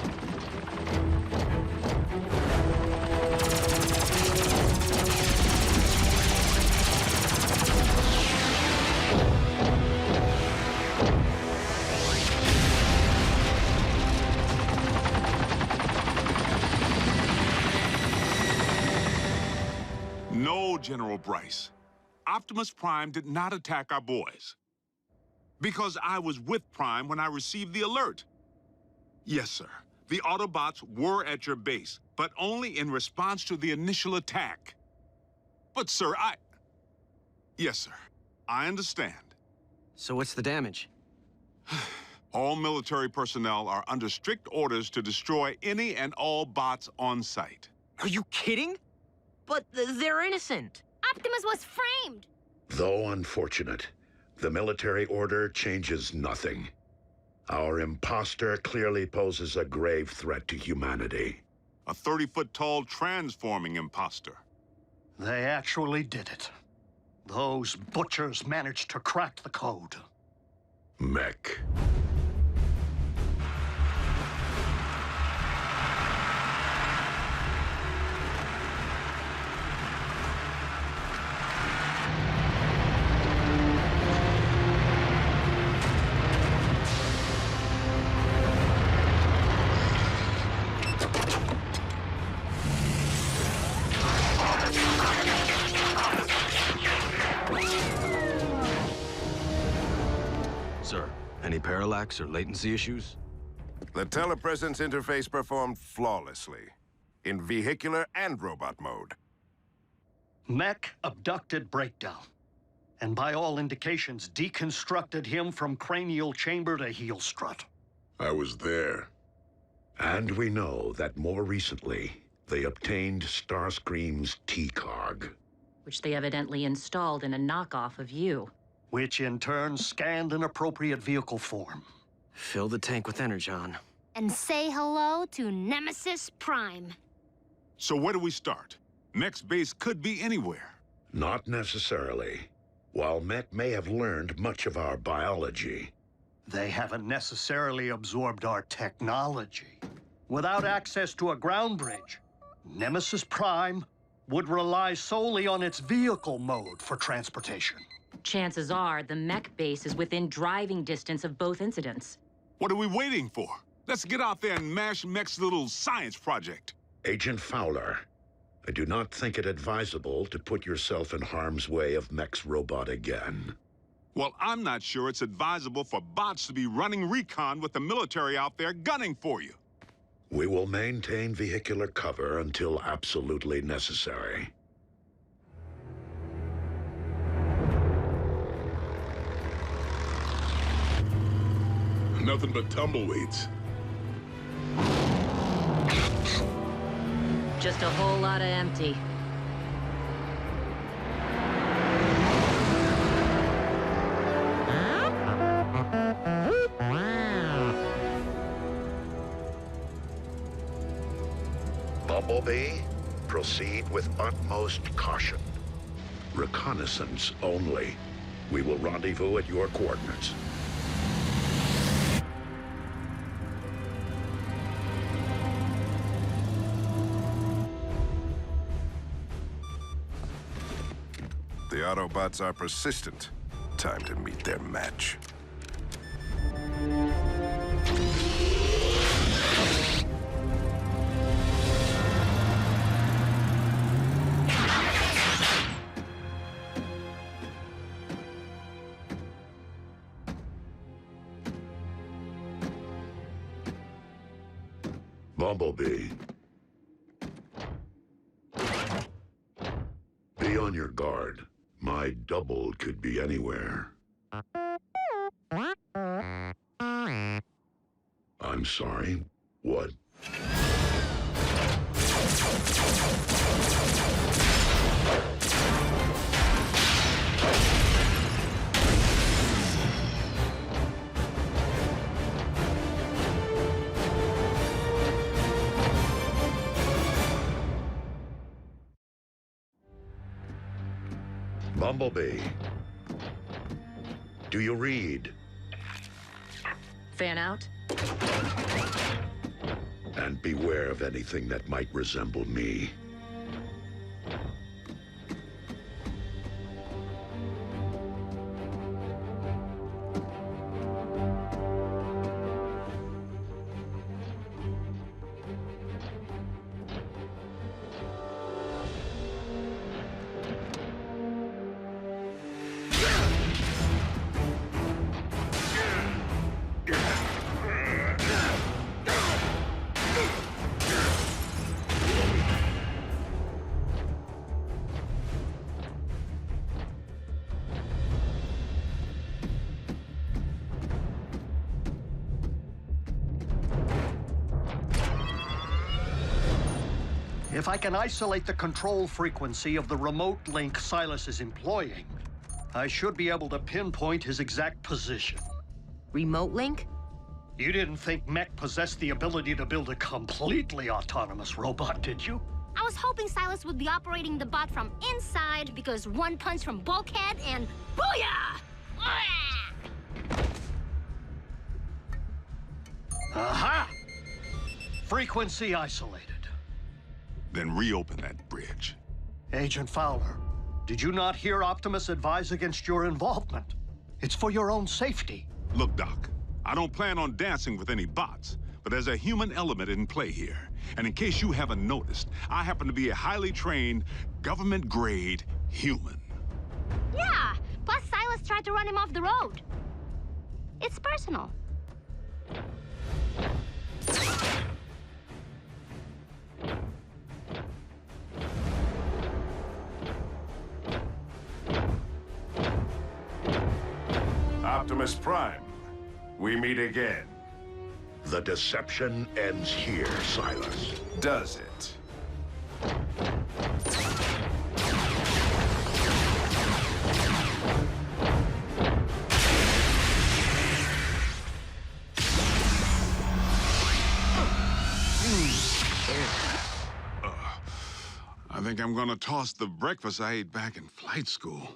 No, General Bryce. Optimus Prime did not attack our boys. Because I was with Prime when I received the alert. Yes, sir. The Autobots were at your base, but only in response to the initial attack. But, sir, Yes, sir. I understand. So what's the damage? All military personnel are under strict orders to destroy any and all bots on site. Are you kidding? But they're innocent. Optimus was framed. Though unfortunate, the military order changes nothing. Our imposter clearly poses a grave threat to humanity. A 30-foot-tall transforming imposter. They actually did it. Those butchers managed to crack the code. Mech. Sir, any parallax or latency latency issues? The telepresence interface performed flawlessly, in vehicular and robot mode. Mech abducted Breakdown, and by all indications, deconstructed him from cranial chamber to heel strut. I was there. And we know that more recently, they obtained Starscream's T-Cog. Which they evidently installed in a knockoff of you. Which in turn scanned an appropriate vehicle form. Fill the tank with Energon. And say hello to Nemesis Prime. So where do we start? Mech's base could be anywhere. Not necessarily. While Mech may have learned much of our biology, they haven't necessarily absorbed our technology. Without access to a ground bridge, Nemesis Prime would rely solely on its vehicle mode for transportation. Chances are the mech base is within driving distance of both incidents. What are we waiting for? Let's get out there and mash Mech's little science project. Agent Fowler, I do not think it advisable to put yourself in harm's way of Mech's robot again. Well, I'm not sure it's advisable for bots to be running recon with the military out there gunning for you. We will maintain vehicular cover until absolutely necessary. Nothing but tumbleweeds. Just a whole lot of empty. Bumblebee, proceed with utmost caution. Reconnaissance only. We will rendezvous at your coordinates. The Autobots are persistent. Time to meet their match. Bumblebee. Be on your guard. My double could be anywhere. I'm sorry. What? Bumblebee, Do you read? Fan out? And beware of anything that might resemble me. If I can isolate the control frequency of the remote link Silas is employing, I should be able to pinpoint his exact position. Remote link? You didn't think Mech possessed the ability to build a completely autonomous robot, did you? I was hoping Silas would be operating the bot from inside because one punch from Bulkhead and booyah! Aha! Frequency isolated. Then reopen that bridge. Agent Fowler, did you not hear Optimus advise against your involvement? It's for your own safety. Look, Doc, I don't plan on dancing with any bots, but there's a human element in play here. And in case you haven't noticed, I happen to be a highly trained, government-grade human. Yeah, plus Silas tried to run him off the road. It's personal. Optimus Prime, we meet again. The deception ends here, Silas. Does it? I think I'm gonna toss the breakfast I ate back in flight school.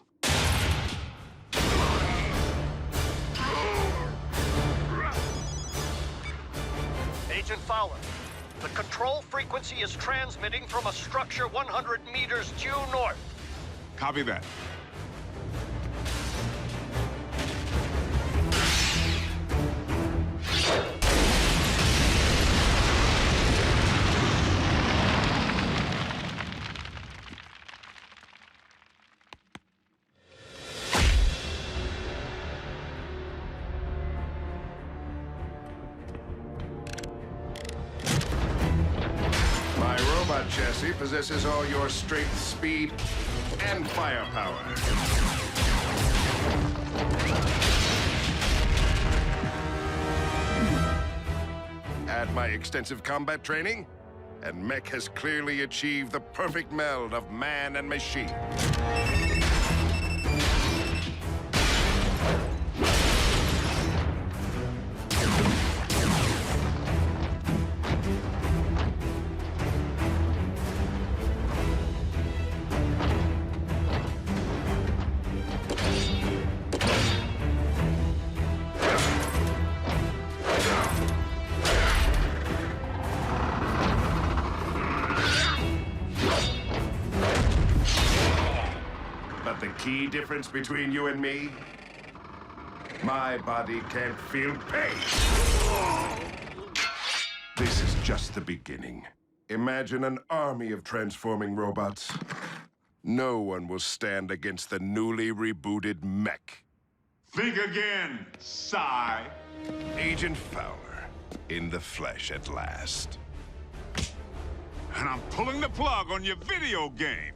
Agent Fowler, the control frequency is transmitting from a structure 100 meters due north. Copy that. Chassis possesses all your strength, speed, and firepower. Add my extensive combat training, and Mech has clearly achieved the perfect meld of man and machine. Key difference between you and me? My body can't feel pain. This is just the beginning. Imagine an army of transforming robots. No one will stand against the newly rebooted Mech. Think again, Psy. Agent Fowler, in the flesh at last. And I'm pulling the plug on your video game.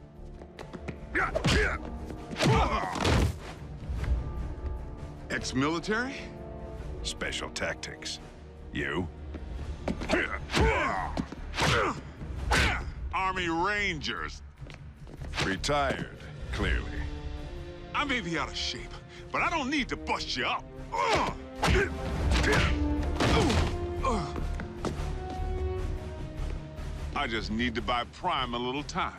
Ex-military? Special tactics. You? Army Rangers. Retired, clearly. I may be out of shape, but I don't need to bust you up. I just need to buy Prime a little time.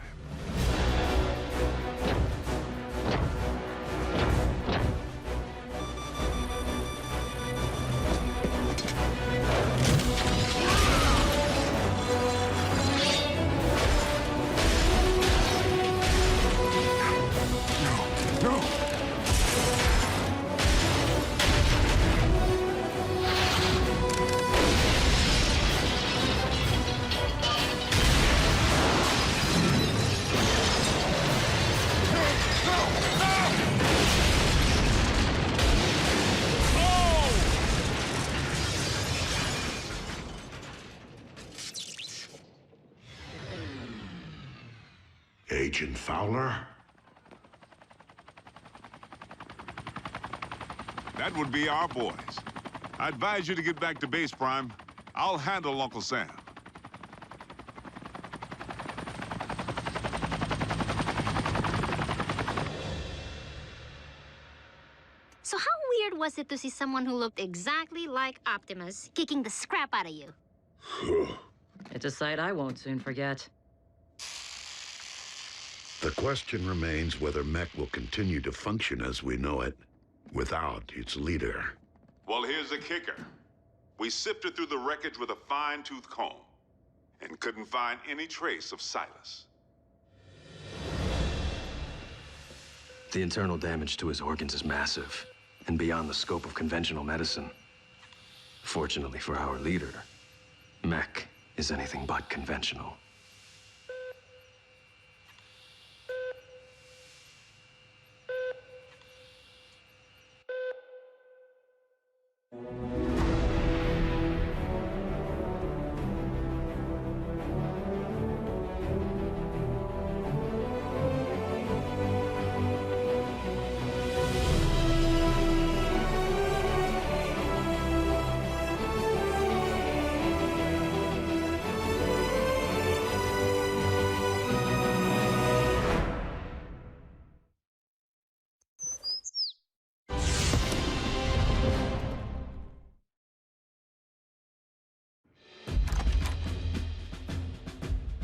Agent Fowler? That would be our boys. I advise you to get back to base, Prime. I'll handle Uncle Sam. So how weird was it to see someone who looked exactly like Optimus kicking the scrap out of you? It's a sight I won't soon forget. The question remains whether Mech will continue to function as we know it, without its leader. Well, here's the kicker. We sifted through the wreckage with a fine-tooth comb, and couldn't find any trace of Silas. The internal damage to his organs is massive, and beyond the scope of conventional medicine. Fortunately for our leader, Mech is anything but conventional.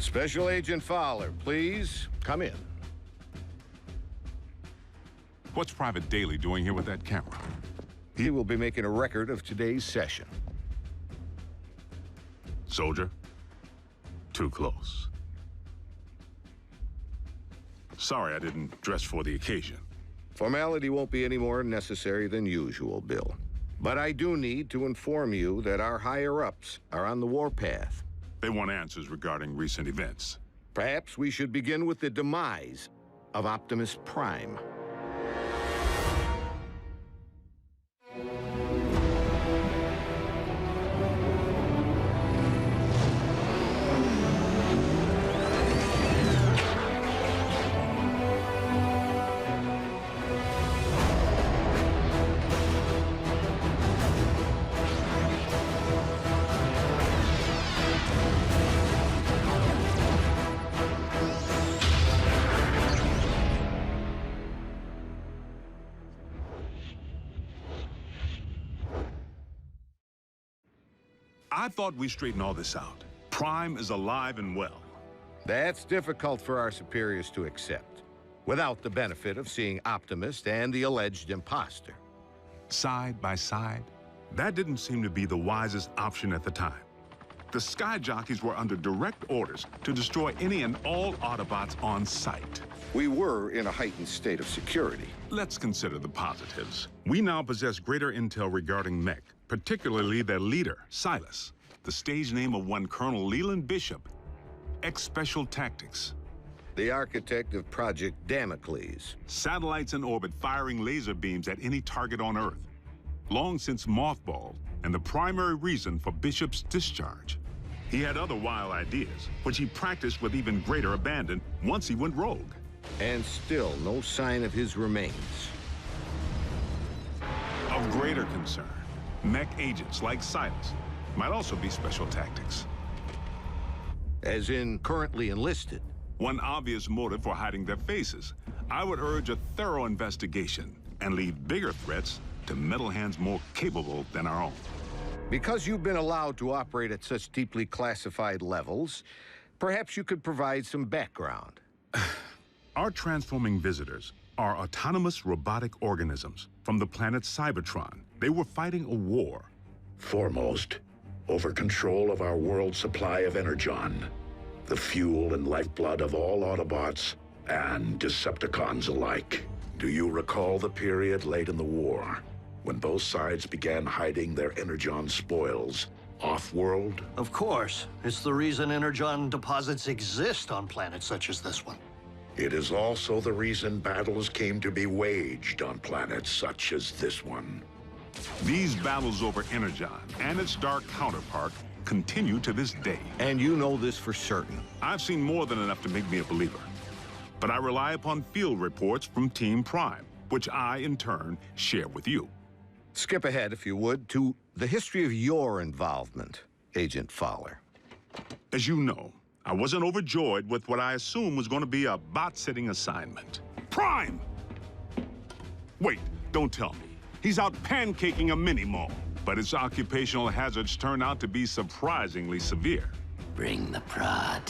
Special Agent Fowler, please come in. What's Private Daly doing here with that camera? He will be making a record of today's session. Soldier, too close. Sorry I didn't dress for the occasion. Formality won't be any more necessary than usual, Bill. But I do need to inform you that our higher-ups are on the warpath. They want answers regarding recent events. Perhaps we should begin with the demise of Optimus Prime. I thought we straightened all this out. Prime is alive and well. That's difficult for our superiors to accept, without the benefit of seeing Optimus and the alleged imposter. Side by side, that didn't seem to be the wisest option at the time. The Sky Jockeys were under direct orders to destroy any and all Autobots on sight. We were in a heightened state of security. Let's consider the positives. We now possess greater intel regarding Mech, particularly their leader, Silas, the stage name of one Colonel Leland Bishop, ex-Special Tactics. The architect of Project Damocles. Satellites in orbit firing laser beams at any target on Earth. Long since mothballed, and the primary reason for Bishop's discharge. He had other wild ideas, which he practiced with even greater abandon once he went rogue. And still no sign of his remains. Of greater concern, Mech agents like Silas might also be Special Tactics. As in currently enlisted. One obvious motive for hiding their faces. I would urge a thorough investigation and leave bigger threats to metal hands more capable than our own. Because you've been allowed to operate at such deeply classified levels, perhaps you could provide some background. Our transforming visitors are autonomous robotic organisms from the planet Cybertron. They were fighting a war. Foremost, over control of our world supply of Energon, the fuel and lifeblood of all Autobots and Decepticons alike. Do you recall the period late in the war, when both sides began hiding their Energon spoils off-world? Of course. It's the reason Energon deposits exist on planets such as this one. It is also the reason battles came to be waged on planets such as this one. These battles over Energon and its dark counterpart continue to this day. And you know this for certain. I've seen more than enough to make me a believer. But I rely upon field reports from Team Prime, which I, in turn, share with you. Skip ahead, if you would, to the history of your involvement, Agent Fowler. As you know, I wasn't overjoyed with what I assumed was going to be a bot-sitting assignment. Prime! Wait, don't tell me. He's out pancaking a mini-mall, but its occupational hazards turn out to be surprisingly severe. Bring the prod.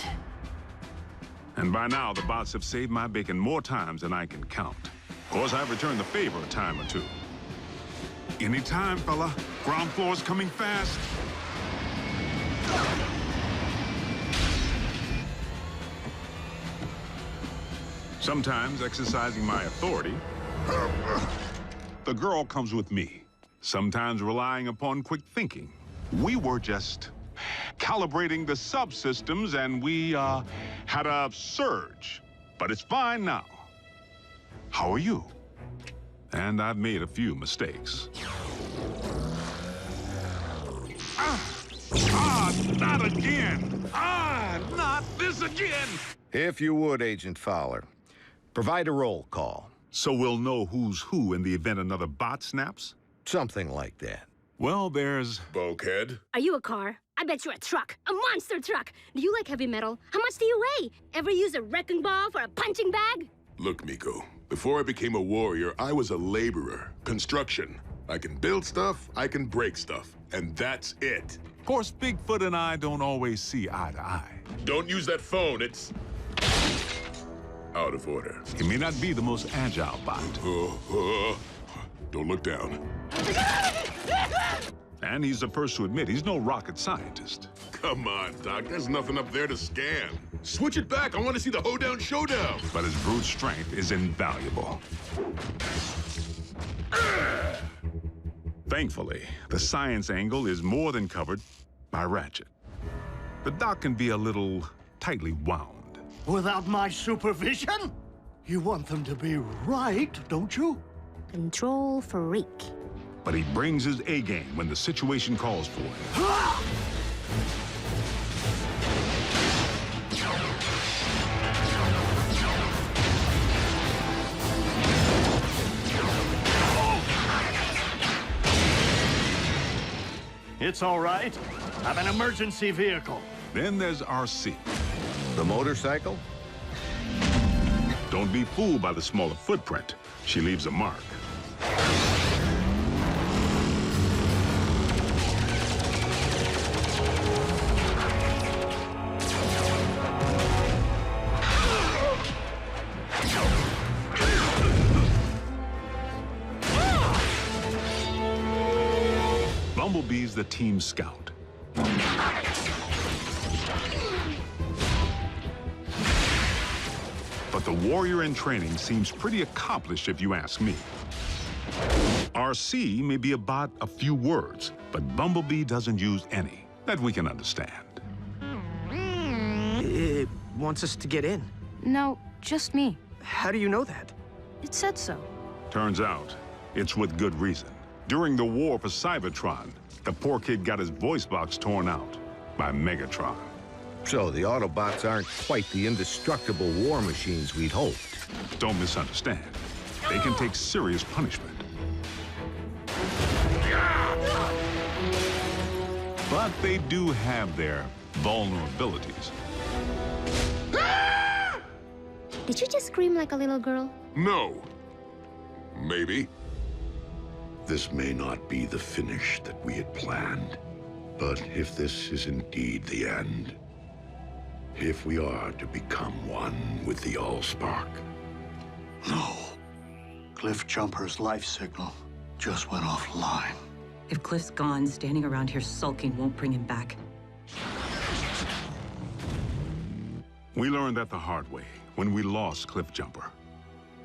And by now, the bots have saved my bacon more times than I can count. Of course, I've returned the favor a time or two. Anytime, fella. Ground floor's coming fast. Sometimes exercising my authority, the girl comes with me. Sometimes relying upon quick thinking. We were just calibrating the subsystems, and we had a surge. But it's fine now. How are you? And I've made a few mistakes. Not again! Not this again! If you would, Agent Fowler, provide a roll call. So we'll know who's who in the event another bot snaps? Something like that. Well, there's... Bulkhead? Are you a car? I bet you're a truck. A monster truck. Do you like heavy metal? How much do you weigh? Ever use a wrecking ball for a punching bag? Look, Miko, before I became a warrior, I was a laborer. Construction. I can build stuff, I can break stuff, and that's it. Of course, Bigfoot and I don't always see eye to eye. Don't use that phone, it's... out of order. He may not be the most agile bot. Don't look down. And he's the first to admit he's no rocket scientist. Come on, Doc, there's nothing up there to scan. Switch it back, I want to see the hoedown showdown. But his brute strength is invaluable. Thankfully, the science angle is more than covered by Ratchet. The doc can be a little tightly wound. Without my supervision? You want them to be right, don't you? Control freak. But he brings his A-game when the situation calls for it. It's all right. I'm an emergency vehicle. Then there's RC. The motorcycle? Don't be fooled by the smaller footprint. She leaves a mark. Bumblebee's the team scout. But the warrior in training seems pretty accomplished if you ask me. RC may be about a few words, but Bumblebee doesn't use any that we can understand. It wants us to get in. No, just me. How do you know that? It said so. Turns out, it's with good reason. During the war for Cybertron, the poor kid got his voice box torn out by Megatron. So the Autobots aren't quite the indestructible war machines we'd hoped. Don't misunderstand. They can take serious punishment. But they do have their vulnerabilities. Did you just scream like a little girl? No. Maybe. This may not be the finish that we had planned, but if this is indeed the end, if we are to become one with the Allspark. No. Cliff Jumper's life signal just went offline. If Cliff's gone, standing around here sulking won't bring him back. We learned that the hard way when we lost Cliff Jumper.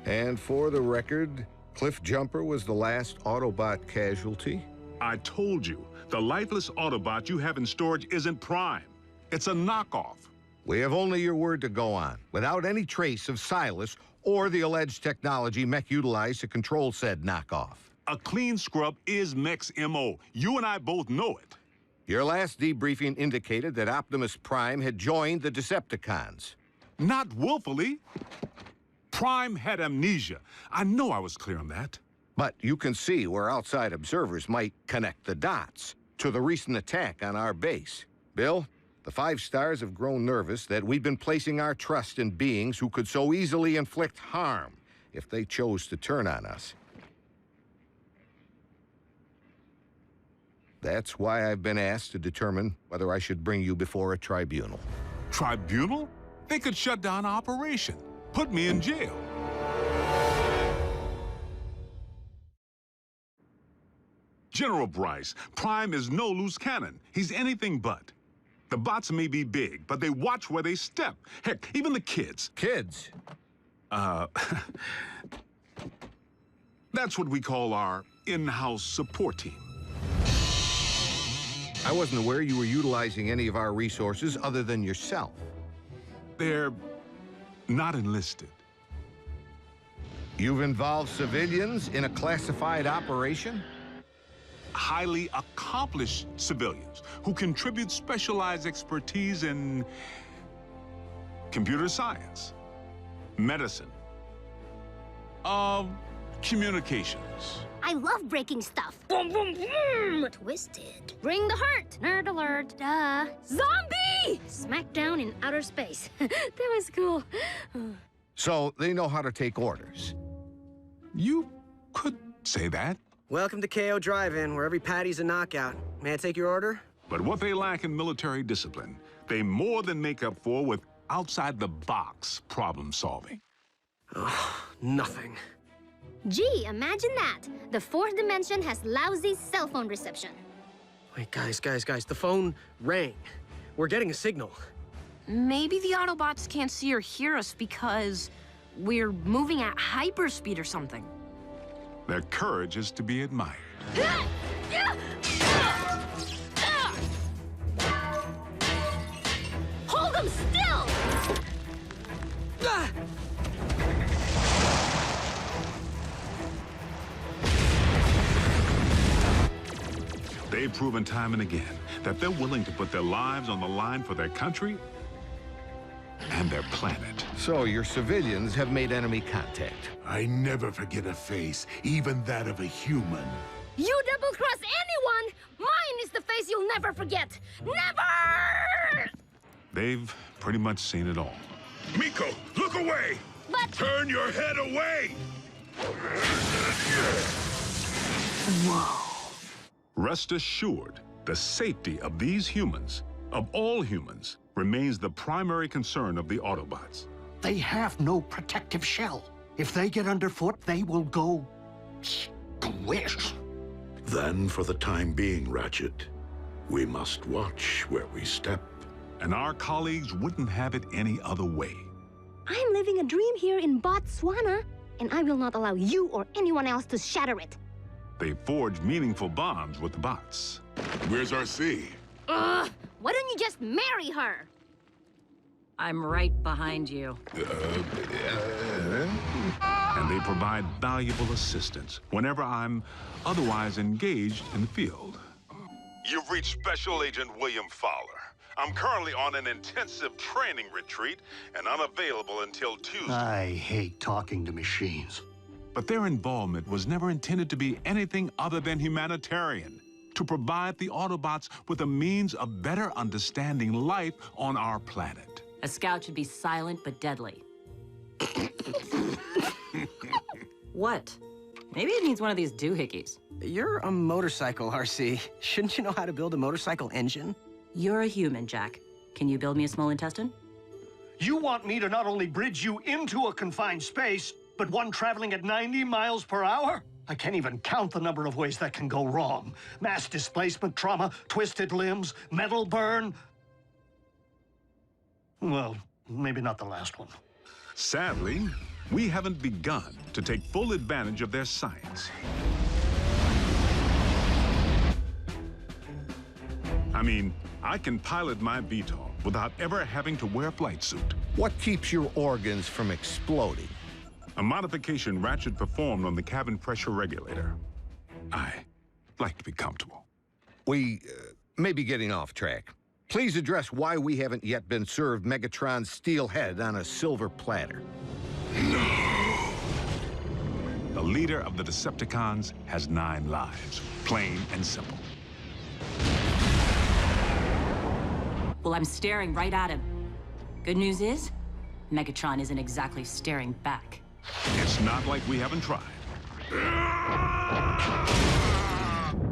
And for the record, Cliff Jumper was the last Autobot casualty? I told you, the lifeless Autobot you have in storage isn't Prime. It's a knockoff. We have only your word to go on, without any trace of Silas or the alleged technology Mech utilized to control said knockoff. A clean scrub is Mech's MO. You and I both know it. Your last debriefing indicated that Optimus Prime had joined the Decepticons. Not willfully. Prime had amnesia. I know I was clear on that. But you can see where outside observers might connect the dots to the recent attack on our base. Bill, the 5 stars have grown nervous that we've been placing our trust in beings who could so easily inflict harm if they chose to turn on us. That's why I've been asked to determine whether I should bring you before a tribunal. Tribunal? They could shut down operation. Put me in jail. General Bryce, Prime is no loose cannon. He's anything but. The bots may be big, but they watch where they step. Heck, even the kids. Kids? That's what we call our in-house support team. I wasn't aware you were utilizing any of our resources other than yourself. They're not enlisted. You've involved civilians in a classified operation? Highly accomplished civilians who contribute specialized expertise in computer science, medicine, communications. I love breaking stuff. Boom, boom, boom! Twisted. Bring the hurt. Nerd alert. Duh. Zombie! Smackdown in outer space. That was cool. So they know how to take orders. You could say that. Welcome to KO Drive-In, where every patty's a knockout. May I take your order? But what they lack in military discipline, they more than make up for with outside-the-box problem solving. Oh, nothing. Gee, imagine that. The 4th dimension has lousy cell phone reception. Wait, guys, the phone rang. We're getting a signal. Maybe the Autobots can't see or hear us because we're moving at hyperspeed or something. Their courage is to be admired. Hold them still! They've proven time and again that they're willing to put their lives on the line for their country and their planet. So your civilians have made enemy contact. I never forget a face, even that of a human. You double-cross anyone! Mine is the face you'll never forget! Never! They've pretty much seen it all. Miko, look away! But... Turn your head away! Whoa. Rest assured, the safety of these humans, of all humans, remains the primary concern of the Autobots. They have no protective shell. If they get underfoot, they will go squish. Then, for the time being, Ratchet, we must watch where we step. And our colleagues wouldn't have it any other way. I am living a dream here in Botswana, and I will not allow you or anyone else to shatter it. They forged meaningful bonds with the bots. Where's RC? Why don't you just marry her? I'm right behind you. And they provide valuable assistance whenever I'm otherwise engaged in the field. You've reached Special Agent William Fowler. I'm currently on an intensive training retreat and unavailable until Tuesday. I hate talking to machines. But their involvement was never intended to be anything other than humanitarian, to provide the Autobots with a means of better understanding life on our planet. A scout should be silent but deadly. What? Maybe it needs one of these doohickeys. You're a motorcycle, RC. Shouldn't you know how to build a motorcycle engine? You're a human, Jack. Can you build me a small intestine? You want me to not only bridge you into a confined space, but one traveling at 90 miles per hour? I can't even count the number of ways that can go wrong. Mass displacement, trauma, twisted limbs, metal burn. Well, maybe not the last one. Sadly, we haven't begun to take full advantage of their science. I mean, I can pilot my VTOL without ever having to wear a flight suit. What keeps your organs from exploding? A modification Ratchet performed on the cabin pressure regulator. I like to be comfortable. We may be getting off track. Please address why we haven't yet been served Megatron's steel head on a silver platter. No! The leader of the Decepticons has 9 lives, plain and simple. Well, I'm staring right at him. Good news is, Megatron isn't exactly staring back. It's not like we haven't tried.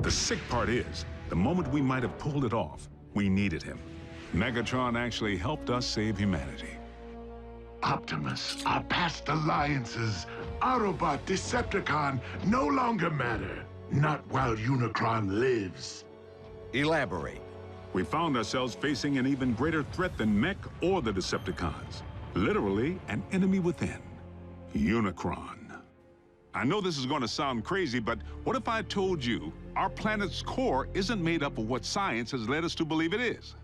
The sick part is, the moment we might have pulled it off, we needed him. Megatron actually helped us save humanity. Optimus, our past alliances, Autobot, Decepticon, no longer matter. Not while Unicron lives. Elaborate. We found ourselves facing an even greater threat than Mech or the Decepticons. Literally, an enemy within. Unicron. I know this is going to sound crazy, but what if I told you our planet's core isn't made up of what science has led us to believe it is?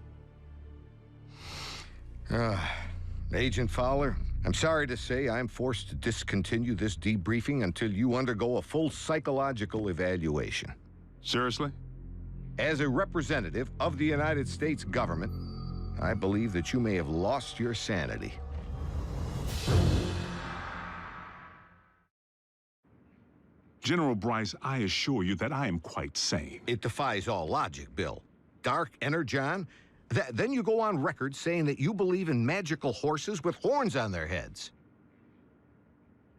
Agent Fowler, I'm sorry to say I'm forced to discontinue this debriefing until you undergo a full psychological evaluation. Seriously? As a representative of the United States government, I believe that you may have lost your sanity. General Bryce, I assure you that I am quite sane. It defies all logic, Bill. Dark Energon? Then you go on record saying that you believe in magical horses with horns on their heads.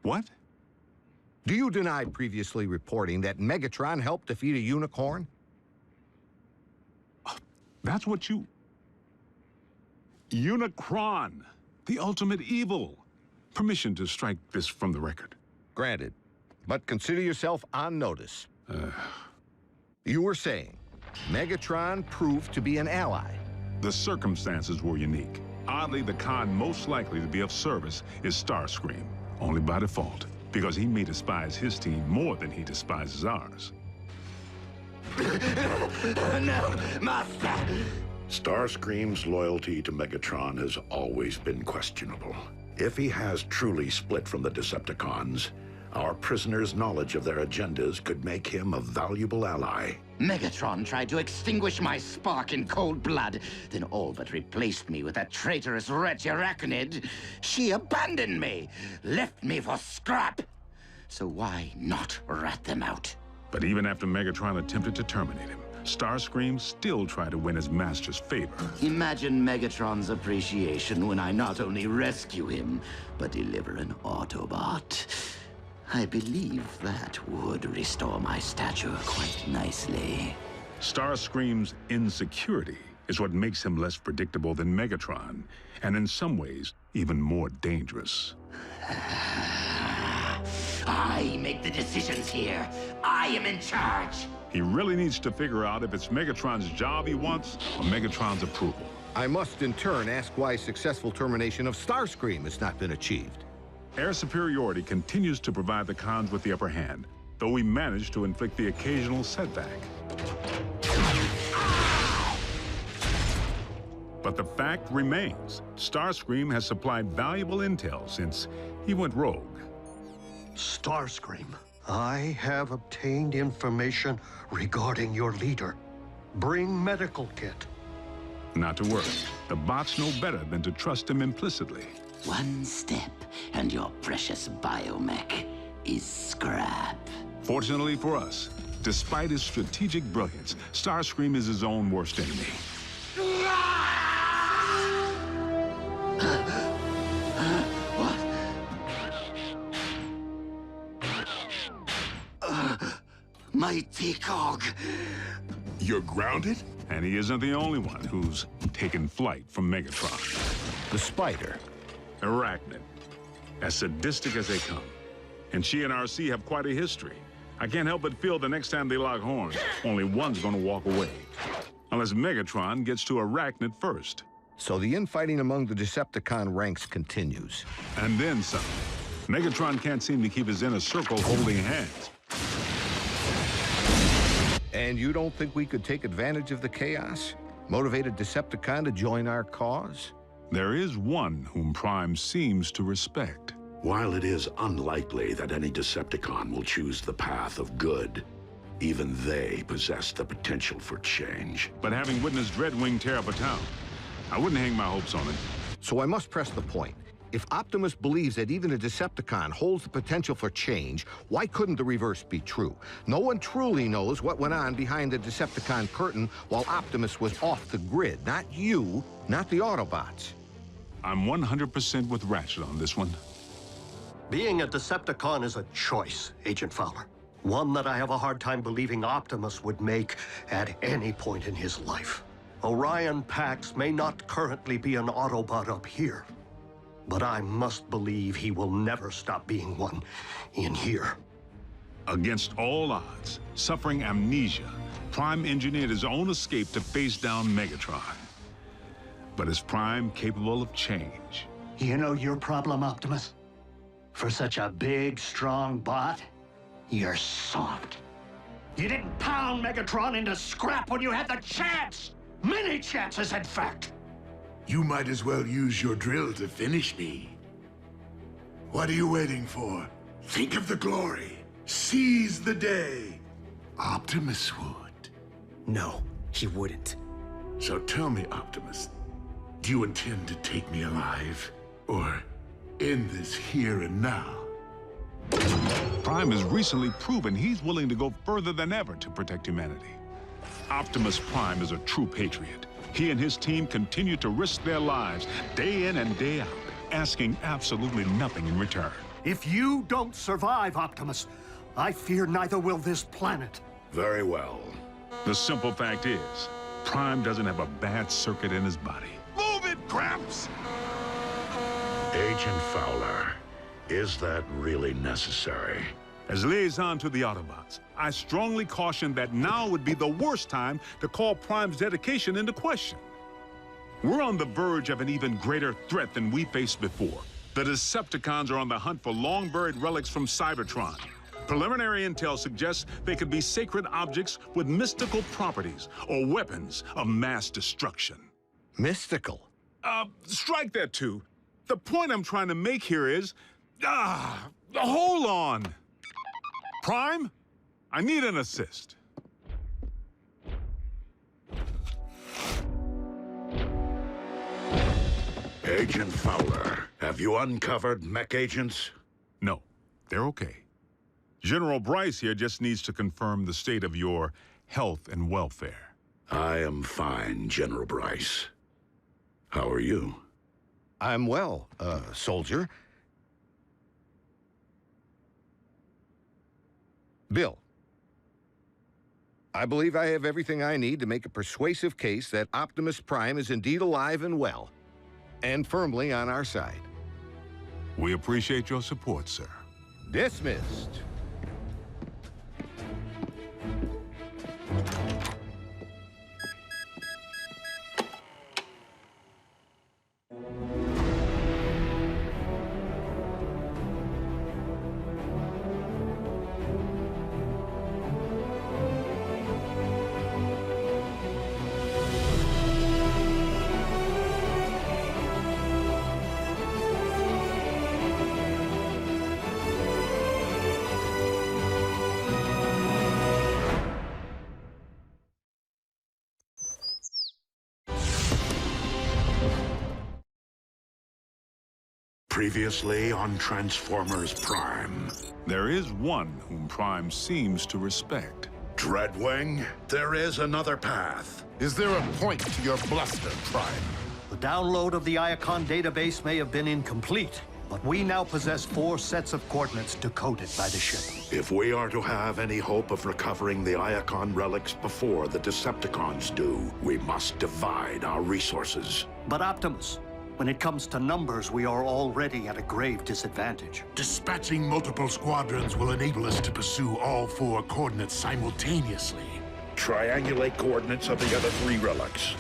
What? Do you deny previously reporting that Megatron helped defeat a unicorn? That's what you... Unicron, the ultimate evil. Permission to strike this from the record. Granted, but consider yourself on notice. You were saying Megatron proved to be an ally. The circumstances were unique. Oddly, the con most likely to be of service is Starscream, only by default, because he may despise his team more than he despises ours. No, Master! Starscream's loyalty to Megatron has always been questionable. If he has truly split from the Decepticons, our prisoner's knowledge of their agendas could make him a valuable ally. Megatron tried to extinguish my spark in cold blood, then all but replaced me with that traitorous wretch Arachnid. She abandoned me, left me for scrap. So why not rat them out? But even after Megatron attempted to terminate him, Starscream still tried to win his master's favor. Imagine Megatron's appreciation when I not only rescue him, but deliver an Autobot. I believe that would restore my stature quite nicely. Starscream's insecurity is what makes him less predictable than Megatron, and in some ways, even more dangerous. I make the decisions here. I am in charge. He really needs to figure out if it's Megatron's job he wants or Megatron's approval. I must in turn ask why successful termination of Starscream has not been achieved. Air superiority continues to provide the cons with the upper hand, though we manage to inflict the occasional setback. But the fact remains, Starscream has supplied valuable intel since he went rogue. Starscream, I have obtained information regarding your leader. Bring medical kit. Not to worry. The bots know better than to trust him implicitly. One step, and your precious biomech is scrap. Fortunately for us, despite his strategic brilliance, Starscream is his own worst enemy. Mighty Cog. You're grounded? And he isn't the only one who's taken flight from Megatron. The Spider. Arachnid. As sadistic as they come. And she and RC have quite a history. I can't help but feel the next time they lock horns, only one's gonna walk away. Unless Megatron gets to Arachnid first. So the infighting among the Decepticon ranks continues. And then some. Megatron can't seem to keep his inner circle holding hands. And you don't think we could take advantage of the chaos? Motivate a Decepticon to join our cause? There is one whom Prime seems to respect. While it is unlikely that any Decepticon will choose the path of good, even they possess the potential for change. But having witnessed Dreadwing tear up a town, I wouldn't hang my hopes on it. So I must press the point. If Optimus believes that even a Decepticon holds the potential for change, why couldn't the reverse be true? No one truly knows what went on behind the Decepticon curtain while Optimus was off the grid. Not you, not the Autobots. I'm 100% with Ratchet on this one. Being a Decepticon is a choice, Agent Fowler. One that I have a hard time believing Optimus would make at any point in his life. Orion Pax may not currently be an Autobot up here, but I must believe he will never stop being one in here. Against all odds, suffering amnesia, Prime engineered his own escape to face down Megatron. But is Prime capable of change? You know your problem, Optimus? For such a big, strong bot, you're soft. You didn't pound Megatron into scrap when you had the chance! Many chances, in fact! You might as well use your drill to finish me. What are you waiting for? Think of the glory. Seize the day. Optimus would. No, he wouldn't. So tell me, Optimus, do you intend to take me alive? Or end this here and now? Prime has recently proven he's willing to go further than ever to protect humanity. Optimus Prime is a true patriot. He and his team continue to risk their lives day in and day out, asking absolutely nothing in return. If you don't survive, Optimus, I fear neither will this planet. Very well. The simple fact is, Prime doesn't have a bad circuit in his body. Move it, Gramps! Agent Fowler, is that really necessary? As liaison to the Autobots, I strongly caution that now would be the worst time to call Prime's dedication into question. We're on the verge of an even greater threat than we faced before. The Decepticons are on the hunt for long-buried relics from Cybertron. Preliminary intel suggests they could be sacred objects with mystical properties or weapons of mass destruction. Mystical? Strike that too. The point I'm trying to make here is... hold on! Prime, I need an assist. Agent Fowler, have you uncovered mech agents? No, they're okay. General Bryce here just needs to confirm the state of your health and welfare. I am fine, General Bryce. How are you? I'm well, soldier. Bill, I believe I have everything I need to make a persuasive case that Optimus Prime is indeed alive and well, and firmly on our side. We appreciate your support, sir. Dismissed. Previously on Transformers Prime. There is one whom Prime seems to respect. Dreadwing, there is another path. Is there a point to your bluster, Prime? The download of the Iacon database may have been incomplete, but we now possess 4 sets of coordinates decoded by the ship. If we are to have any hope of recovering the Iacon relics before the Decepticons do, we must divide our resources. But Optimus, when it comes to numbers, we are already at a grave disadvantage. Dispatching multiple squadrons will enable us to pursue all 4 coordinates simultaneously. Triangulate coordinates of the other 3 relics.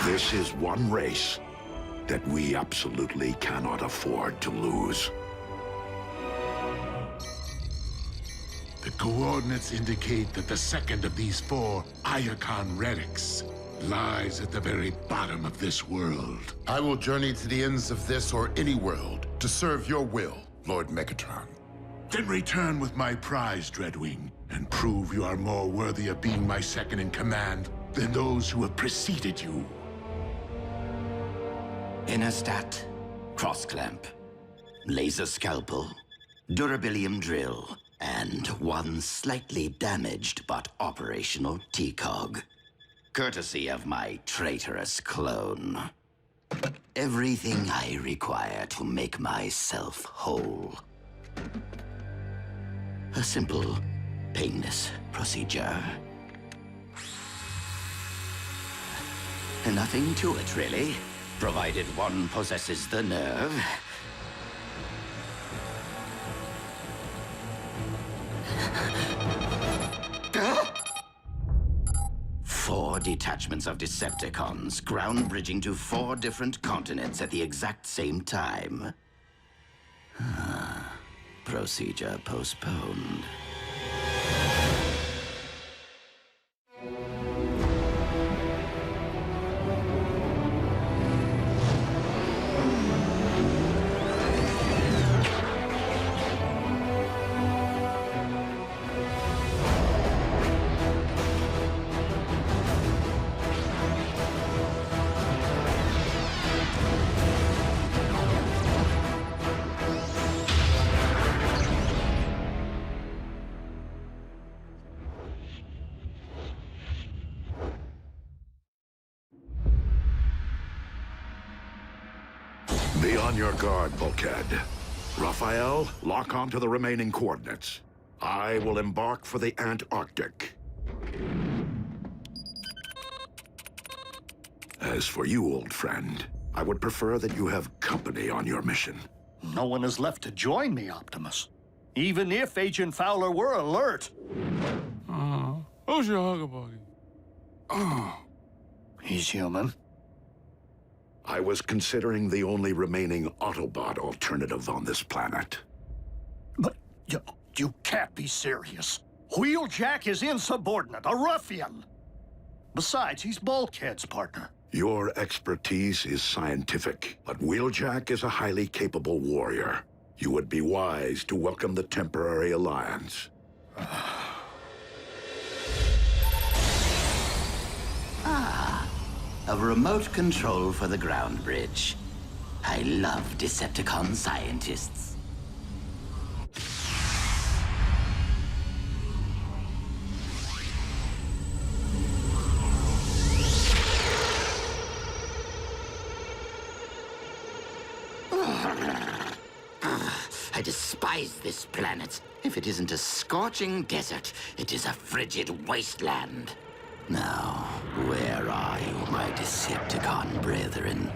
This is one race that we absolutely cannot afford to lose. The coordinates indicate that the second of these 4 Iacon relics lies at the very bottom of this world. I will journey to the ends of this or any world to serve your will, Lord Megatron. Then return with my prize, Dreadwing, and prove you are more worthy of being my second in command than those who have preceded you. Innerstat, cross-clamp, laser scalpel, durabilium drill, and 1 slightly damaged but operational T-cog. Courtesy of my traitorous clone. Everything I require to make myself whole. A simple, painless procedure. Nothing to it, really, provided one possesses the nerve. 4 detachments of Decepticons, ground bridging to 4 different continents at the exact same time. Procedure postponed. Be on your guard, Bulkhead. Raphael, lock on to the remaining coordinates. I will embark for the Antarctic. As for you, old friend, I would prefer that you have company on your mission. No one is left to join me, Optimus. Even if Agent Fowler were alert. Who's your hugger buddy? Oh, he's human. I was considering the only remaining Autobot alternative on this planet. But you can't be serious. Wheeljack is insubordinate, a ruffian. Besides, he's Bulkhead's partner. Your expertise is scientific, but Wheeljack is a highly capable warrior. You would be wise to welcome the temporary alliance. A remote control for the ground bridge. I love Decepticon scientists. I despise this planet. If it isn't a scorching desert, it is a frigid wasteland. Now, where are you, my Decepticon brethren?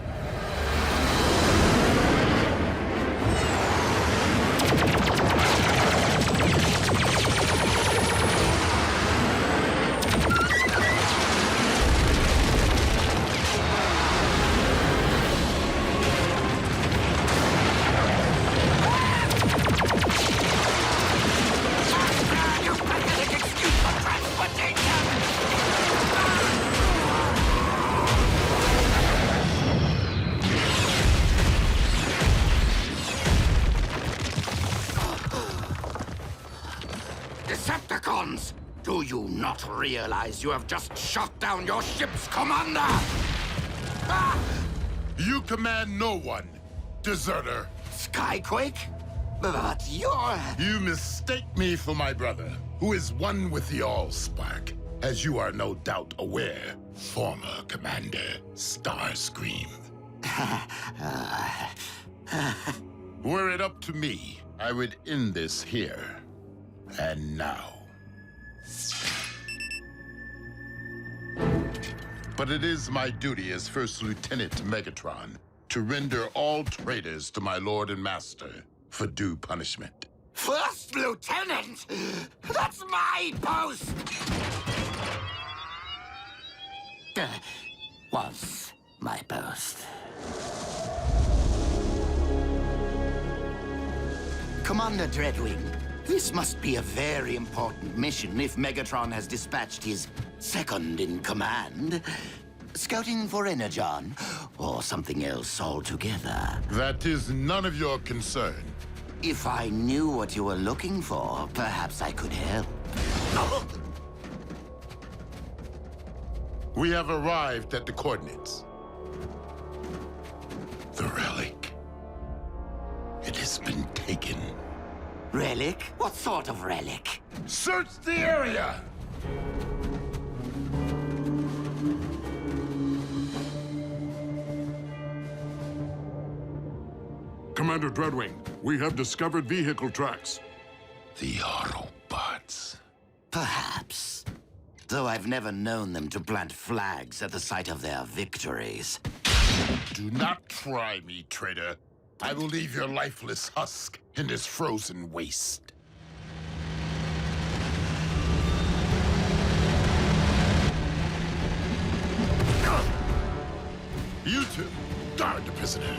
Decepticons! Do you not realize you have just shot down your ship's commander? You command no one, deserter. Skyquake? But you're... You mistake me for my brother, who is one with the Allspark, as you are no doubt aware, former Commander Starscream. Were it up to me, I would end this here and now. But it is my duty as First Lieutenant Megatron to render all traitors to my Lord and Master for due punishment. First Lieutenant? That's my post! Was my post. Commander Dreadwing, This must be a very important mission if Megatron has dispatched his second-in-command. Scouting for Energon, or something else altogether. That is none of your concern. If I knew what you were looking for, perhaps I could help. We have arrived at the coordinates. The relic. It has been taken. Relic? What sort of relic? Search the area! Commander Dreadwing, we have discovered vehicle tracks. The Autobots. Perhaps. Though I've never known them to plant flags at the site of their victories. Do not try me, traitor. I will leave your lifeless husk in this frozen waste. You two, guard the prisoner.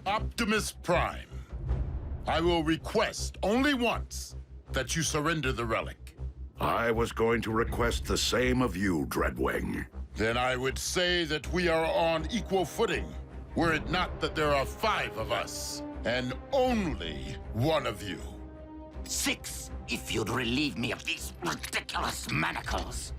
Optimus Prime, I will request only once that you surrender the relic. I was going to request the same of you, Dreadwing. Then I would say that we are on equal footing, were it not that there are 5 of us, and only one of you. 6, if you'd relieve me of these ridiculous manacles.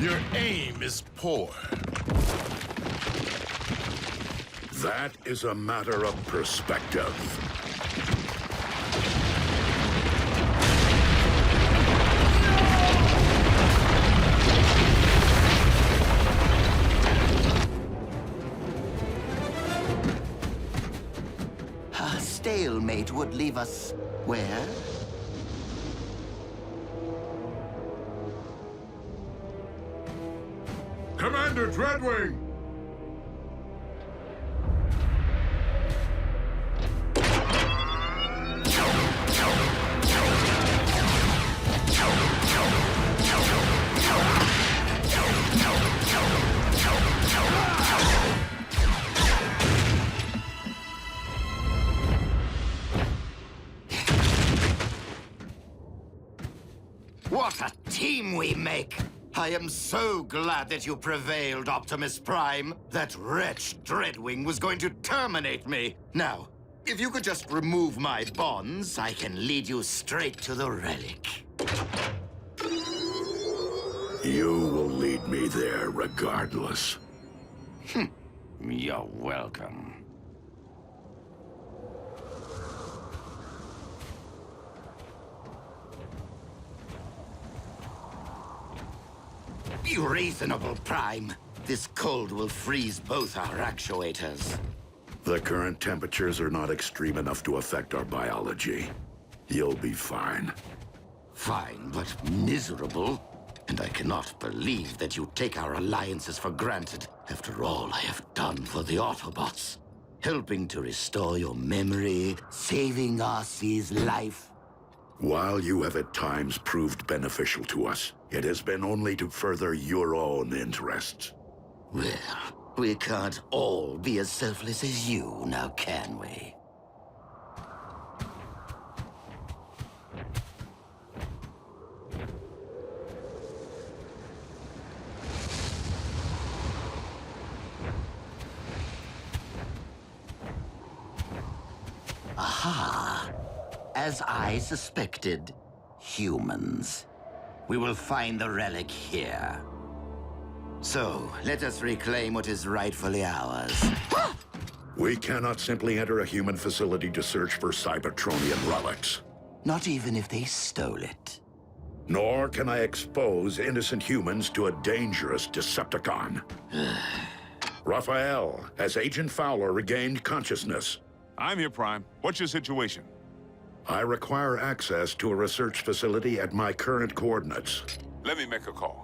Your aim is poor. That is a matter of perspective. A stalemate would leave us where? Commander Dreadwing! What a team we make! I am so glad that you prevailed, Optimus Prime. That wretch Dreadwing was going to terminate me. Now, if you could just remove my bonds, I can lead you straight to the relic. You will lead me there regardless. You're welcome. Be reasonable, Prime. This cold will freeze both our actuators. The current temperatures are not extreme enough to affect our biology. You'll be fine. Fine, but miserable. And I cannot believe that you take our alliances for granted after all I have done for the Autobots. Helping to restore your memory, saving Arcee's life. While you have at times proved beneficial to us, it has been only to further your own interests. Well, we can't all be as selfless as you, now can we? Aha! As I suspected, humans. We will find the relic here. So, let us reclaim what is rightfully ours. We cannot simply enter a human facility to search for Cybertronian relics. Not even if they stole it. Nor can I expose innocent humans to a dangerous Decepticon. Raphael, has Agent Fowler regained consciousness? I'm here, Prime. What's your situation? I require access to a research facility at my current coordinates. Let me make a call.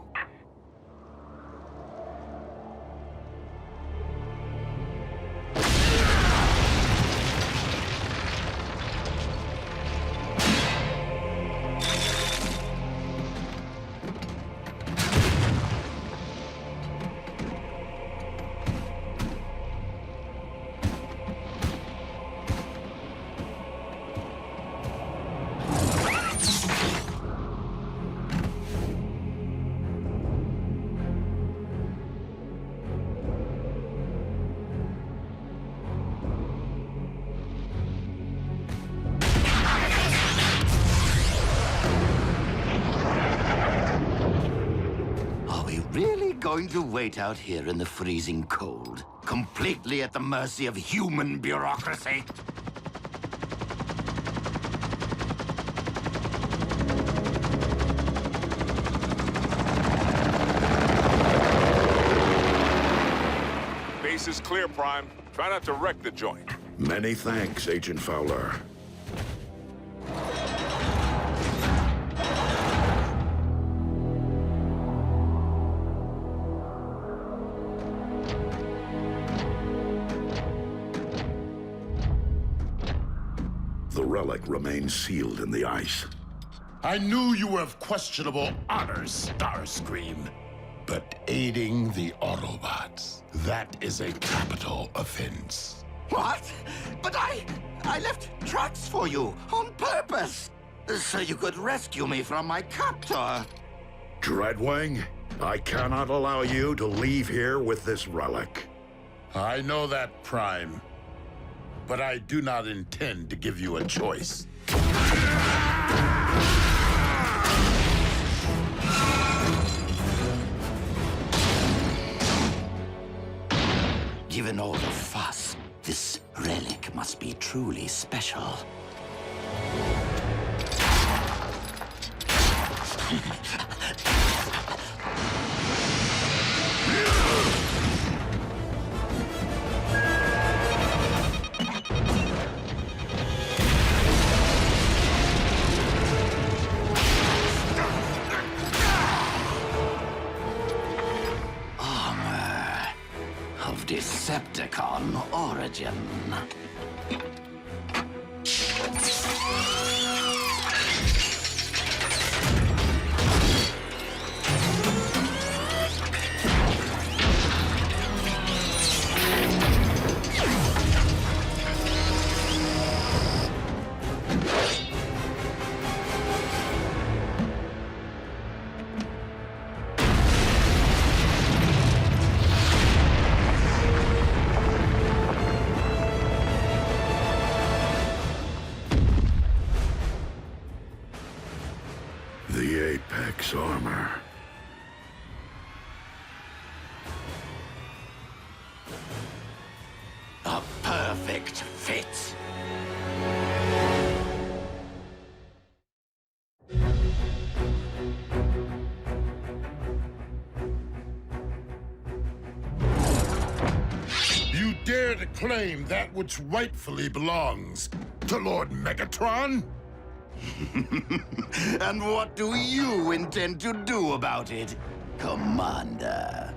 Going to wait out here in the freezing cold, completely at the mercy of human bureaucracy? Base is clear, Prime. Try not to wreck the joint. Many thanks, Agent Fowler. The relic remains sealed in the ice. I knew you were of questionable honor, Starscream. But aiding the Autobots, that is a capital offense. What? But I left tracks for you on purpose, so you could rescue me from my captor. Dreadwing, I cannot allow you to leave here with this relic. I know that, Prime. But I do not intend to give you a choice. Given all the fuss, this relic must be truly special. Decepticon origin. You dare to claim that which rightfully belongs to Lord Megatron? And what do you intend to do about it, Commander?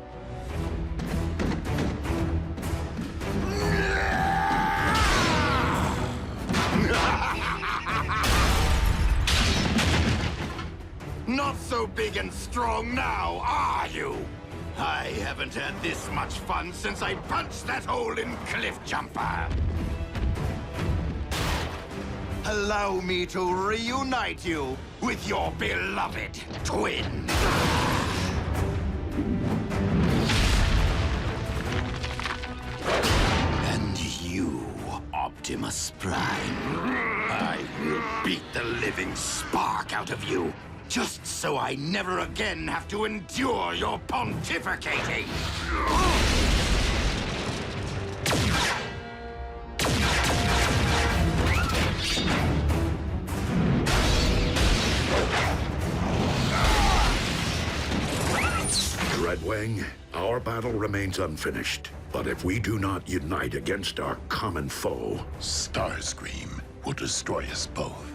Not so big and strong now, are you? I haven't had this much fun since I punched that hole in Cliff Jumper. Allow me to reunite you with your beloved twin. And you, Optimus Prime, I will beat the living spark out of you, just so I never again have to endure your pontificating. Dreadwing, our battle remains unfinished. But if we do not unite against our common foe, Starscream will destroy us both.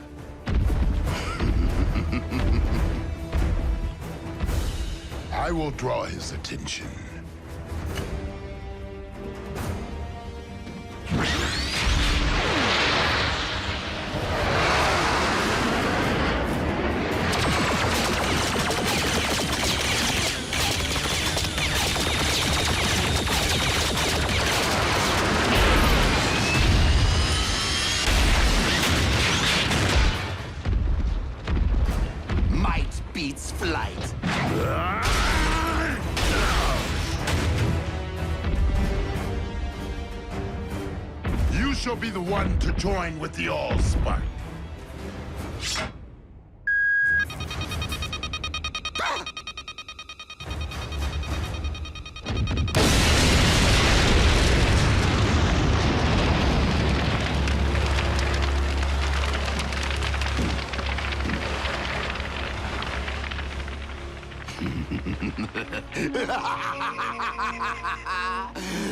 I will draw his attention. Might beats flight. You shall be the one to join with the Allspark.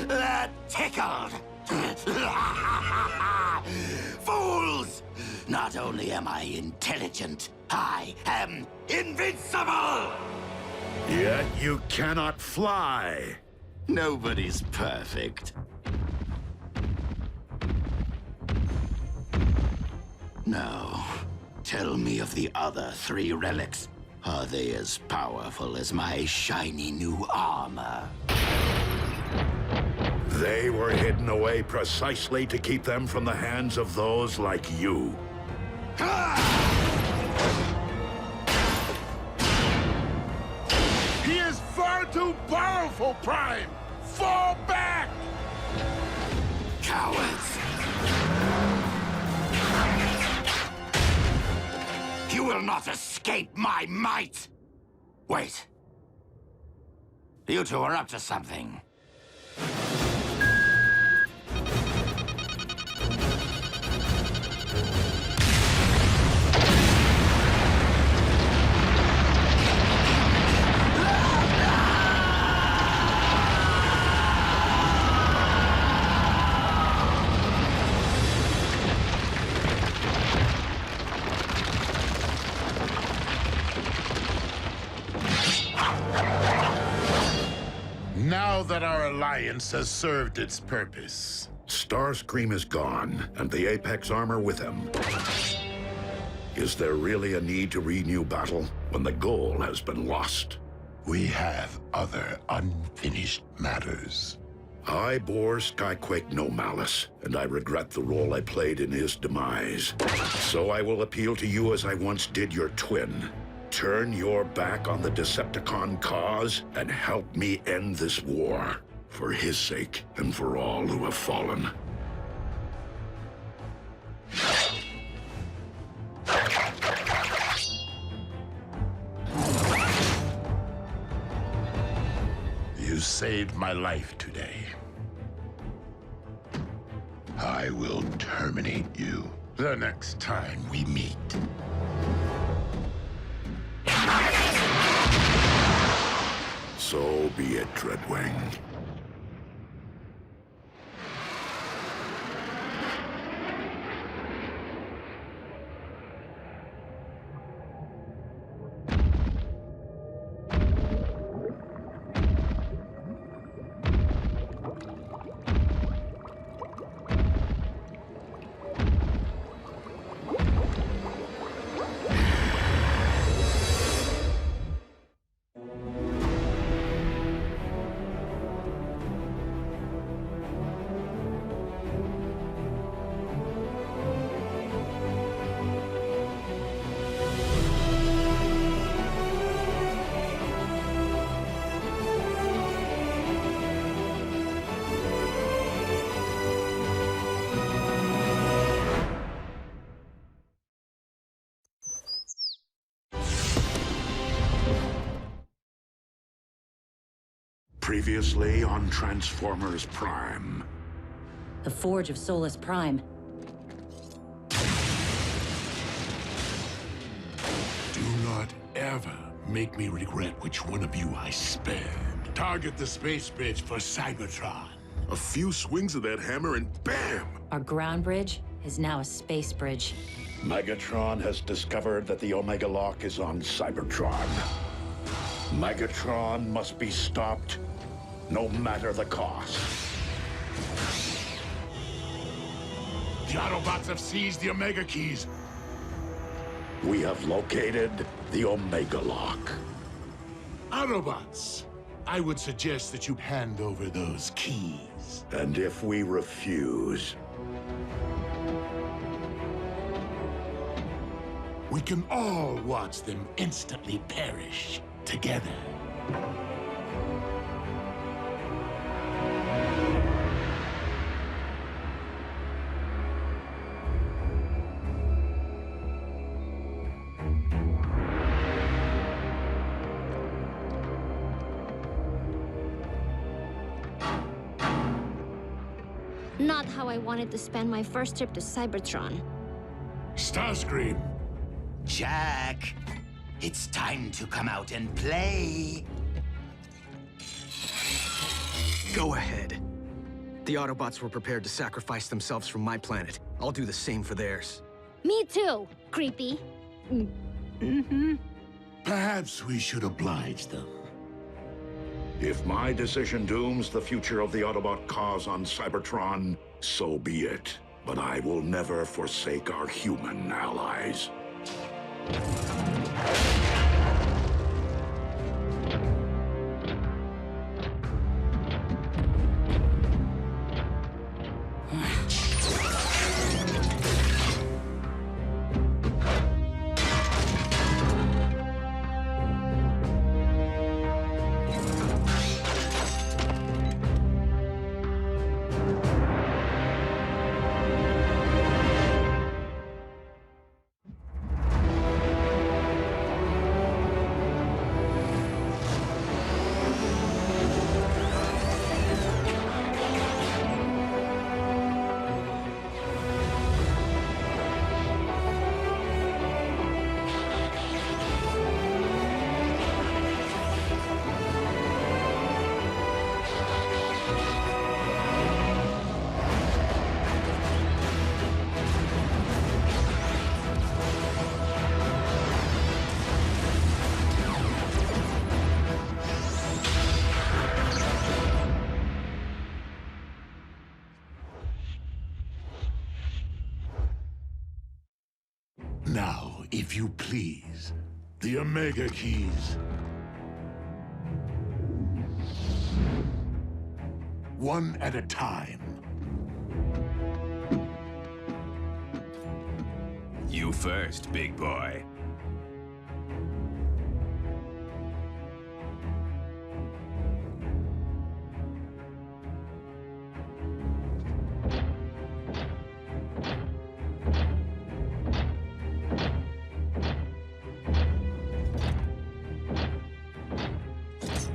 That tickled. Fools! Not only am I intelligent, I am invincible! yet you cannot fly. Nobody's perfect. Now, tell me of the other 3 relics. Are they as powerful as my shiny new armor? They were hidden away precisely to keep them from the hands of those like you. He is far too powerful, Prime! Fall back! Cowards! You will not escape my might! Wait. You two are up to something. Now that our alliance has served its purpose. Starscream is gone, and the Apex armor with him. Is there really a need to renew battle when the goal has been lost? We have other unfinished matters. I bore Skyquake no malice, and I regret the role I played in his demise. So I will appeal to you as I once did your twin. Turn your back on the Decepticon cause and help me end this war. For his sake and for all who have fallen. You saved my life today. I will terminate you the next time we meet. So be it, Dreadwing. Previously on Transformers Prime. The Forge of Solus Prime. Do not ever make me regret which one of you I spared. Target the space bridge for Cybertron. A few swings of that hammer and bam! Our ground bridge is now a space bridge. Megatron has discovered that the Omega Lock is on Cybertron. Megatron must be stopped, no matter the cost. The Autobots have seized the Omega Keys. We have located the Omega Lock. Autobots, I would suggest that you hand over those keys. And if we refuse, we can all watch them instantly perish together. Not how I wanted to spend my first trip to Cybertron. Starscream! Jack, it's time to come out and play. Go ahead. The Autobots were prepared to sacrifice themselves for my planet. I'll do the same for theirs. Me too, creepy. Perhaps we should oblige them. if my decision dooms the future of the Autobot cause on Cybertron, so be it. But I will never forsake our human allies. Now, if you please, the Omega Keys. One at a time. You first, big boy.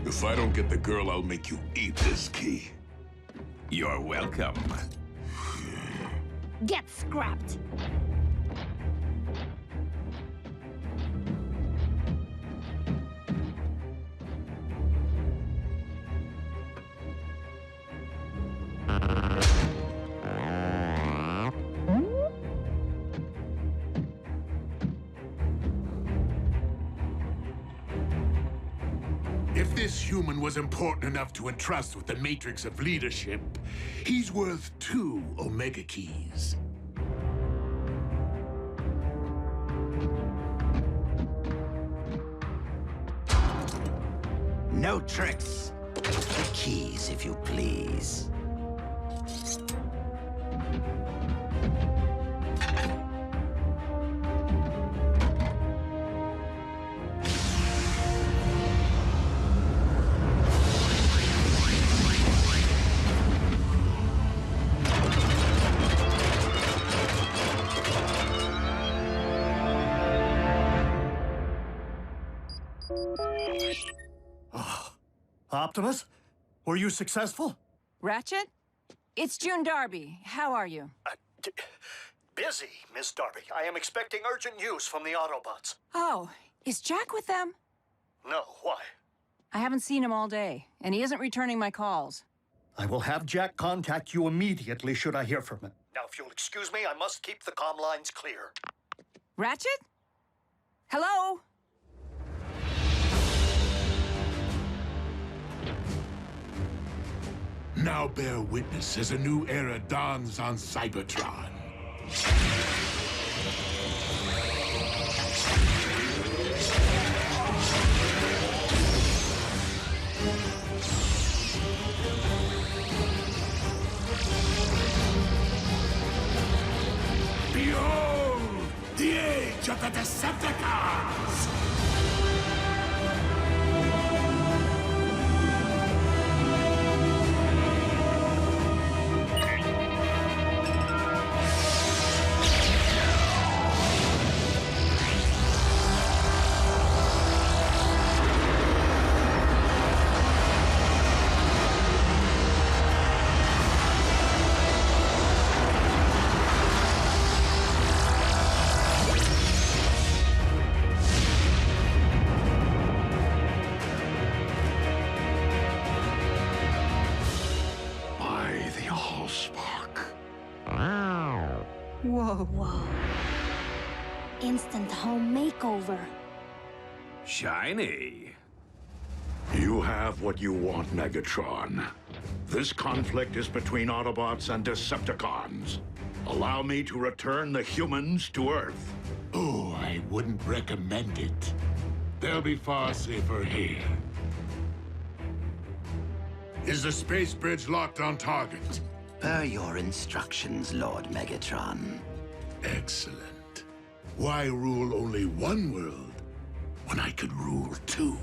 If I don't get the girl, I'll make you eat this key. You're welcome. Get scrapped. If this human was important enough to entrust with the matrix of leadership, he's worth 2 Omega Keys. No tricks. The keys, if you please. Optimus? Were you successful? Ratchet? It's June Darby. How are you? Busy, Miss Darby. I am expecting urgent news from the Autobots. Oh, is Jack with them? No, why? I haven't seen him all day, and he isn't returning my calls. I will have Jack contact you immediately should I hear from him. Now, if you'll excuse me, I must keep the comm lines clear. Ratchet? Hello? Now bear witness as a new era dawns on Cybertron. Behold, the age of the Decepticons! Whoa. Instant home makeover. Shiny. You have what you want, Megatron. This conflict is between Autobots and Decepticons. Allow me to return the humans to Earth. Oh, I wouldn't recommend it. They'll be far safer here. Is the space bridge locked on target? Per your instructions, Lord Megatron. Excellent. Why rule only one world when I could rule two?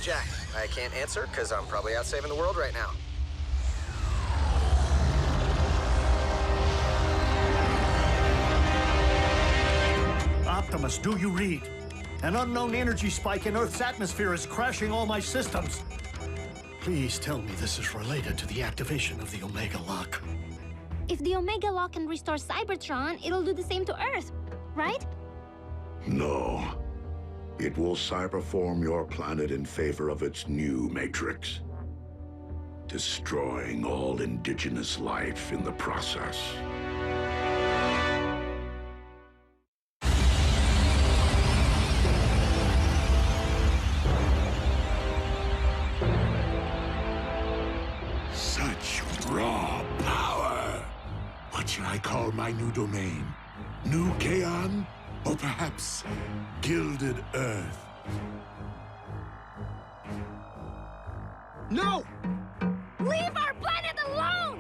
Jack. I can't answer because I'm probably out saving the world right now. Optimus, do you read? An unknown energy spike in Earth's atmosphere is crashing all my systems. Please tell me this is related to the activation of the Omega Lock. If the Omega Lock can restore Cybertron, it'll do the same to Earth, right? No. It will cyberform your planet in favor of its new matrix, destroying all indigenous life in the process. Such raw power! What should I call my new domain? New Kaon? Or perhaps Gilded Earth? No! Leave our planet alone!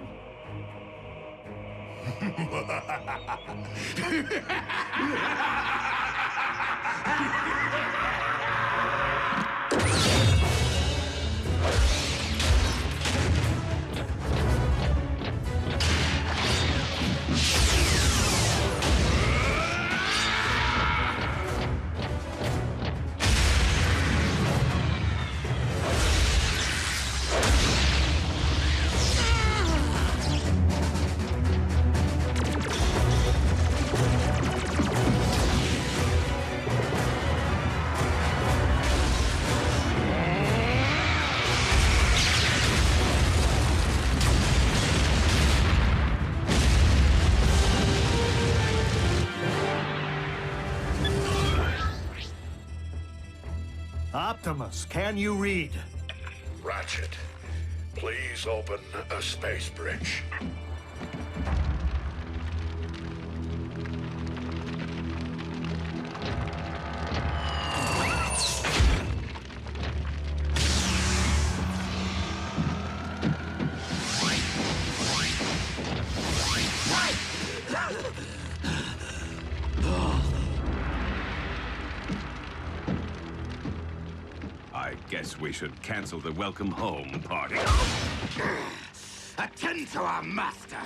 Optimus, can you read? Ratchet, please open a space bridge. Perhaps we should cancel the welcome home party. Attend to our master.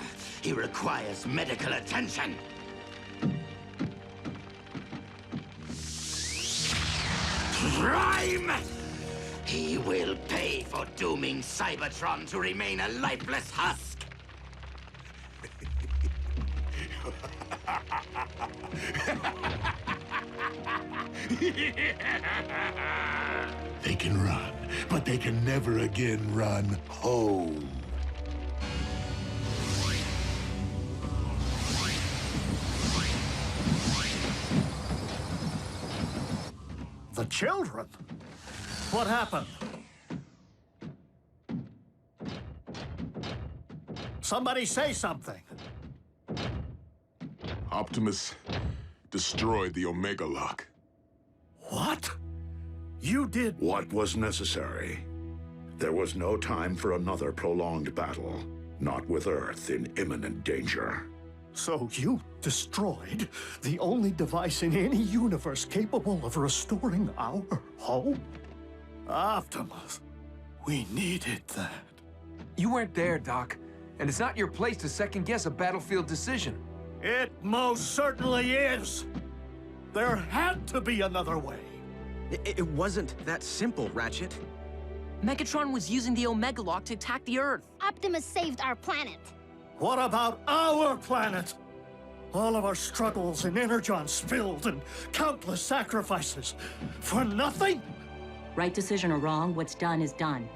He requires medical attention. Prime! He will pay for dooming Cybertron to remain a lifeless husk. They can run, but they can never again run home. The children? What happened? Somebody say something. Optimus destroyed the Omega Lock. What? You did... What was necessary? There was no time for another prolonged battle, not with Earth in imminent danger. So you destroyed the only device in any universe capable of restoring our home? Optimus, we needed that. You weren't there, Doc. And it's not your place to second-guess a battlefield decision. It most certainly is. There had to be another way. It wasn't that simple, Ratchet. Megatron was using the Omega Lock to attack the Earth. Optimus saved our planet. What about our planet? All of our struggles and Energon spilled and countless sacrifices. For nothing? Right decision or wrong, what's done is done.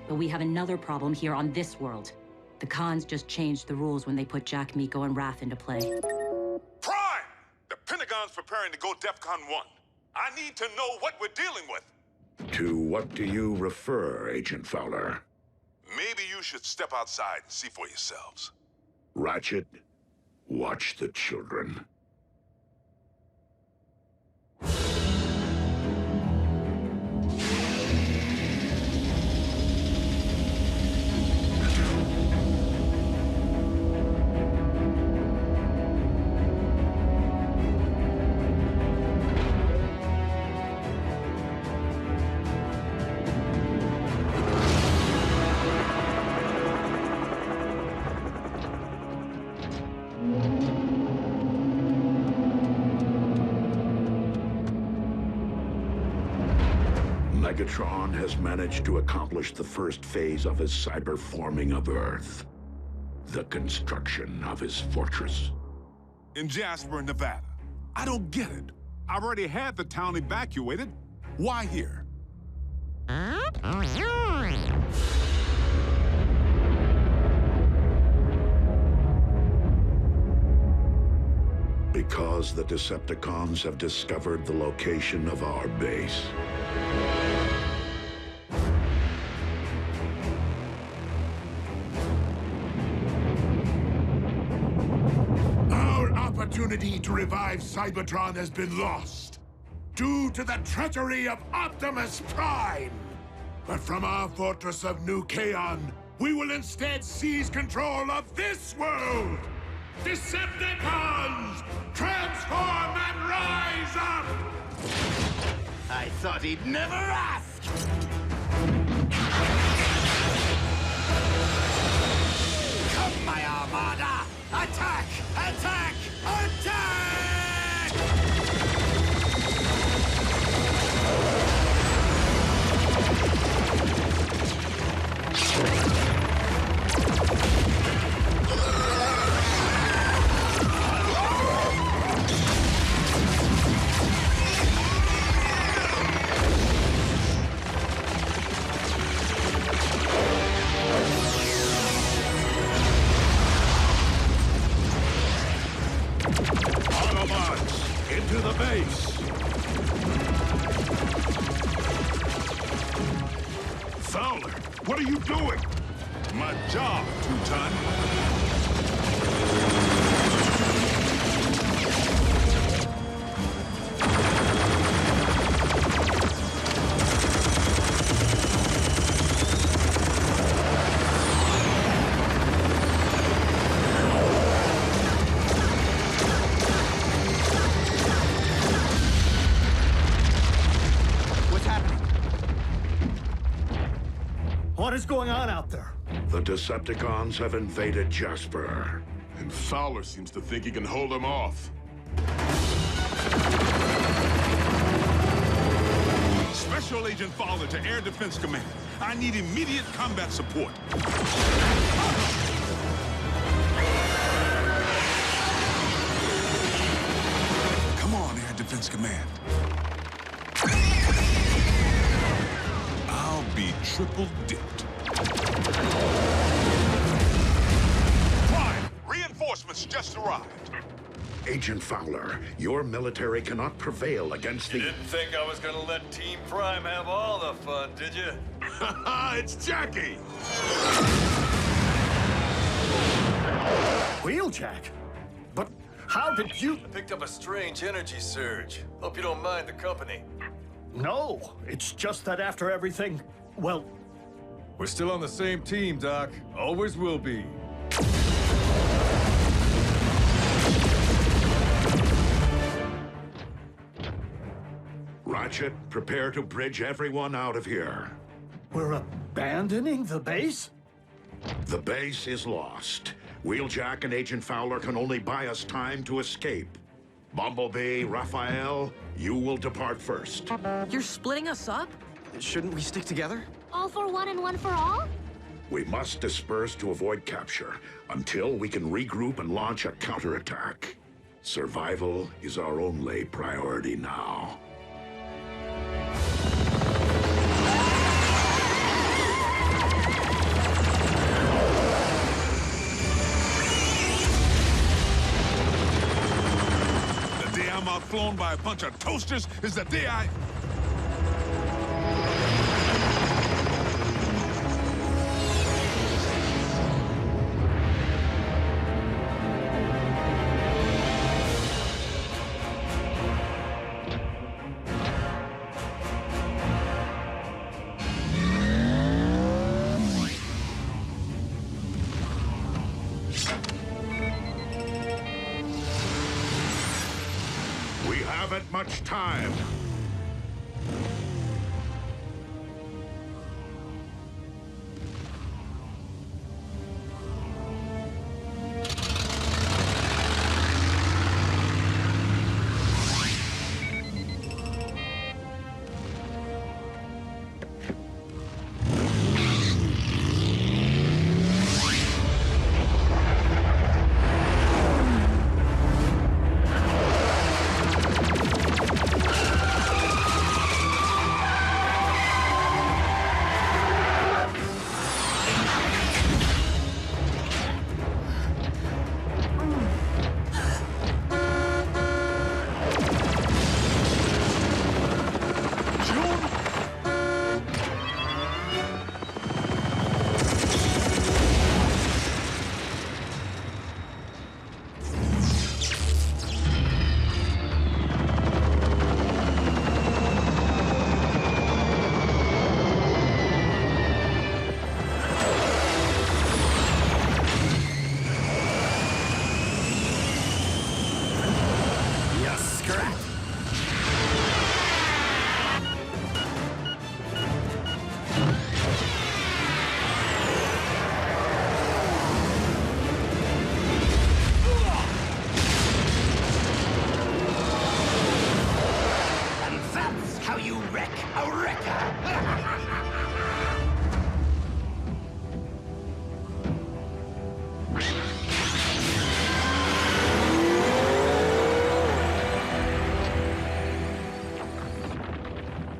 But we have another problem here on this world. The Khans just changed the rules when they put Jack, Miko, and Wrath into play. Prime! The Pentagon's preparing to go DEFCON 1. I need to know what we're dealing with. To what do you refer, Agent Fowler? Maybe you should step outside and see for yourselves. Ratchet, watch the children. Megatron has managed to accomplish the first phase of his cyberforming of Earth. The construction of his fortress. In Jasper, Nevada. I don't get it. I've already had the town evacuated. Why here? Because the Decepticons have discovered the location of our base. Our opportunity to revive Cybertron has been lost due to the treachery of Optimus Prime. But from our fortress of New Kaon, we will instead seize control of this world! Decepticons! Transform and rise up! I thought he'd never ask! Come, my Armada! Attack! Attack! Attack! Autobots, into the base! Fowler, what are you doing? My job, Teuton. is going on out there? The Decepticons have invaded Jasper. And Fowler seems to think he can hold them off. Special Agent Fowler to Air Defense Command. I need immediate combat support. Come on, Air Defense Command. I'll be triple dipped. Prime, reinforcements just arrived. Agent Fowler, your military cannot prevail against the... You didn't think I was gonna let Team Prime have all the fun, did you? It's Jackie! Wheeljack? But how did you... I picked up a strange energy surge. Hope you don't mind the company. No, it's just that after everything, well... We're still on the same team, Doc. Always will be. Ratchet, prepare to bridge everyone out of here. We're abandoning the base? The base is lost. Wheeljack and Agent Fowler can only buy us time to escape. Bumblebee, Raphael, you will depart first. You're splitting us up? Shouldn't we stick together? All for one and one for all? We must disperse to avoid capture until we can regroup and launch a counterattack. Survival is our only priority now. The day I'm outflown by a bunch of toasters is the day I... We haven't much time.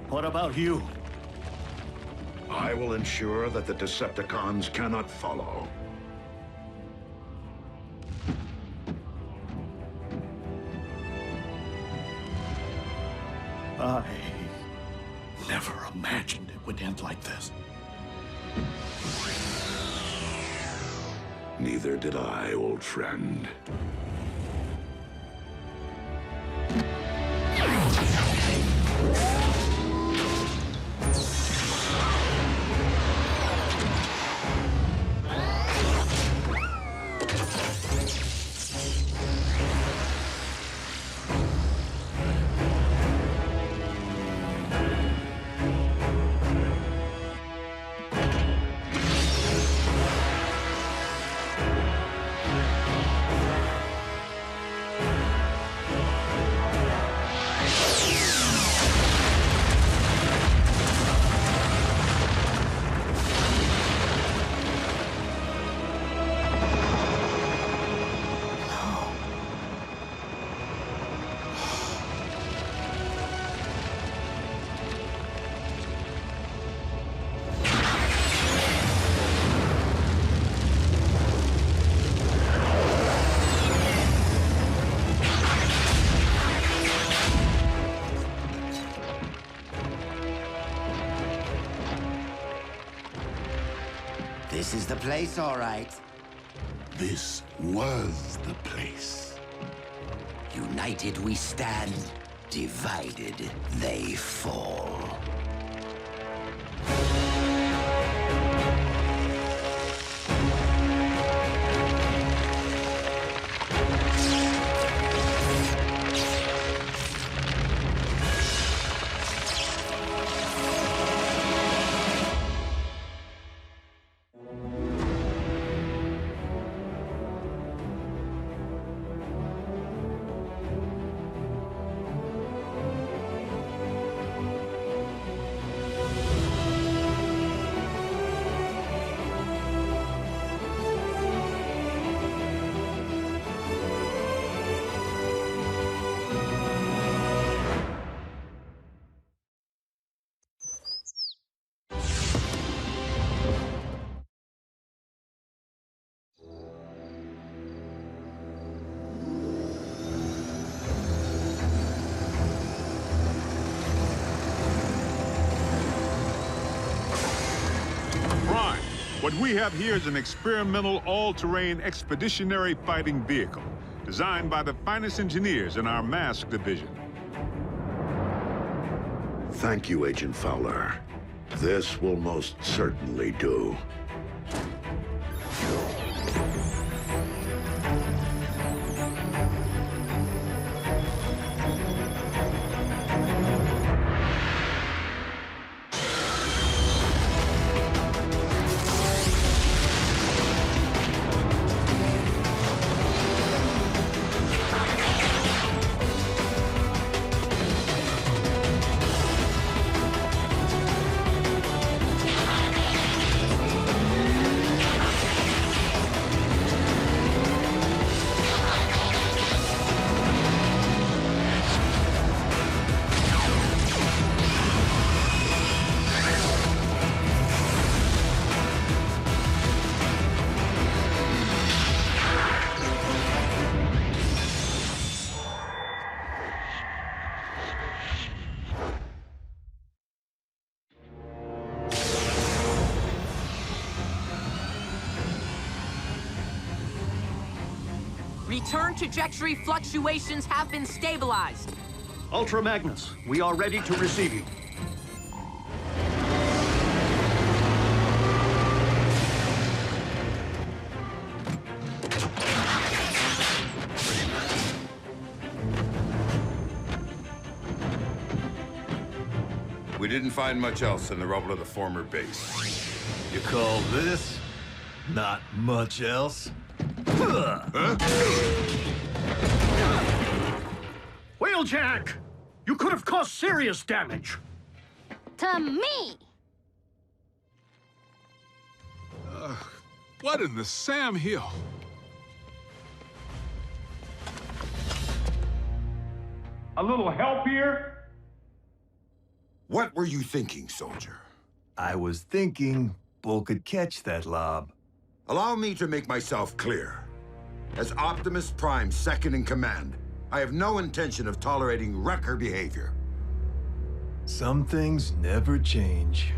What about you? I will ensure that the Decepticons cannot follow. I never imagined it would end like this. Neither did I, old friend. place, all right. This was the place. United we stand, divided they fall. What we have here is an experimental all-terrain expeditionary fighting vehicle designed by the finest engineers in our mask division. Thank you, Agent Fowler. This will most certainly do. Return trajectory fluctuations have been stabilized. Ultra Magnus, we are ready to receive you. We didn't find much else in the rubble of the former base. You call this not much else? Wheeljack! You could have caused serious damage. To me! What in the Sam Hill? A little help here? What were you thinking, soldier? I was thinking Bull could catch that lob. Allow me to make myself clear. As Optimus Prime's second in command, I have no intention of tolerating wrecker behavior. Some things never change.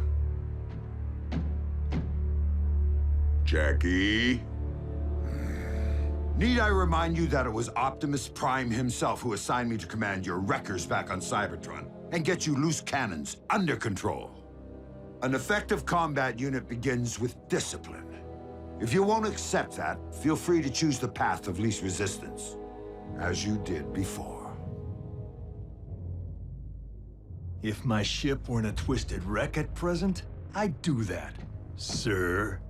Jackie? Need I remind you that it was Optimus Prime himself who assigned me to command your wreckers back on Cybertron and get you loose cannons under control? An effective combat unit begins with discipline. If you won't accept that, feel free to choose the path of least resistance, as you did before. If my ship were in a twisted wreck at present, I'd do that, sir.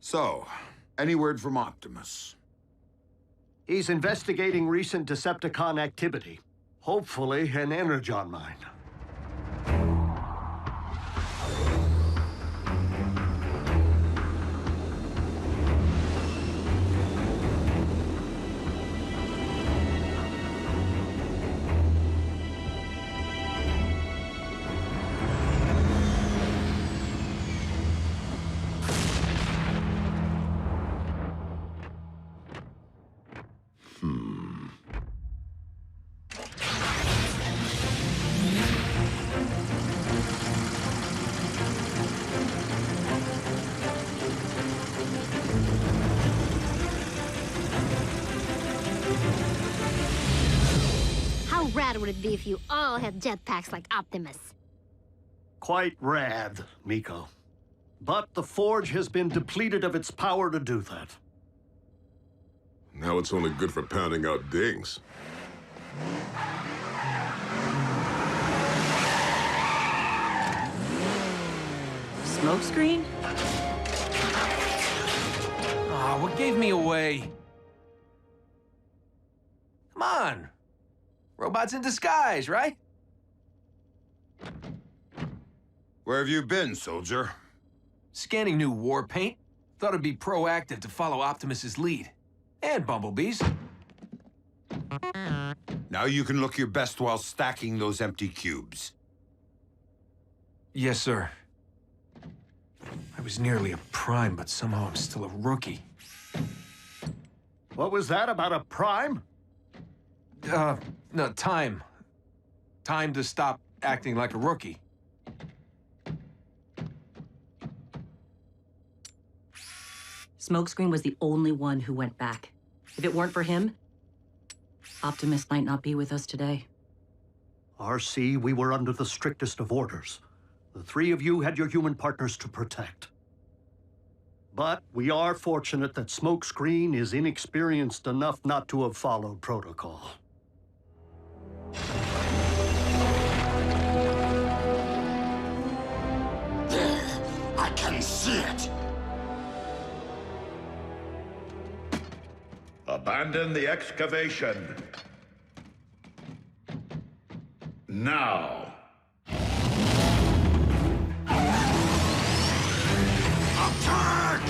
So, any word from Optimus? He's investigating recent Decepticon activity. Hopefully, an Energon mine. rad would it be if you all had jetpacks like Optimus? Quite rad, Miko. But the Forge has been depleted of its power to do that. Now it's only good for pounding out dings. Smokescreen? Oh, what gave me away? Come on. Robots in disguise, right? Where have you been, soldier? Scanning new war paint. Thought it'd be proactive to follow Optimus's lead. And Bumblebee's. Now you can look your best while stacking those empty cubes. Yes, sir. I was nearly a Prime, but somehow I'm still a rookie. What was that about a Prime? No, time. Time to stop acting like a rookie. Smokescreen was the only one who went back. If it weren't for him, Optimus might not be with us today. RC, we were under the strictest of orders. The three of you had your human partners to protect. But we are fortunate that Smokescreen is inexperienced enough not to have followed protocol. There! I can see it! Abandon the excavation. Now. Attack!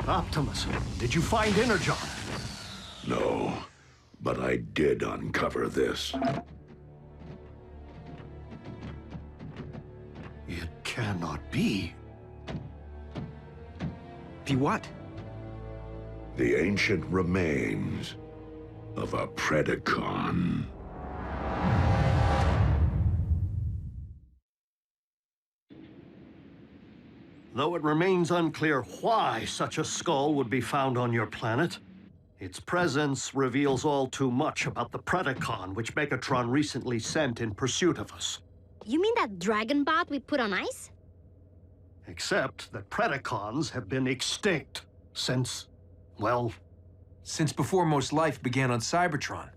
Optimus, did you find Energon? No, but I did uncover this. It cannot be. Be what? The ancient remains of a Predacon. Though it remains unclear why such a skull would be found on your planet, its presence reveals all too much about the Predacon which Megatron recently sent in pursuit of us. You mean that dragon bot we put on ice? Except that Predacons have been extinct since, well... Since before most life began on Cybertron.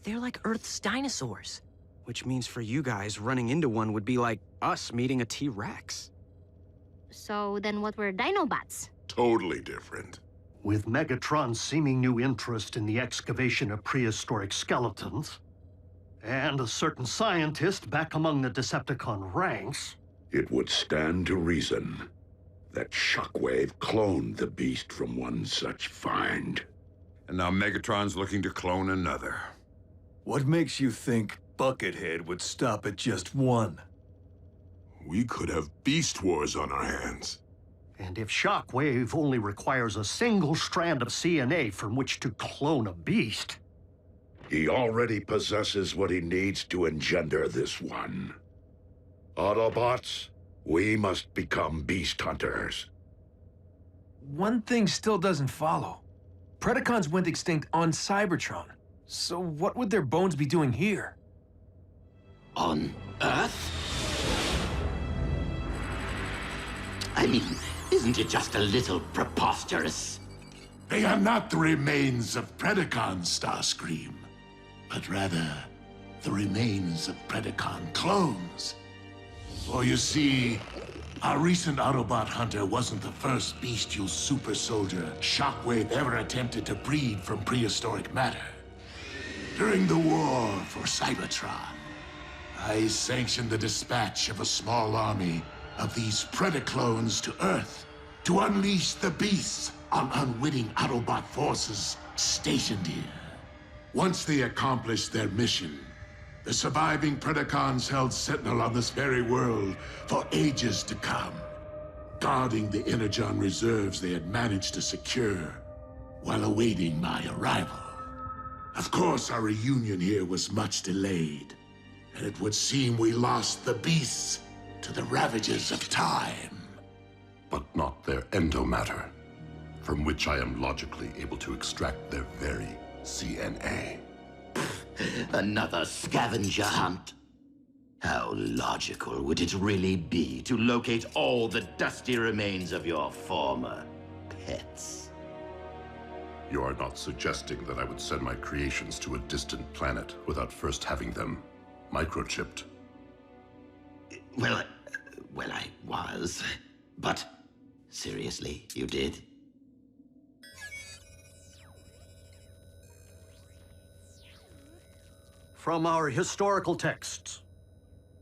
They're like Earth's dinosaurs. Which means for you guys, running into one would be like us meeting a T-Rex. So then what were Dinobots? Totally different. With Megatron's seeming new interest in the excavation of prehistoric skeletons, and a certain scientist back among the Decepticon ranks... It would stand to reason that Shockwave cloned the beast from one such find. And now Megatron's looking to clone another. What makes you think Buckethead would stop at just one? We could have beast wars on our hands. And if Shockwave only requires a single strand of CNA from which to clone a beast... He already possesses what he needs to engender this one. Autobots, we must become beast hunters. One thing still doesn't follow. Predacons went extinct on Cybertron. So what would their bones be doing here? On Earth? I mean, isn't it just a little preposterous? They are not the remains of Predacons, Starscream, but rather the remains of Predacon clones. For you see, Our recent Autobot hunter wasn't the first bestial super soldier Shockwave ever attempted to breed from prehistoric matter. During the war for Cybertron, I sanctioned the dispatch of a small army of these Predacons to Earth to unleash the beasts on unwitting Autobot forces stationed here. Once they accomplished their mission, the surviving Predacons held sentinel on this very world for ages to come, guarding the Energon reserves they had managed to secure while awaiting my arrival. Of course, our reunion here was much delayed, and it would seem we lost the beasts to the ravages of time. But not their endomatter, from which I am logically able to extract their very CNA. Another scavenger hunt? How logical would it really be to locate all the dusty remains of your former pets? You are not suggesting that I would send my creations to a distant planet without first having them microchipped? Well, I was. But seriously, you did? From our historical texts.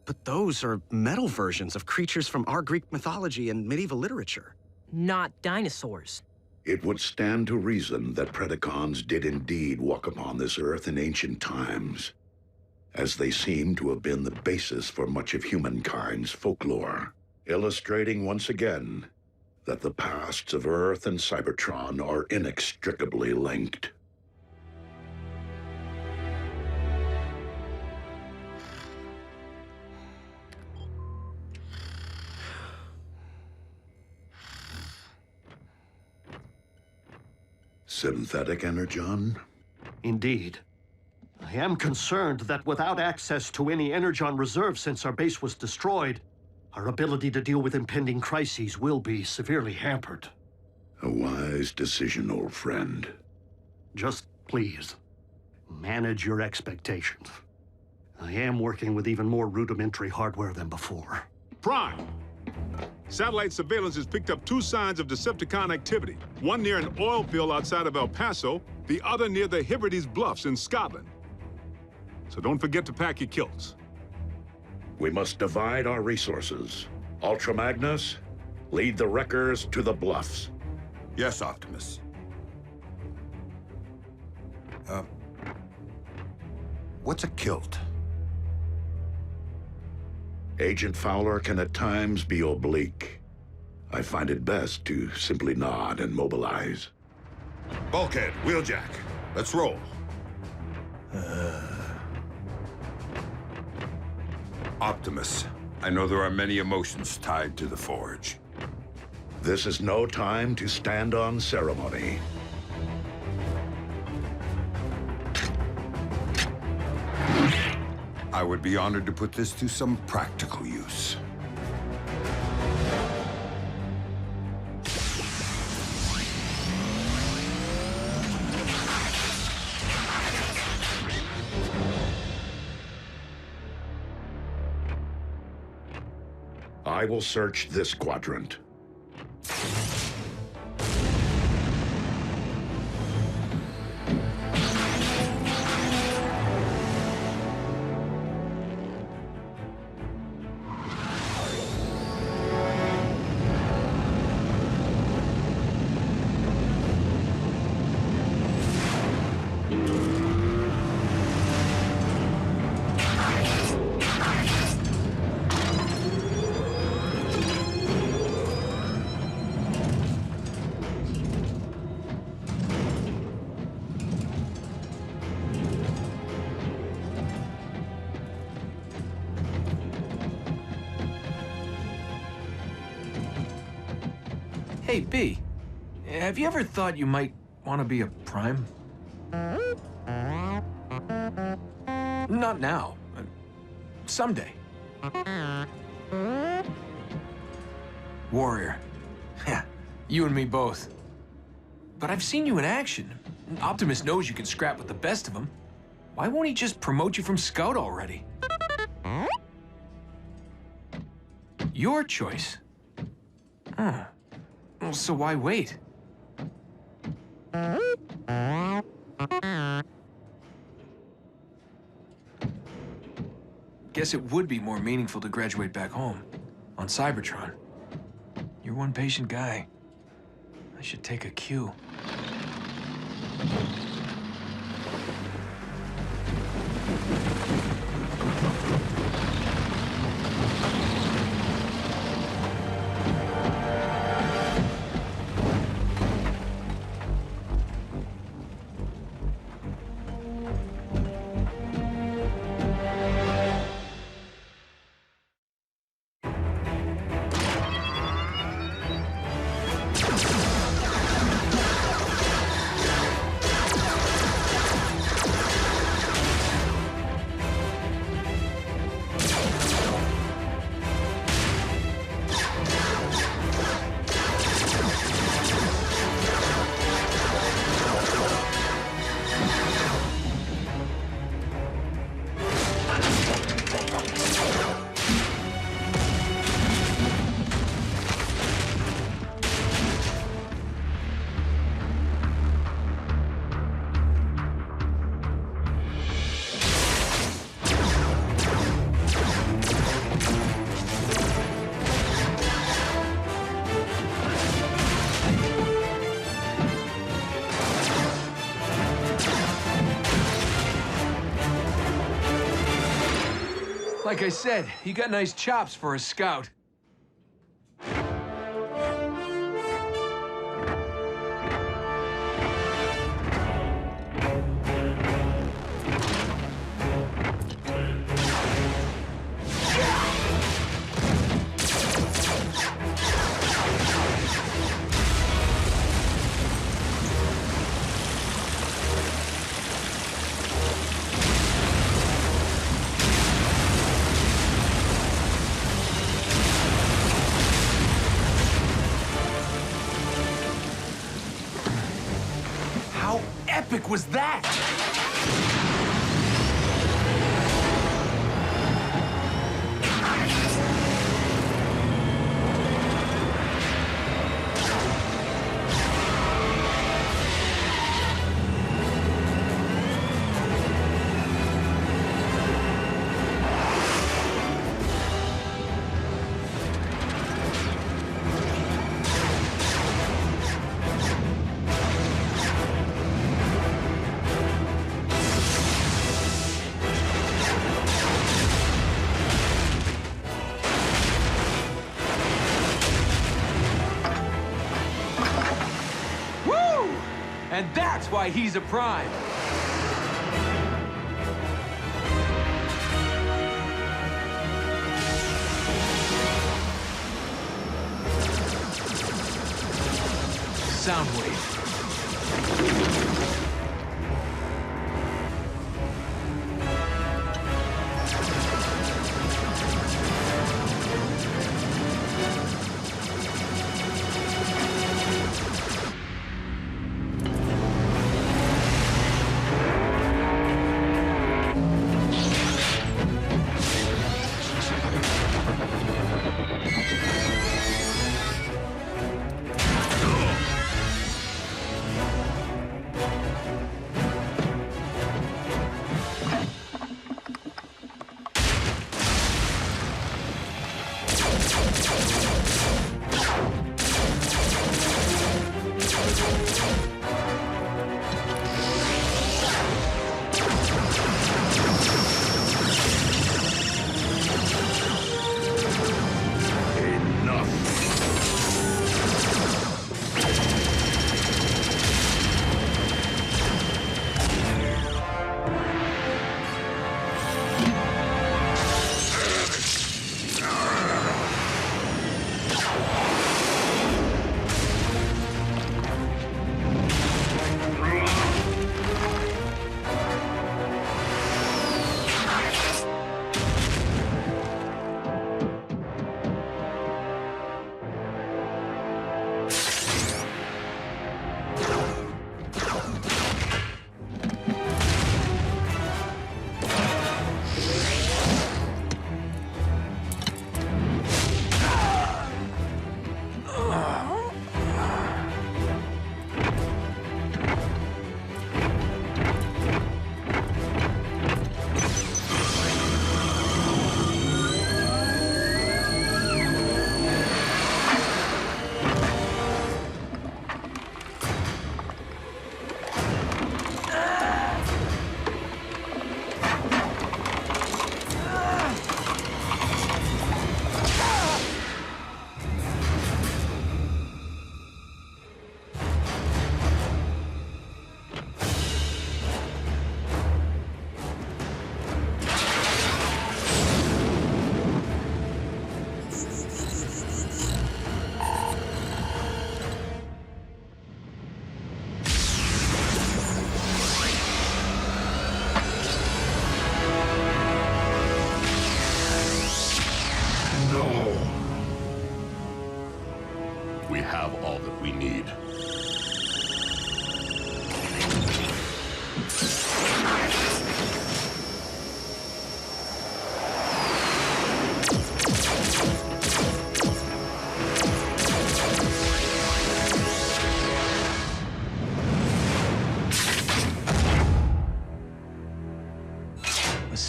But those are metal versions of creatures from our Greek mythology and medieval literature. Not dinosaurs. It would stand to reason that Predacons did indeed walk upon this earth in ancient times, as they seem to have been the basis for much of humankind's folklore, illustrating once again that the pasts of Earth and Cybertron are inextricably linked. Synthetic Energon? Indeed. I am concerned that without access to any Energon reserve since our base was destroyed, our ability to deal with impending crises will be severely hampered. A wise decision, old friend. Just please, manage your expectations. I am working with even more rudimentary hardware than before. Prime! Satellite surveillance has picked up 2 signs of Decepticon activity. One near an oil field outside of El Paso, the other near the Hebrides Bluffs in Scotland. So don't forget to pack your kilts. We must divide our resources. Ultra Magnus, lead the wreckers to the bluffs. Yes, Optimus. What's a kilt? Agent Fowler can at times be oblique. I find it best to simply nod and mobilize. Bulkhead, Wheeljack, let's roll. Optimus, I know there are many emotions tied to the Forge. This is no time to stand on ceremony. I would be honored to put this to some practical use. I will search this quadrant. Hey, B, have you ever thought you might want to be a Prime? Not now. Someday. Warrior. Yeah, you and me both. But I've seen you in action. Optimus knows you can scrap with the best of them. Why won't he just promote you from Scout already? Your choice. Oh. Well, so why wait? Guess it would be more meaningful to graduate back home, on Cybertron. You're one patient guy. I should take a cue. Like I said, you got nice chops for a scout. Epic was that? And that's why he's a Prime. Soundwave.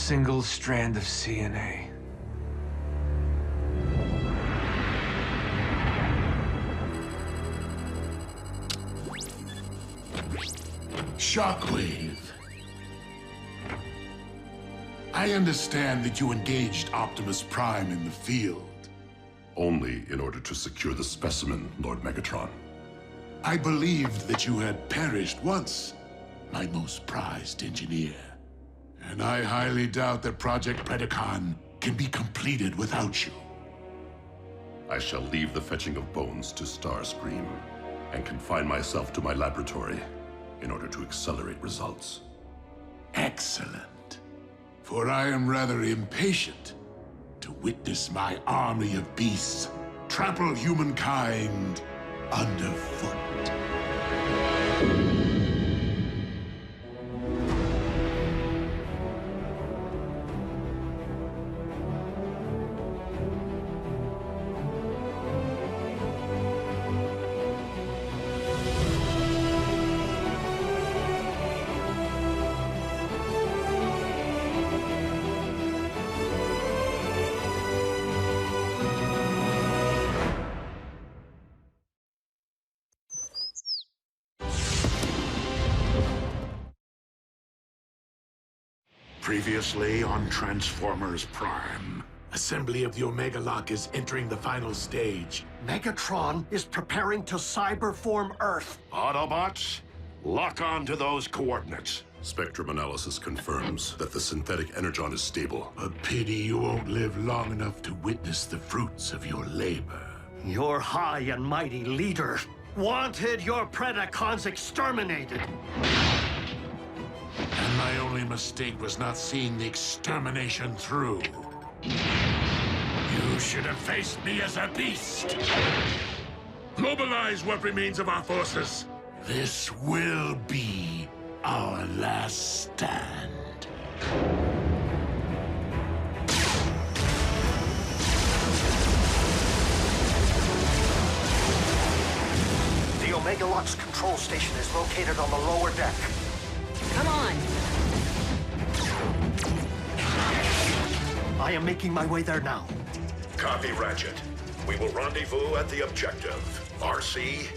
single strand of CNA. Shockwave. I understand that you engaged Optimus Prime in the field. Only in order to secure the specimen, Lord Megatron. I believed that you had perished once, my most prized engineer. And I highly doubt that Project Predacon can be completed without you. I shall leave the fetching of bones to Starscream and confine myself to my laboratory in order to accelerate results. Excellent. For I am rather impatient to witness my army of beasts trample humankind underfoot. Previously on Transformers Prime. Assembly of the Omega Lock is entering the final stage. Megatron is preparing to cyberform Earth. Autobots, lock on to those coordinates. Spectrum analysis confirms that the synthetic Energon is stable. A pity you won't live long enough to witness the fruits of your labor. Your high and mighty leader wanted your Predacons exterminated. And my only mistake was not seeing the extermination through. You should have faced me as a beast. Mobilize what remains of our forces. This will be our last stand. The Omega Lock's control station is located on the lower deck. Come on! I am making my way there now. Copy, Ratchet. We will rendezvous at the objective. RC,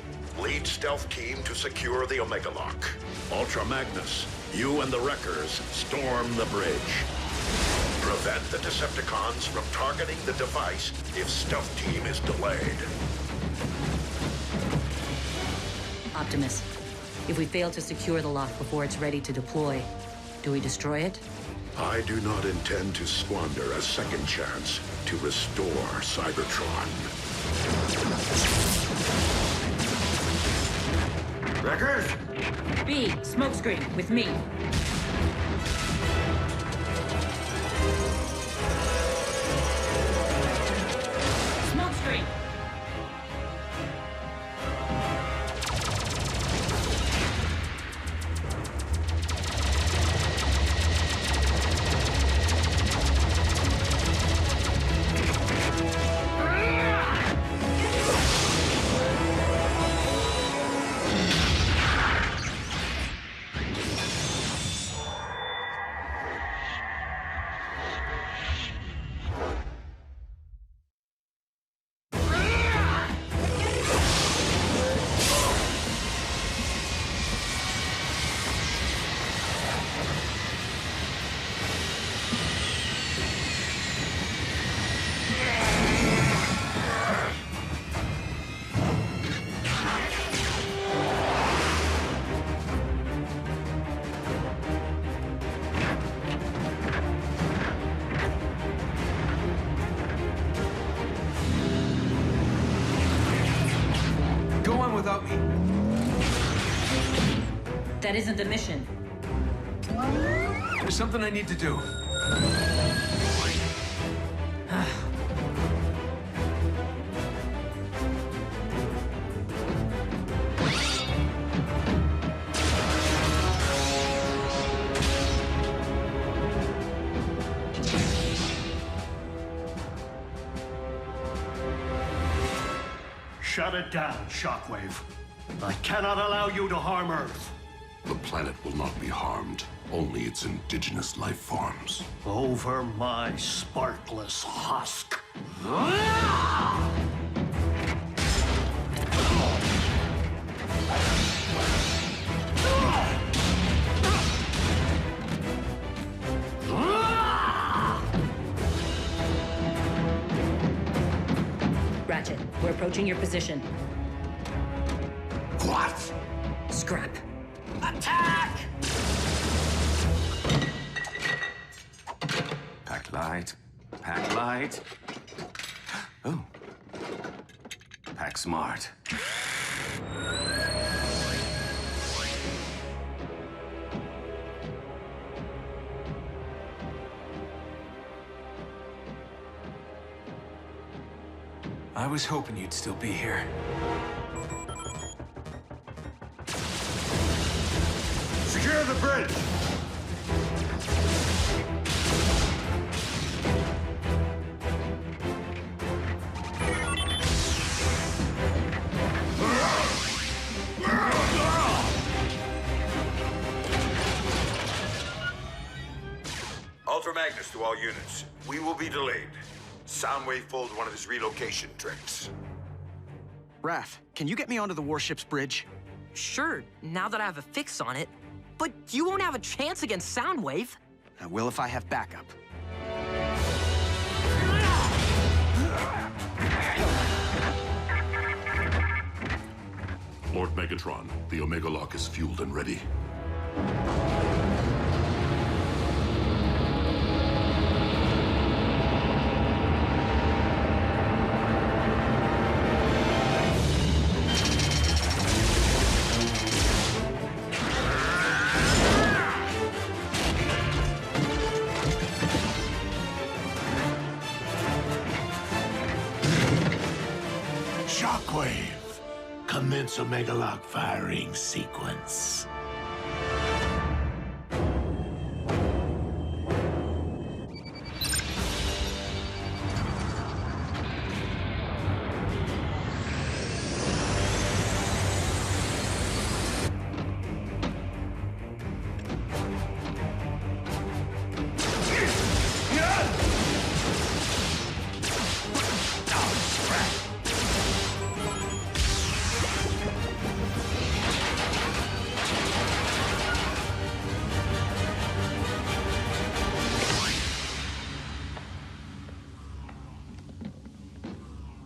lead stealth team to secure the Omega Lock. Ultra Magnus, you and the Wreckers storm the bridge. Prevent the Decepticons from targeting the device if stealth team is delayed. Optimus, if we fail to secure the lock before it's ready to deploy, do we destroy it? I do not intend to squander a second chance to restore Cybertron. Wreckers! B, smokescreen, with me. Smokescreen! Without me. That isn't the mission. There's something I need to do. Shut it down, Shockwave. I cannot allow you to harm Earth. The planet will not be harmed, only its indigenous life forms. Over my sparkless husk. Ratchet, we're approaching your position. What? Scrap. Attack! Pack light. Pack light. Oh. Pack smart. I was hoping you'd still be here. Secure the bridge! Ultra Magnus to all units. We will be delayed. Soundwave pulled one of his relocation tricks. Raph, can you get me onto the warship's bridge? Sure, now that I have a fix on it. But you won't have a chance against Soundwave. I will if I have backup. Lord Megatron, the Omega Lock is fueled and ready. Shockwave! Commence Omega Lock firing sequence.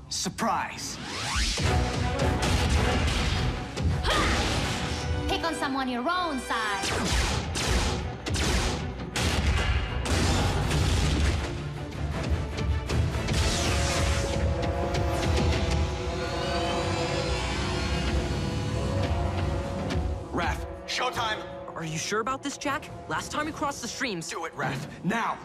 Surprise! Pick on someone your own size. Raph, showtime! Are you sure about this, Jack? Last time we crossed the streams... Do it, Raph, now!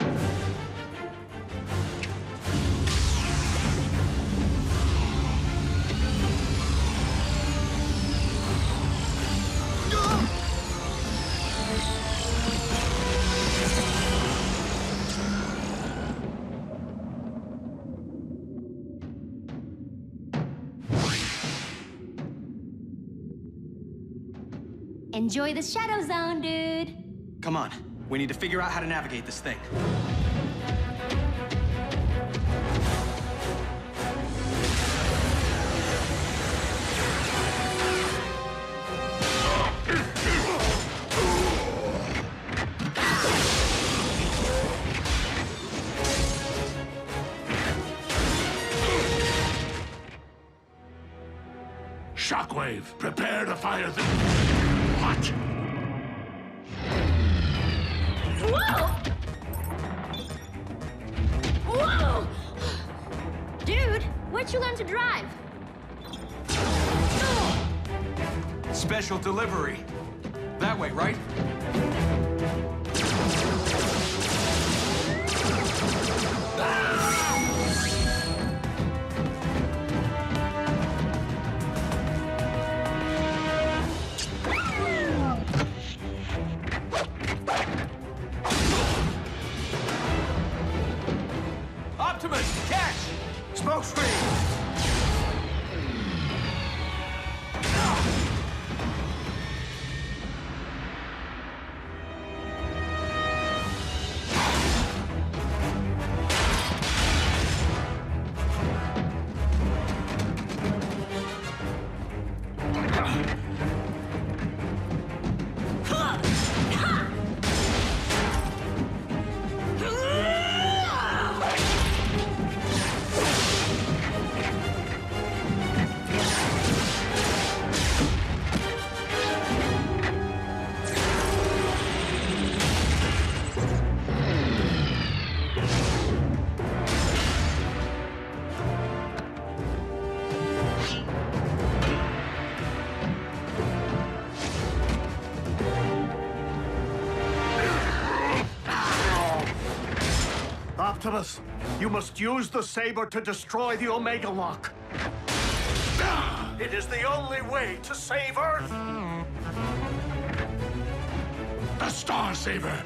Enjoy the Shadow Zone, dude. Come on, we need to figure out how to navigate this thing. Shockwave, prepare to fire the... What? Whoa! Whoa! Dude, where'd you learn to drive? Special delivery. That way, right? Optimus, catch! Smoke screen! Optimus, you must use the saber to destroy the Omega Lock. It is the only way to save Earth. The Star Saber!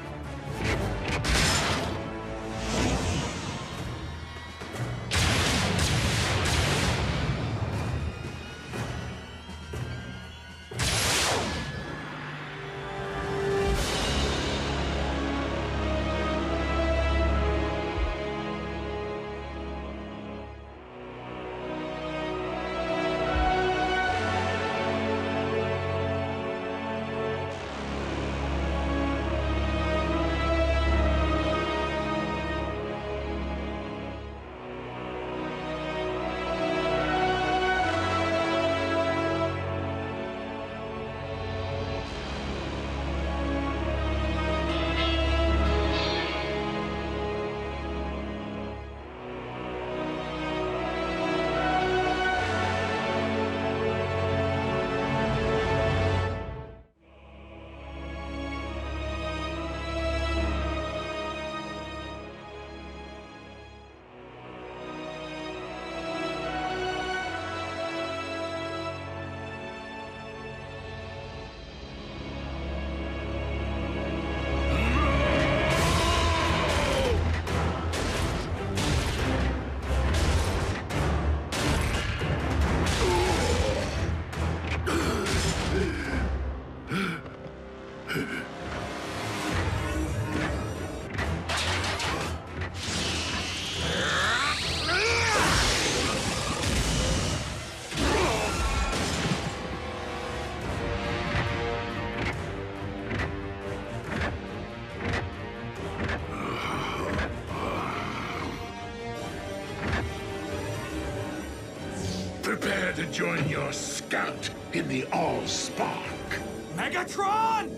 Prepare to join your scout in the All-Spark. Megatron!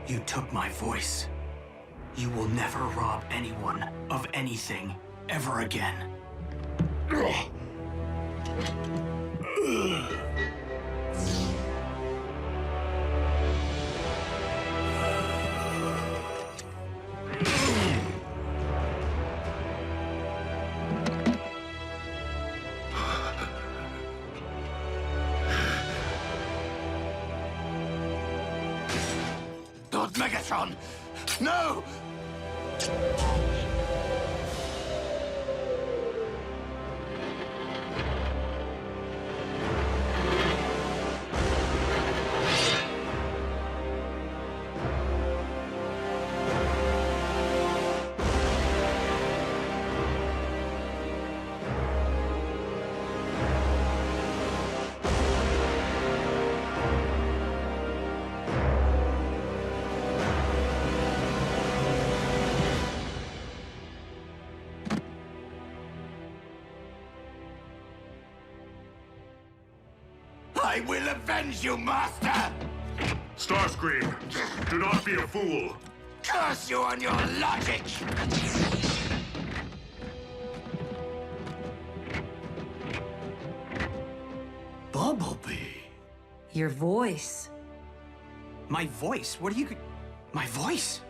You took my voice. You will never rob anyone of anything ever again. Not Megatron! No! I will avenge you, Master! Starscream, do not be a fool. Curse you on your logic! Bumblebee. Your voice. My voice? What are you... My voice?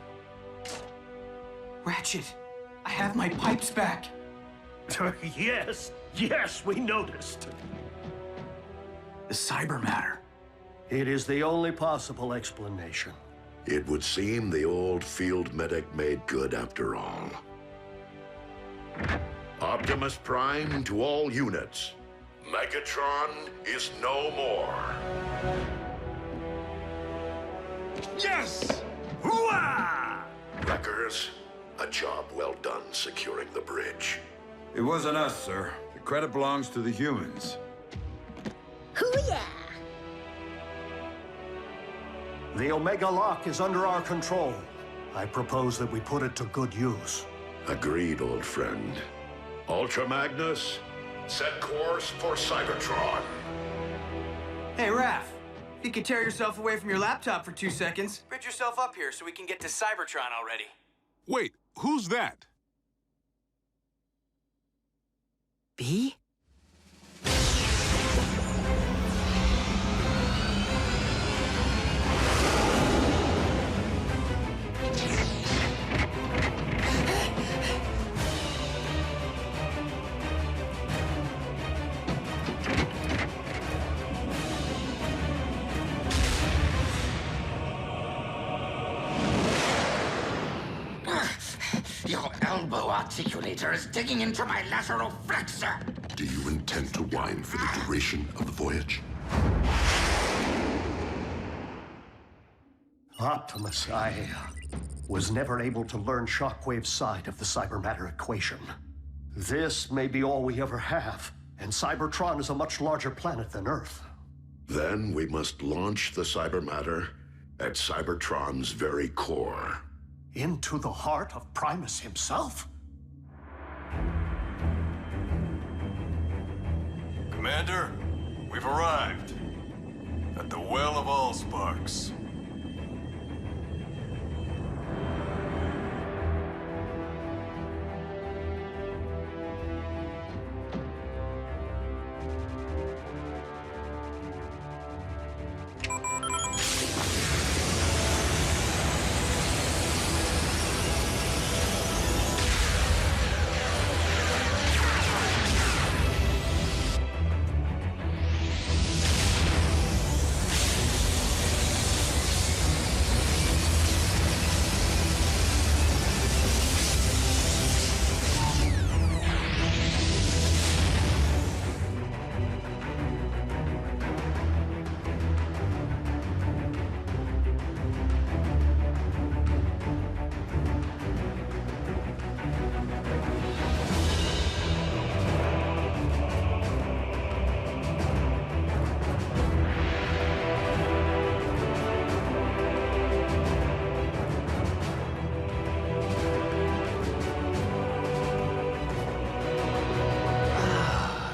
Ratchet, I have my pipes back. Yes, we noticed. The cyber matter. It is the only possible explanation. It would seem the old field medic made good after all. Optimus Prime to all units. Megatron is no more. Yes! Hooah! Wreckers, a job well done securing the bridge. It wasn't us, sir. The credit belongs to the humans. Hoo-yeah! The Omega Lock is under our control. I propose that we put it to good use. Agreed, old friend. Ultra Magnus, set course for Cybertron. Hey, Raph. You can tear yourself away from your laptop for 2 seconds. Bridge yourself up here so we can get to Cybertron already. Wait, who's that? B? Your elbow articulator is digging into my lateral flexor. Do you intend to whine for the duration of the voyage? Optimus, I was never able to learn Shockwave's side of the cybermatter equation. This may be all we ever have, and Cybertron is a much larger planet than Earth. Then we must launch the cybermatter at Cybertron's very core. Into the heart of Primus himself? Commander, we've arrived at the Well of Allsparks.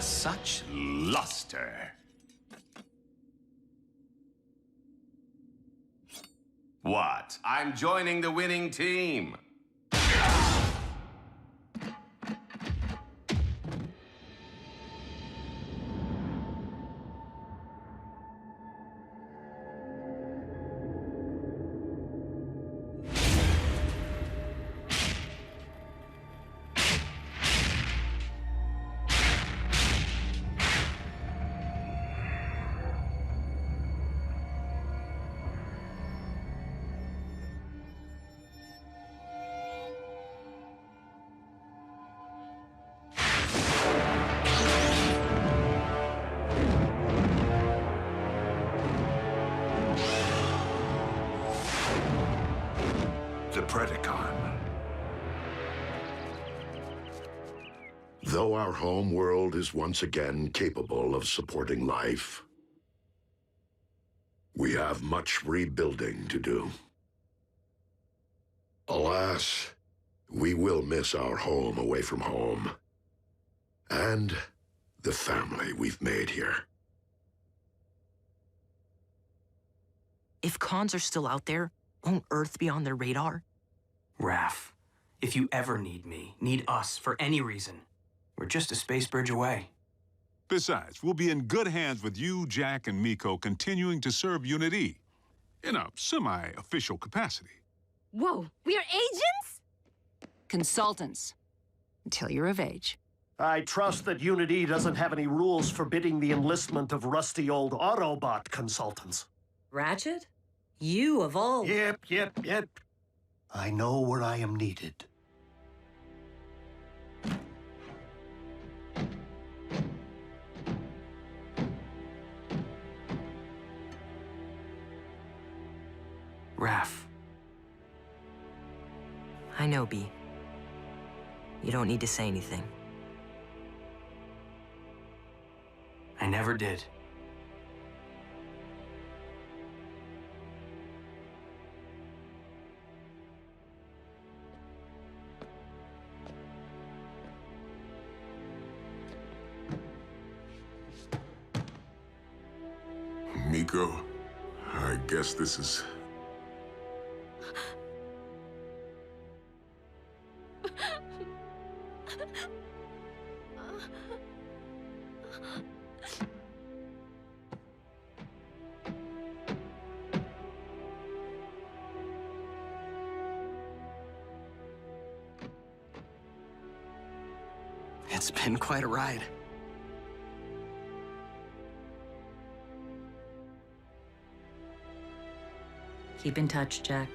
Such luster. What? I'm joining the winning team. The Predacon. Though our home world is once again capable of supporting life, we have much rebuilding to do. Alas, we will miss our home away from home, and the family we've made here. If cons are still out there, won't Earth be on their radar? Raph, if you ever need me, need us for any reason, we're just a space bridge away. Besides, we'll be in good hands with you, Jack, and Miko continuing to serve Unit E in a semi-official capacity. Whoa, we are agents? Consultants. Until you're of age. I trust that Unit E doesn't have any rules forbidding the enlistment of rusty old Autobot consultants. Ratchet? You of all... Yep. I know where I am needed. Raph. I know, B. You don't need to say anything. I never did. Miko, I guess this is... It's been quite a ride. Keep in touch, Jack.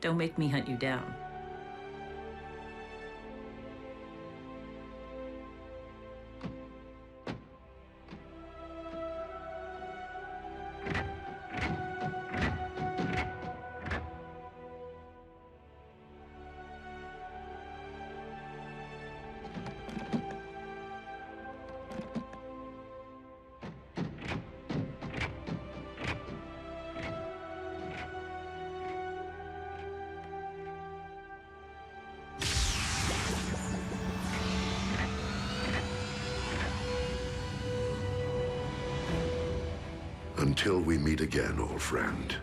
Don't make me hunt you down. Until we meet again, old friend.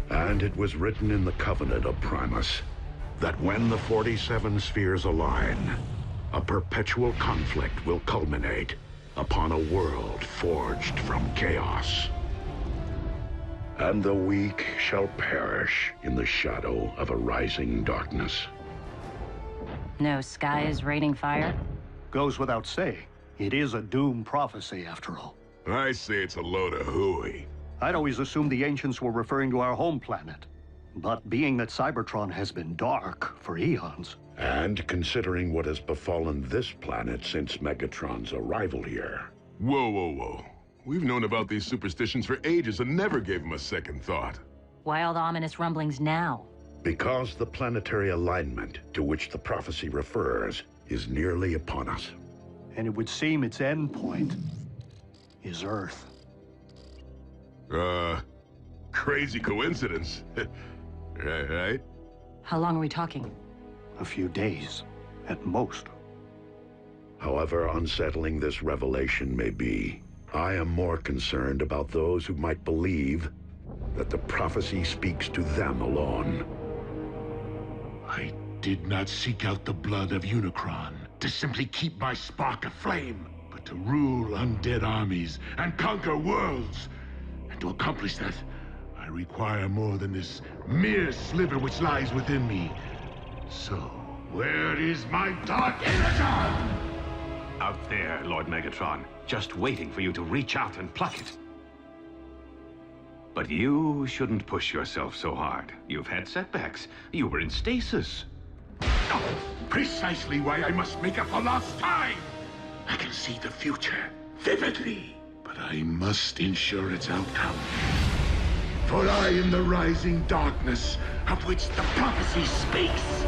And it was written in the Covenant of Primus that when the 47 spheres align, a perpetual conflict will culminate upon a world forged from chaos. And the weak shall perish in the shadow of a rising darkness. No sky is raining fire? Goes without saying. It is a doom prophecy, after all. I say it's a load of hooey. I'd always assumed the ancients were referring to our home planet. But being that Cybertron has been dark for eons... And considering what has befallen this planet since Megatron's arrival here... Whoa, whoa, whoa. We've known about these superstitions for ages and never gave them a second thought. Why all the ominous rumblings now? Because the planetary alignment to which the prophecy refers is nearly upon us. And it would seem its end point is Earth. Crazy coincidence. Right? How long are we talking? A few days, at most. However unsettling this revelation may be, I am more concerned about those who might believe that the prophecy speaks to them alone. I did not seek out the blood of Unicron to simply keep my spark aflame, but to rule undead armies and conquer worlds. And to accomplish that, I require more than this mere sliver which lies within me. So, where is my dark Energon? Out there, Lord Megatron, just waiting for you to reach out and pluck it. But you shouldn't push yourself so hard. You've had setbacks. You were in stasis. Oh, precisely why I must make up for lost time! I can see the future vividly, but I must ensure its outcome. For I am the rising darkness of which the prophecy speaks.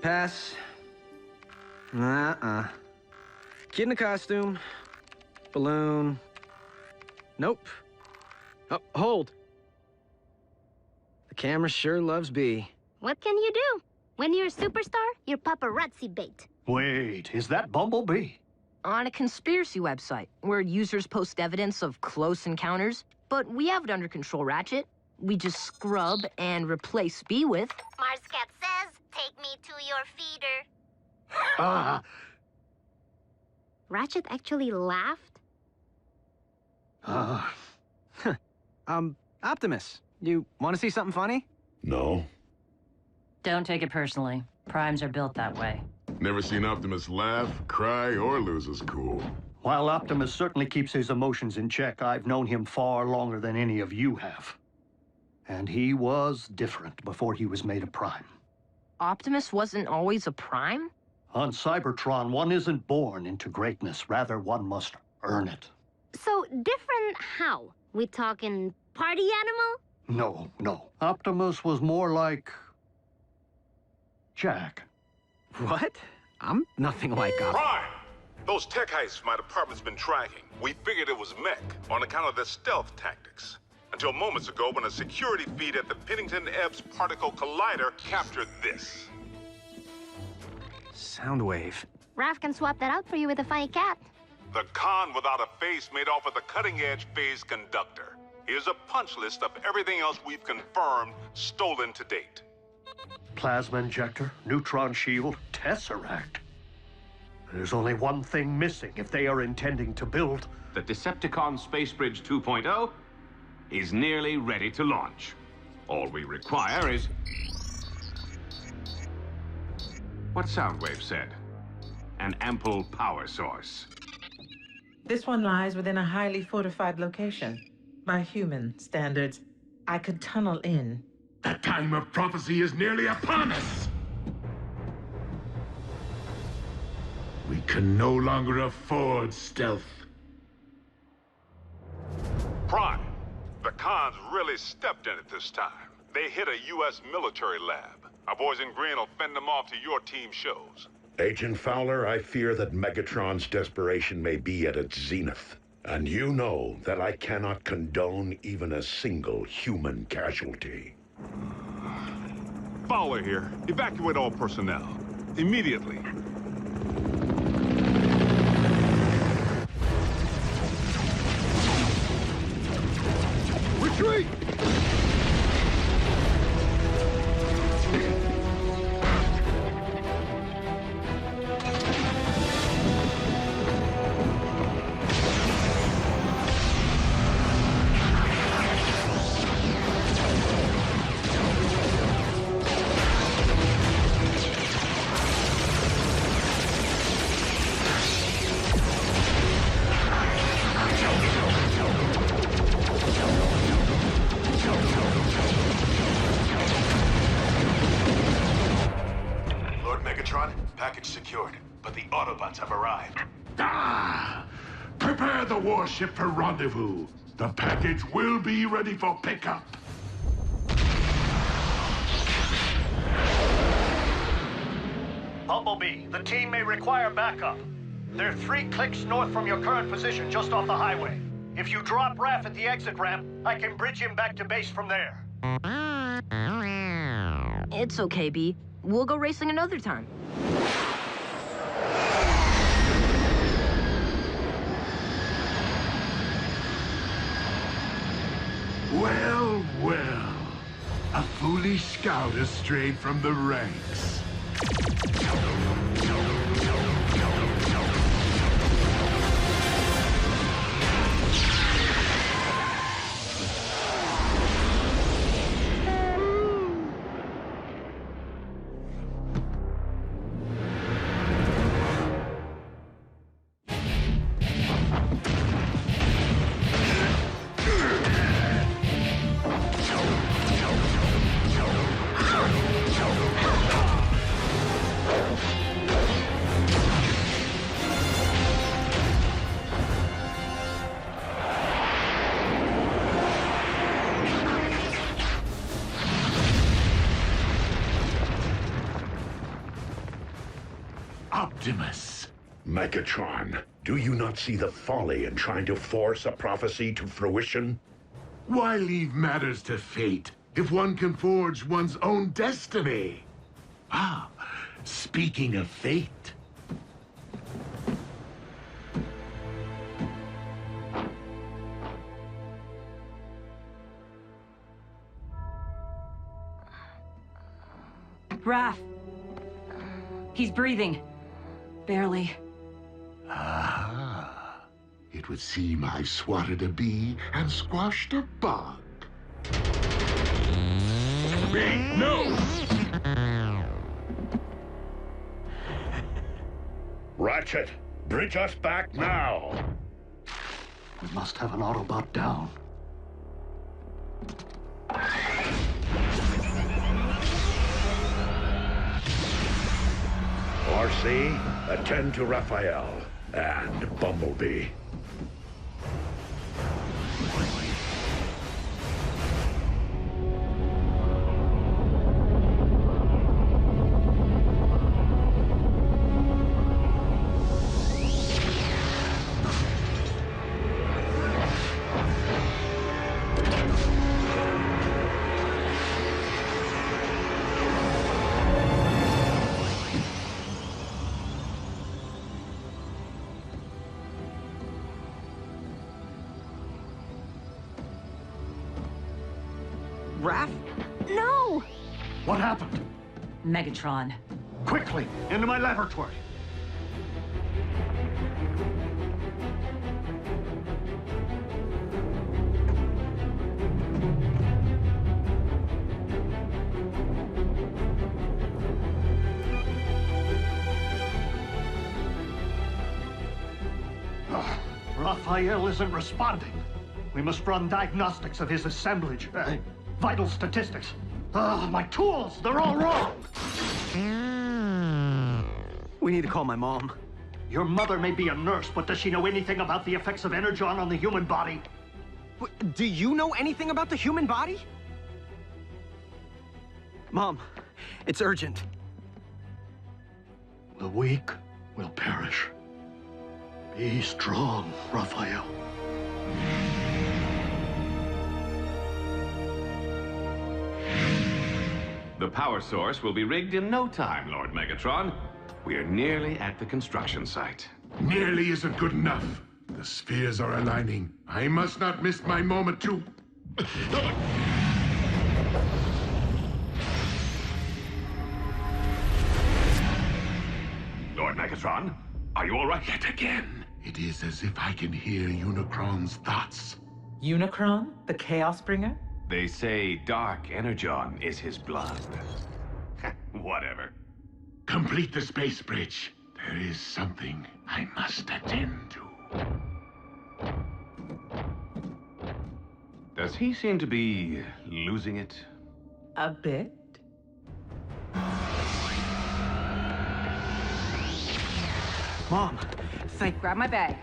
Pass. Kid in a costume. Balloon. Nope. Oh, hold. The camera sure loves B. What can you do? When you're a superstar, you're paparazzi bait. Wait, is that Bumblebee? On a conspiracy website, where users post evidence of close encounters, but we have it under control, Ratchet. We just scrub and replace B with... Marscat says, take me to your feeder. Ratchet actually laughed? Optimus, you want to see something funny? No. Don't take it personally. Primes are built that way. Never seen Optimus laugh, cry, or lose his cool. While Optimus certainly keeps his emotions in check, I've known him far longer than any of you have. And he was different before he was made a Prime. Optimus wasn't always a Prime? On Cybertron, one isn't born into greatness. Rather, one must earn it. So, different how? We talking party animal? No. Optimus was more like... Jack. What? I'm nothing like Optimus. Prime! Those tech heists my department's been tracking. We figured it was mech on account of their stealth tactics. Until moments ago when a security feed at the Pennington-Ebbs Particle Collider captured this. Soundwave. Raph can swap that out for you with a funny cat. The con without a face made off with a cutting-edge phase conductor. Here's a punch list of everything else we've confirmed stolen to date. Plasma injector, neutron shield, Tesseract. There's only one thing missing if they are intending to build... The Decepticon Space Bridge 2.0 is nearly ready to launch. All we require is... what Soundwave said. An ample power source. This one lies within a highly fortified location. By human standards, I could tunnel in. The time of prophecy is nearly upon us! We can no longer afford stealth. Prime, the cons really stepped in it this time. They hit a U.S. military lab. Our boys in green will fend them off to your team shows. Agent Fowler, I fear that Megatron's desperation may be at its zenith. And you know that I cannot condone even a single human casualty. Fowler here. Evacuate all personnel. Immediately. Retreat! Package secured, but the Autobots have arrived. Prepare the warship for rendezvous. The package will be ready for pickup. Bumblebee, the team may require backup. They're 3 clicks north from your current position just off the highway. If you drop Raph at the exit ramp, I can bridge him back to base from there. It's okay, B. We'll go racing another time. Well, well. A foolish scout has strayed from the ranks. Optimus. Megatron, do you not see the folly in trying to force a prophecy to fruition? Why leave matters to fate if one can forge one's own destiny? Ah, speaking of fate. Raph! He's breathing. Barely. Ah, it would seem I swatted a bee and squashed a bug. Bee, no! Ratchet, bridge us back now! We must have an Autobot down. RC, attend to Raphael and Bumblebee. Raph? No! What happened? Megatron. Quickly, into my laboratory. Raphael isn't responding. We must run diagnostics of his assemblage. Vital statistics. My tools, they're all wrong. We need to call my mom. Your mother may be a nurse, but does she know anything about the effects of Energon on the human body? Do you know anything about the human body? Mom, it's urgent. The weak will perish. Be strong, Raphael. The power source will be rigged in no time, Lord Megatron. We are nearly at the construction site. Nearly isn't good enough. The spheres are aligning. I must not miss my moment to... Lord Megatron, are you all right? Yet again, it is as if I can hear Unicron's thoughts. Unicron, the Chaos Bringer? They say dark Energon is his blood. Whatever. Complete the space bridge. There is something I must attend to. Does he seem to be losing it? A bit. Mom, Grab my bag.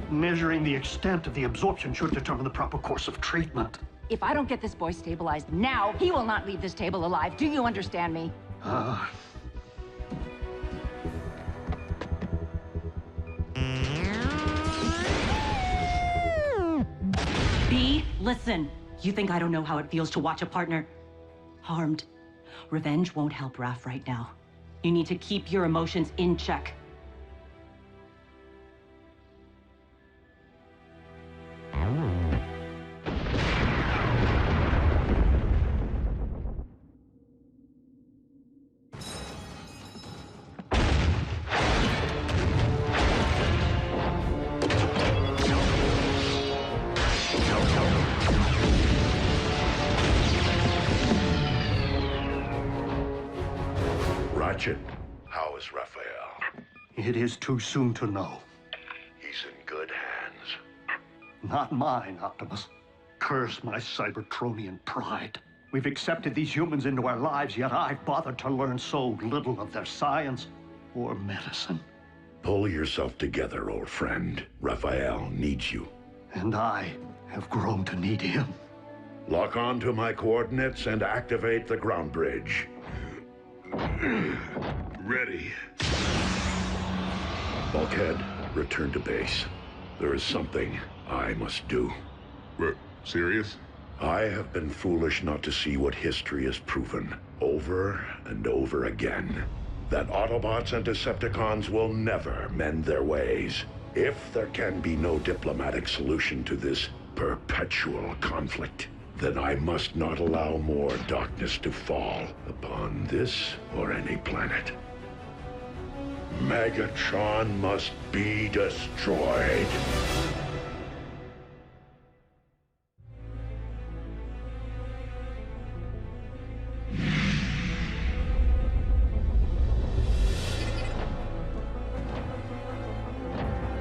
Measuring the extent of the absorption should determine the proper course of treatment. If I don't get this boy stabilized now, he will not leave this table alive. Do you understand me? B, listen. You think I don't know how it feels to watch a partner harmed? Revenge won't help Raph right now. You need to keep your emotions in check. Ratchet, how is Raphael? It is too soon to know. He's in good hands. Not mine, Optimus. Curse my Cybertronian pride. We've accepted these humans into our lives, yet I've bothered to learn so little of their science or medicine. Pull yourself together, old friend. Raphael needs you. And I have grown to need him. Lock on to my coordinates and activate the ground bridge. Ready. Bulkhead, return to base. There is something I must do. Serious? I have been foolish not to see what history has proven, over and over again. That Autobots and Decepticons will never mend their ways. If there can be no diplomatic solution to this perpetual conflict, then I must not allow more darkness to fall upon this or any planet. Megatron must be destroyed.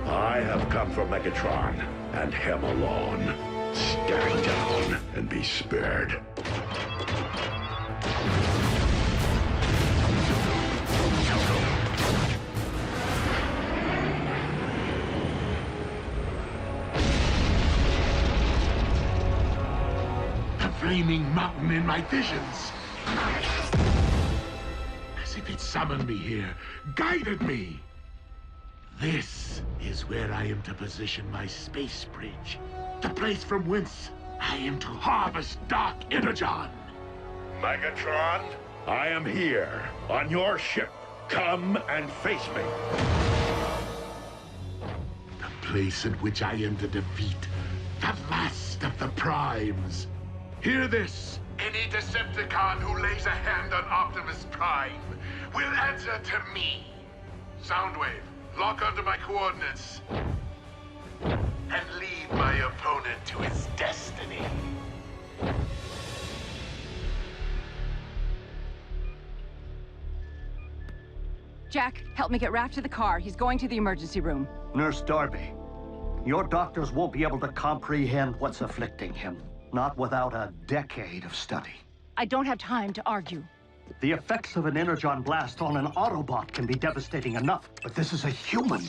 I have come for Megatron, and him alone. Stand down and be spared. The flaming mountain in my visions. As if it summoned me here, guided me. This is where I am to position my space bridge. The place from whence I am to harvest Dark Energon. Megatron, I am here, on your ship. Come and face me. The place in which I am to defeat the last of the Primes. Hear this. Any Decepticon who lays a hand on Optimus Prime will answer to me. Soundwave, lock onto my coordinates. And lead my opponent to his destiny. Jack, help me get Raph to the car. He's going to the emergency room. Nurse Darby, your doctors won't be able to comprehend what's afflicting him. Not without a decade of study. I don't have time to argue. The effects of an Energon blast on an Autobot can be devastating enough, but this is a human.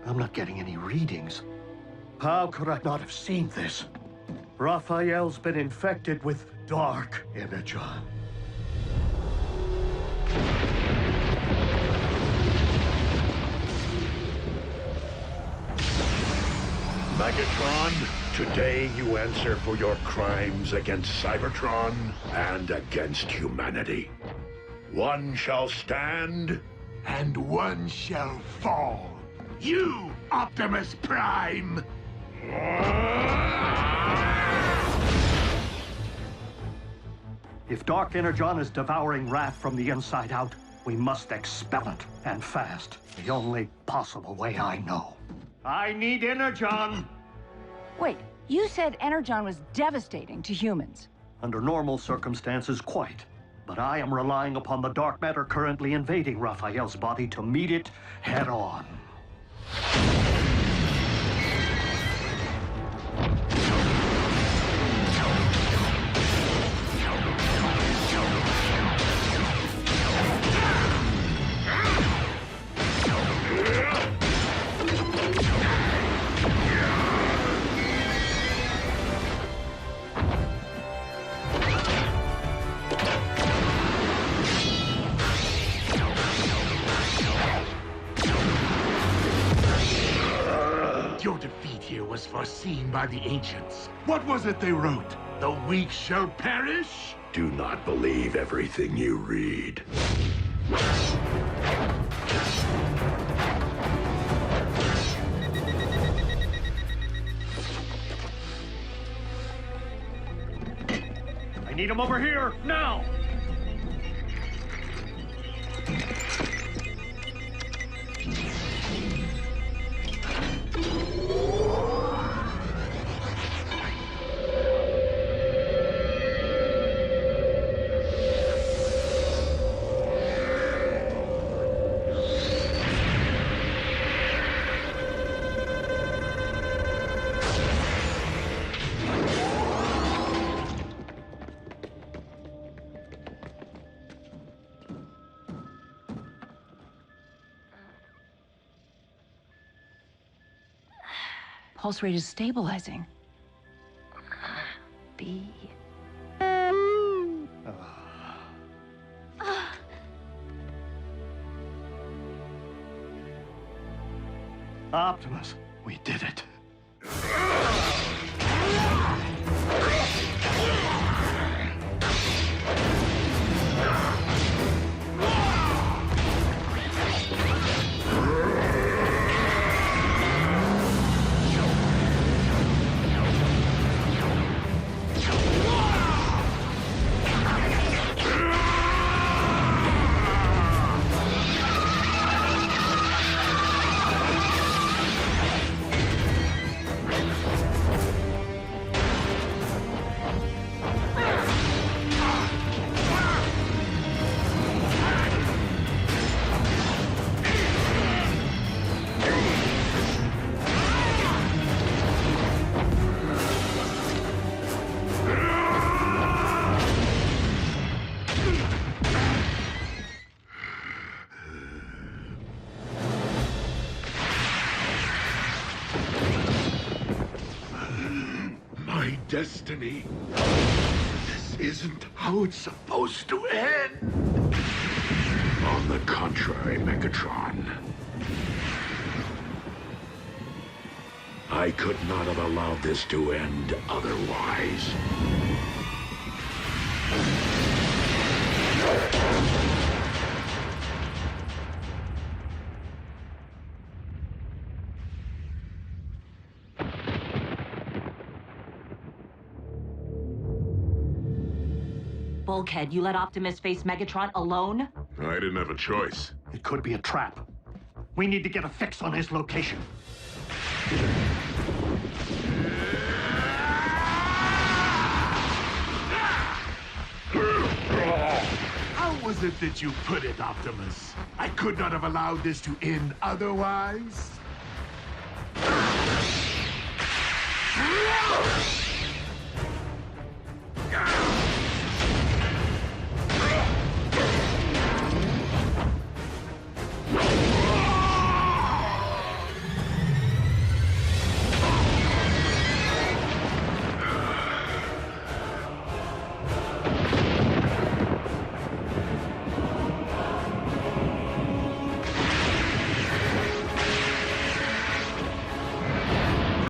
I'm not getting any readings. How could I not have seen this? Raphael's been infected with Dark Energon. Megatron, today you answer for your crimes against Cybertron and against humanity. One shall stand, and one shall fall. You, Optimus Prime! If Dark Energon is devouring Raph from the inside out, we must expel it, and fast. The only possible way I know. I need Energon! Wait, you said Energon was devastating to humans. Under normal circumstances, quite. But I am relying upon the dark matter currently invading Raphael's body to meet it head on. Your defeat here was foreseen by the ancients. What was it they wrote? The weak shall perish? Do not believe everything you read. I need him over here, now! Pulse rate is stabilizing. The be. Optimus, we did it. My destiny. This isn't how it's supposed to end. On the contrary, Megatron. I could not have allowed this to end otherwise. Bulkhead, you let Optimus face Megatron alone? I didn't have a choice. It could be a trap. We need to get a fix on his location. How was it that you put it, Optimus? I could not have allowed this to end otherwise?